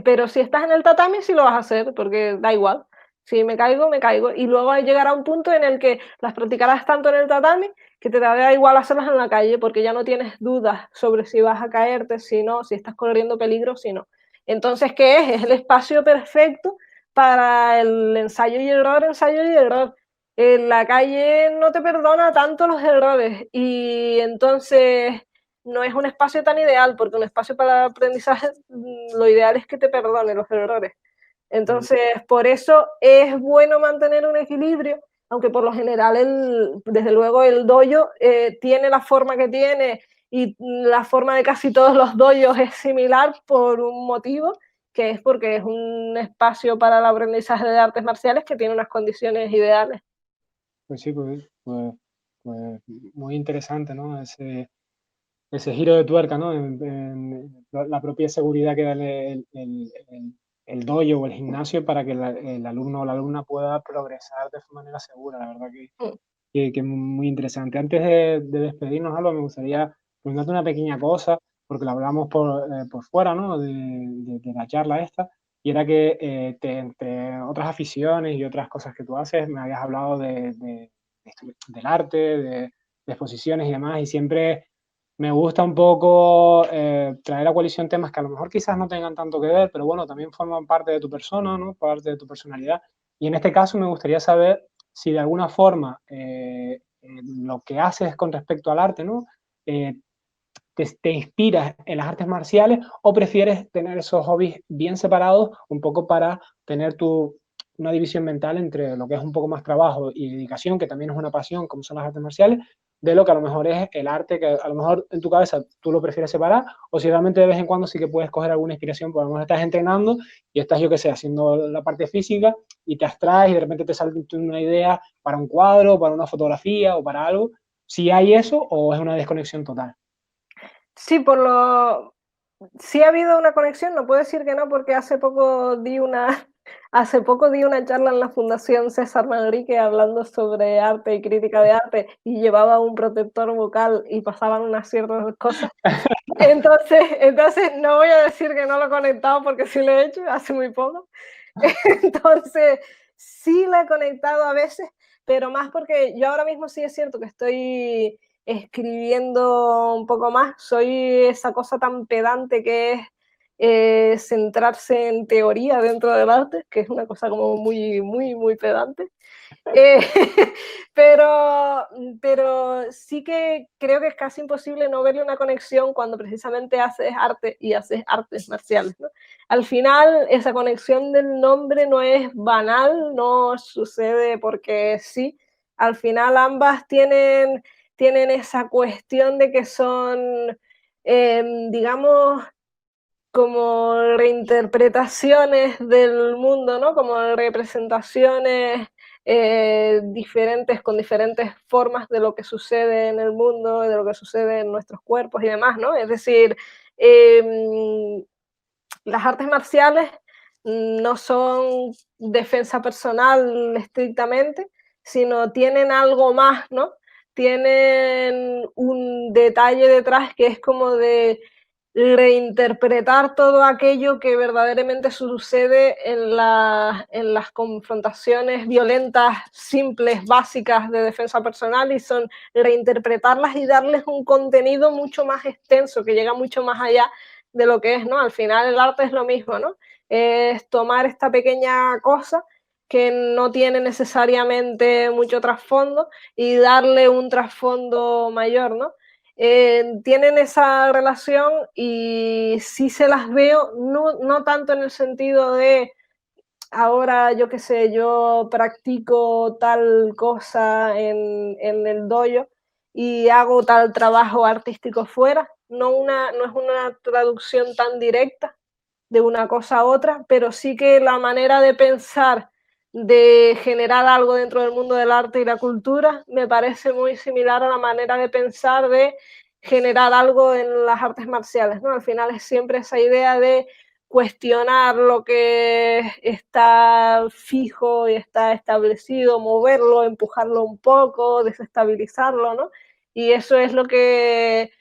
Pero si estás en el tatami sí lo vas a hacer, porque da igual. Si me caigo, me caigo. Y luego llegará un punto en el que las practicarás tanto en el tatami que te da igual hacerlas en la calle, porque ya no tienes dudas sobre si vas a caerte, si no, si estás corriendo peligro, si no. Entonces, ¿qué es? Es el espacio perfecto para el ensayo y error, ensayo y error. En la calle no te perdona tanto los errores y entonces no es un espacio tan ideal, porque un espacio para aprendizaje, lo ideal es que te perdone los errores. Entonces, por eso es bueno mantener un equilibrio, aunque por lo general, desde luego, el dojo tiene la forma que tiene y la forma de casi todos los dojos es similar por un motivo, que es porque es un espacio para el aprendizaje de artes marciales que tiene unas condiciones ideales. Pues sí, pues muy interesante, ¿no? Ese giro de tuerca, ¿no? En la propia seguridad que da el dojo o el gimnasio para que el alumno o la alumna pueda progresar de manera segura. La verdad que es muy interesante. Antes de despedirnos, Alba, me gustaría preguntarte una pequeña cosa, porque lo hablamos por fuera, ¿no? De la charla esta, y era que entre otras aficiones y otras cosas que tú haces, me habías hablado del arte, de exposiciones y demás, y siempre me gusta un poco traer a coalición temas que a lo mejor quizás no tengan tanto que ver, pero bueno, también forman parte de tu persona, ¿no? Parte de tu personalidad. Y en este caso me gustaría saber si de alguna forma lo que haces con respecto al arte, ¿no? Te inspiras en las artes marciales o prefieres tener esos hobbies bien separados un poco para tener una división mental entre lo que es un poco más trabajo y dedicación, que también es una pasión, como son las artes marciales, de lo que a lo mejor es el arte, que a lo mejor en tu cabeza tú lo prefieres separar, o si realmente de vez en cuando sí que puedes coger alguna inspiración, porque a lo mejor estás entrenando y estás, yo qué sé, haciendo la parte física y te abstraes y de repente te sale una idea para un cuadro, para una fotografía o para algo. Si hay eso o es una desconexión total. Sí, sí ha habido una conexión, no puedo decir que no, porque hace poco di una charla en la Fundación César Manrique hablando sobre arte y crítica de arte y llevaba un protector vocal y pasaban unas ciertas cosas. Entonces no voy a decir que no lo he conectado porque sí lo he hecho hace muy poco. Entonces sí lo he conectado a veces, pero más porque yo ahora mismo sí es cierto que estoy escribiendo un poco más, soy esa cosa tan pedante que es centrarse en teoría dentro del arte, que es una cosa como muy, muy, muy pedante. Eh, pero, pero sí que creo que es casi imposible no verle una conexión cuando precisamente haces arte y haces artes marciales, ¿no? Al final, esa conexión del nombre no es banal, no sucede porque sí. Al final, ambas tienen esa cuestión de que son, digamos, como reinterpretaciones del mundo, ¿no? Como representaciones diferentes, con diferentes formas de lo que sucede en el mundo, de lo que sucede en nuestros cuerpos y demás, ¿no? Es decir, las artes marciales no son defensa personal estrictamente, sino tienen algo más, ¿no? Tienen un detalle detrás que es como de reinterpretar todo aquello que verdaderamente sucede en las confrontaciones violentas, simples, básicas de defensa personal, y son reinterpretarlas y darles un contenido mucho más extenso, que llega mucho más allá de lo que es, ¿no? Al final el arte es lo mismo, ¿no? Es tomar esta pequeña cosa que no tiene necesariamente mucho trasfondo y darle un trasfondo mayor, ¿no? Tienen esa relación y sí se las veo, no tanto en el sentido de ahora, yo qué sé, yo practico tal cosa en el dojo y hago tal trabajo artístico fuera, no es una traducción tan directa de una cosa a otra, pero sí que la manera de pensar, de generar algo dentro del mundo del arte y la cultura, me parece muy similar a la manera de pensar de generar algo en las artes marciales, ¿no? Al final es siempre esa idea de cuestionar lo que está fijo y está establecido, moverlo, empujarlo un poco, desestabilizarlo, ¿no? Y eso es lo que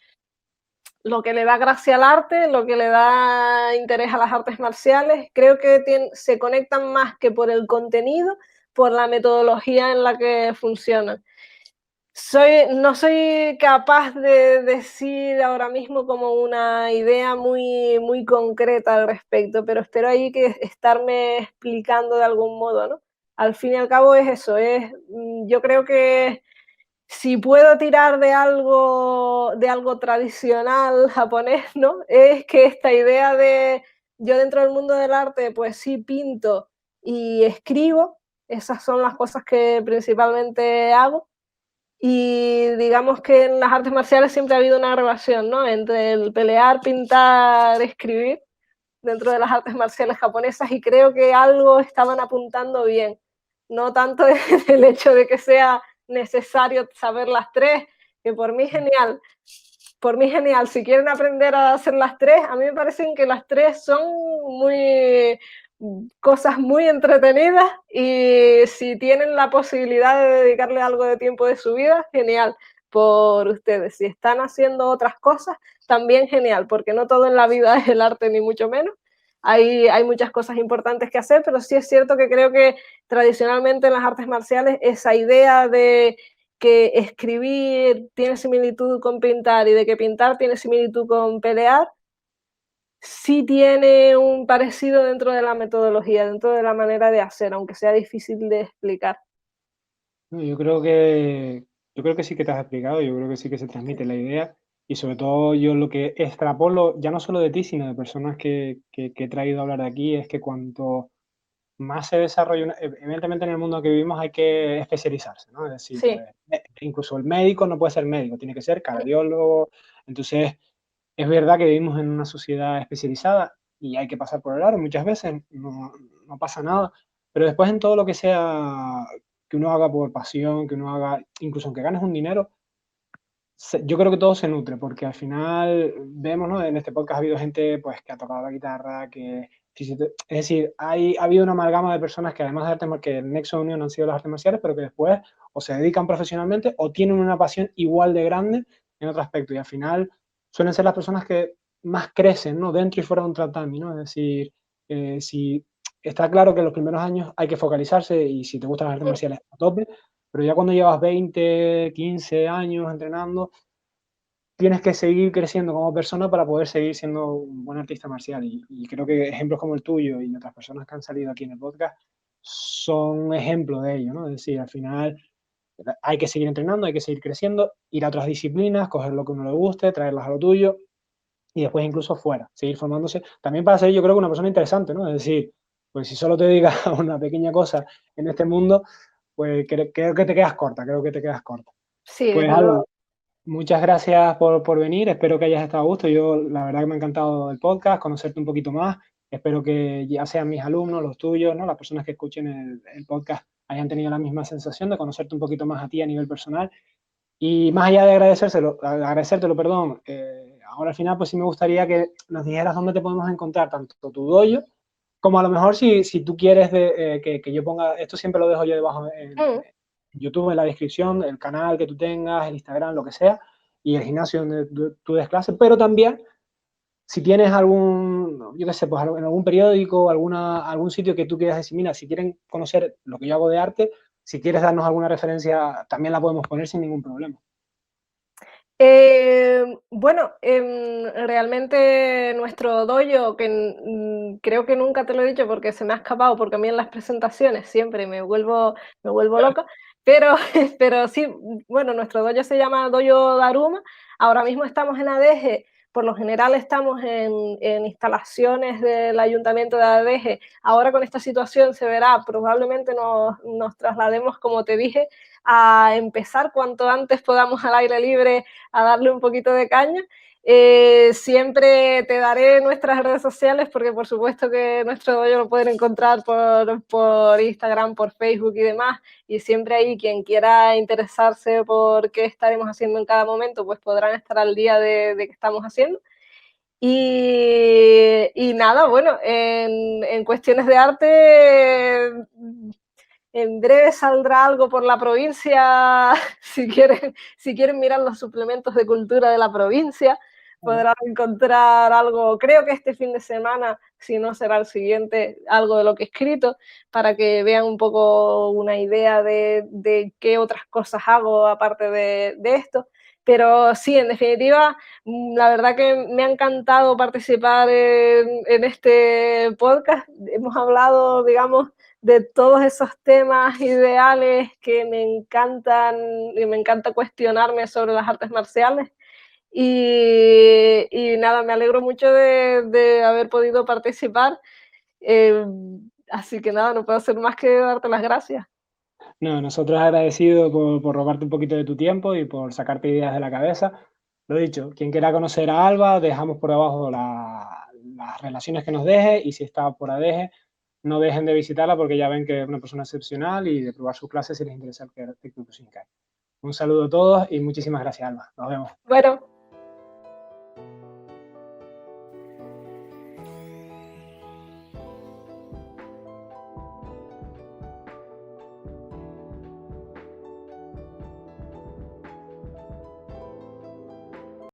le da gracia al arte, lo que le da interés a las artes marciales. Creo que se conectan más que por el contenido, por la metodología en la que funcionan. No soy capaz de decir ahora mismo como una idea muy, muy concreta al respecto, pero espero ahí que estarme explicando de algún modo, ¿no? Al fin y al cabo es eso, yo creo que si puedo tirar de algo tradicional japonés, ¿no? Es que esta idea de yo dentro del mundo del arte, pues sí pinto y escribo, esas son las cosas que principalmente hago. Y digamos que en las artes marciales siempre ha habido una relación, ¿no? Entre el pelear, pintar, escribir dentro de las artes marciales japonesas, y creo que algo estaban apuntando bien. No tanto el hecho de que sea necesario saber las tres, que por mí genial. Si quieren aprender a hacer las tres, a mí me parecen que las tres son cosas muy entretenidas, y si tienen la posibilidad de dedicarle algo de tiempo de su vida, genial por ustedes. Si están haciendo otras cosas, también genial, porque no todo en la vida es el arte, ni mucho menos. Hay muchas cosas importantes que hacer, pero sí es cierto que creo que tradicionalmente en las artes marciales esa idea de que escribir tiene similitud con pintar y de que pintar tiene similitud con pelear, sí tiene un parecido dentro de la metodología, dentro de la manera de hacer, aunque sea difícil de explicar. No, yo creo que sí que te has explicado, yo creo que sí que se transmite la idea, y sobre todo yo lo que extrapolo, ya no solo de ti, sino de personas que he traído a hablar de aquí, es que cuanto más se desarrolla, evidentemente en el mundo que vivimos hay que especializarse, ¿no? Es decir, Sí, pues, incluso el médico no puede ser médico, tiene que ser cardiólogo. Entonces, es verdad que vivimos en una sociedad especializada y hay que pasar por el aro muchas veces, no pasa nada, pero después en todo lo que sea que uno haga por pasión, que uno haga, incluso aunque ganes un dinero, yo creo que todo se nutre, porque al final vemos, ¿no? En este podcast ha habido gente pues, que ha tocado la guitarra, es decir, ha habido una amalgama de personas que además de artes, que el nexo de unión han sido las artes marciales, pero que después o se dedican profesionalmente o tienen una pasión igual de grande en otro aspecto, y al final suelen ser las personas que más crecen, ¿no? Dentro y fuera de un tatami, ¿no? Es decir, si está claro que en los primeros años hay que focalizarse, y si te gustan las artes marciales, a tope, pero ya cuando llevas 20, 15 años entrenando, tienes que seguir creciendo como persona para poder seguir siendo un buen artista marcial. Y creo que ejemplos como el tuyo y otras personas que han salido aquí en el podcast son ejemplos de ello, ¿no? Es decir, al final hay que seguir entrenando, hay que seguir creciendo, ir a otras disciplinas, coger lo que a uno le guste, traerlas a lo tuyo y después incluso fuera, seguir formándose. También para ser, yo creo que una persona interesante, ¿no? Es decir, pues si solo te dedicas a una pequeña cosa en este mundo, pues creo que te quedas corta, creo que te quedas corta. Sí, Pues desde Alba, luego. muchas gracias por venir, espero que hayas estado a gusto. Yo la verdad que me ha encantado el podcast, conocerte un poquito más. Espero que ya sean mis alumnos, los tuyos, ¿no? Las personas que escuchen el podcast hayan tenido la misma sensación de conocerte un poquito más a ti a nivel personal. Y más allá de agradecértelo, perdón, ahora al final pues sí me gustaría que nos dijeras dónde te podemos encontrar, tanto tu dojo, como a lo mejor si tú quieres que yo ponga, esto siempre lo dejo yo debajo en Mm. YouTube, en la descripción, el canal que tú tengas, el Instagram, lo que sea, y el gimnasio donde tú des clase, pero también si tienes algún, yo qué sé, pues en algún periódico, algún sitio que tú quieras decir, mira, si quieren conocer lo que yo hago de arte, si quieres darnos alguna referencia, también la podemos poner sin ningún problema. Bueno, realmente nuestro dojo, que creo que nunca te lo he dicho porque se me ha escapado, porque a mí en las presentaciones siempre me vuelvo loca, pero, pero sí, bueno, nuestro dojo se llama Dojo Daruma. Ahora mismo estamos en Adeje, por lo general estamos en instalaciones del Ayuntamiento de Adeje. Ahora con esta situación se verá, probablemente nos traslademos, como te dije, a empezar cuanto antes podamos al aire libre a darle un poquito de caña. Siempre te daré nuestras redes sociales porque por supuesto que nuestro dojo lo pueden encontrar por Instagram, por Facebook y demás, y siempre ahí quien quiera interesarse por qué estaremos haciendo en cada momento, pues podrán estar al día de qué estamos haciendo. Y nada, bueno, en cuestiones de arte, en breve saldrá algo por la provincia, si quieren mirar los suplementos de cultura de la provincia, podrán encontrar algo, creo que este fin de semana, si no será el siguiente, algo de lo que he escrito, para que vean un poco una idea de qué otras cosas hago aparte de esto. Pero sí, en definitiva, la verdad que me ha encantado participar en este podcast. Hemos hablado, digamos, de todos esos temas ideales que me encantan y me encanta cuestionarme sobre las artes marciales. Y nada, me alegro mucho de haber podido participar. Así que nada, no puedo hacer más que darte las gracias. No, nosotros agradecidos por robarte un poquito de tu tiempo y por sacarte ideas de la cabeza. Lo dicho, quien quiera conocer a Alba, dejamos por abajo las relaciones que nos deje y si está por Adeje, no dejen de visitarla porque ya ven que es una persona excepcional y de probar sus clases si les interesa el Kyokushinkai. Un saludo a todos y muchísimas gracias, Alba. Nos vemos. Bueno,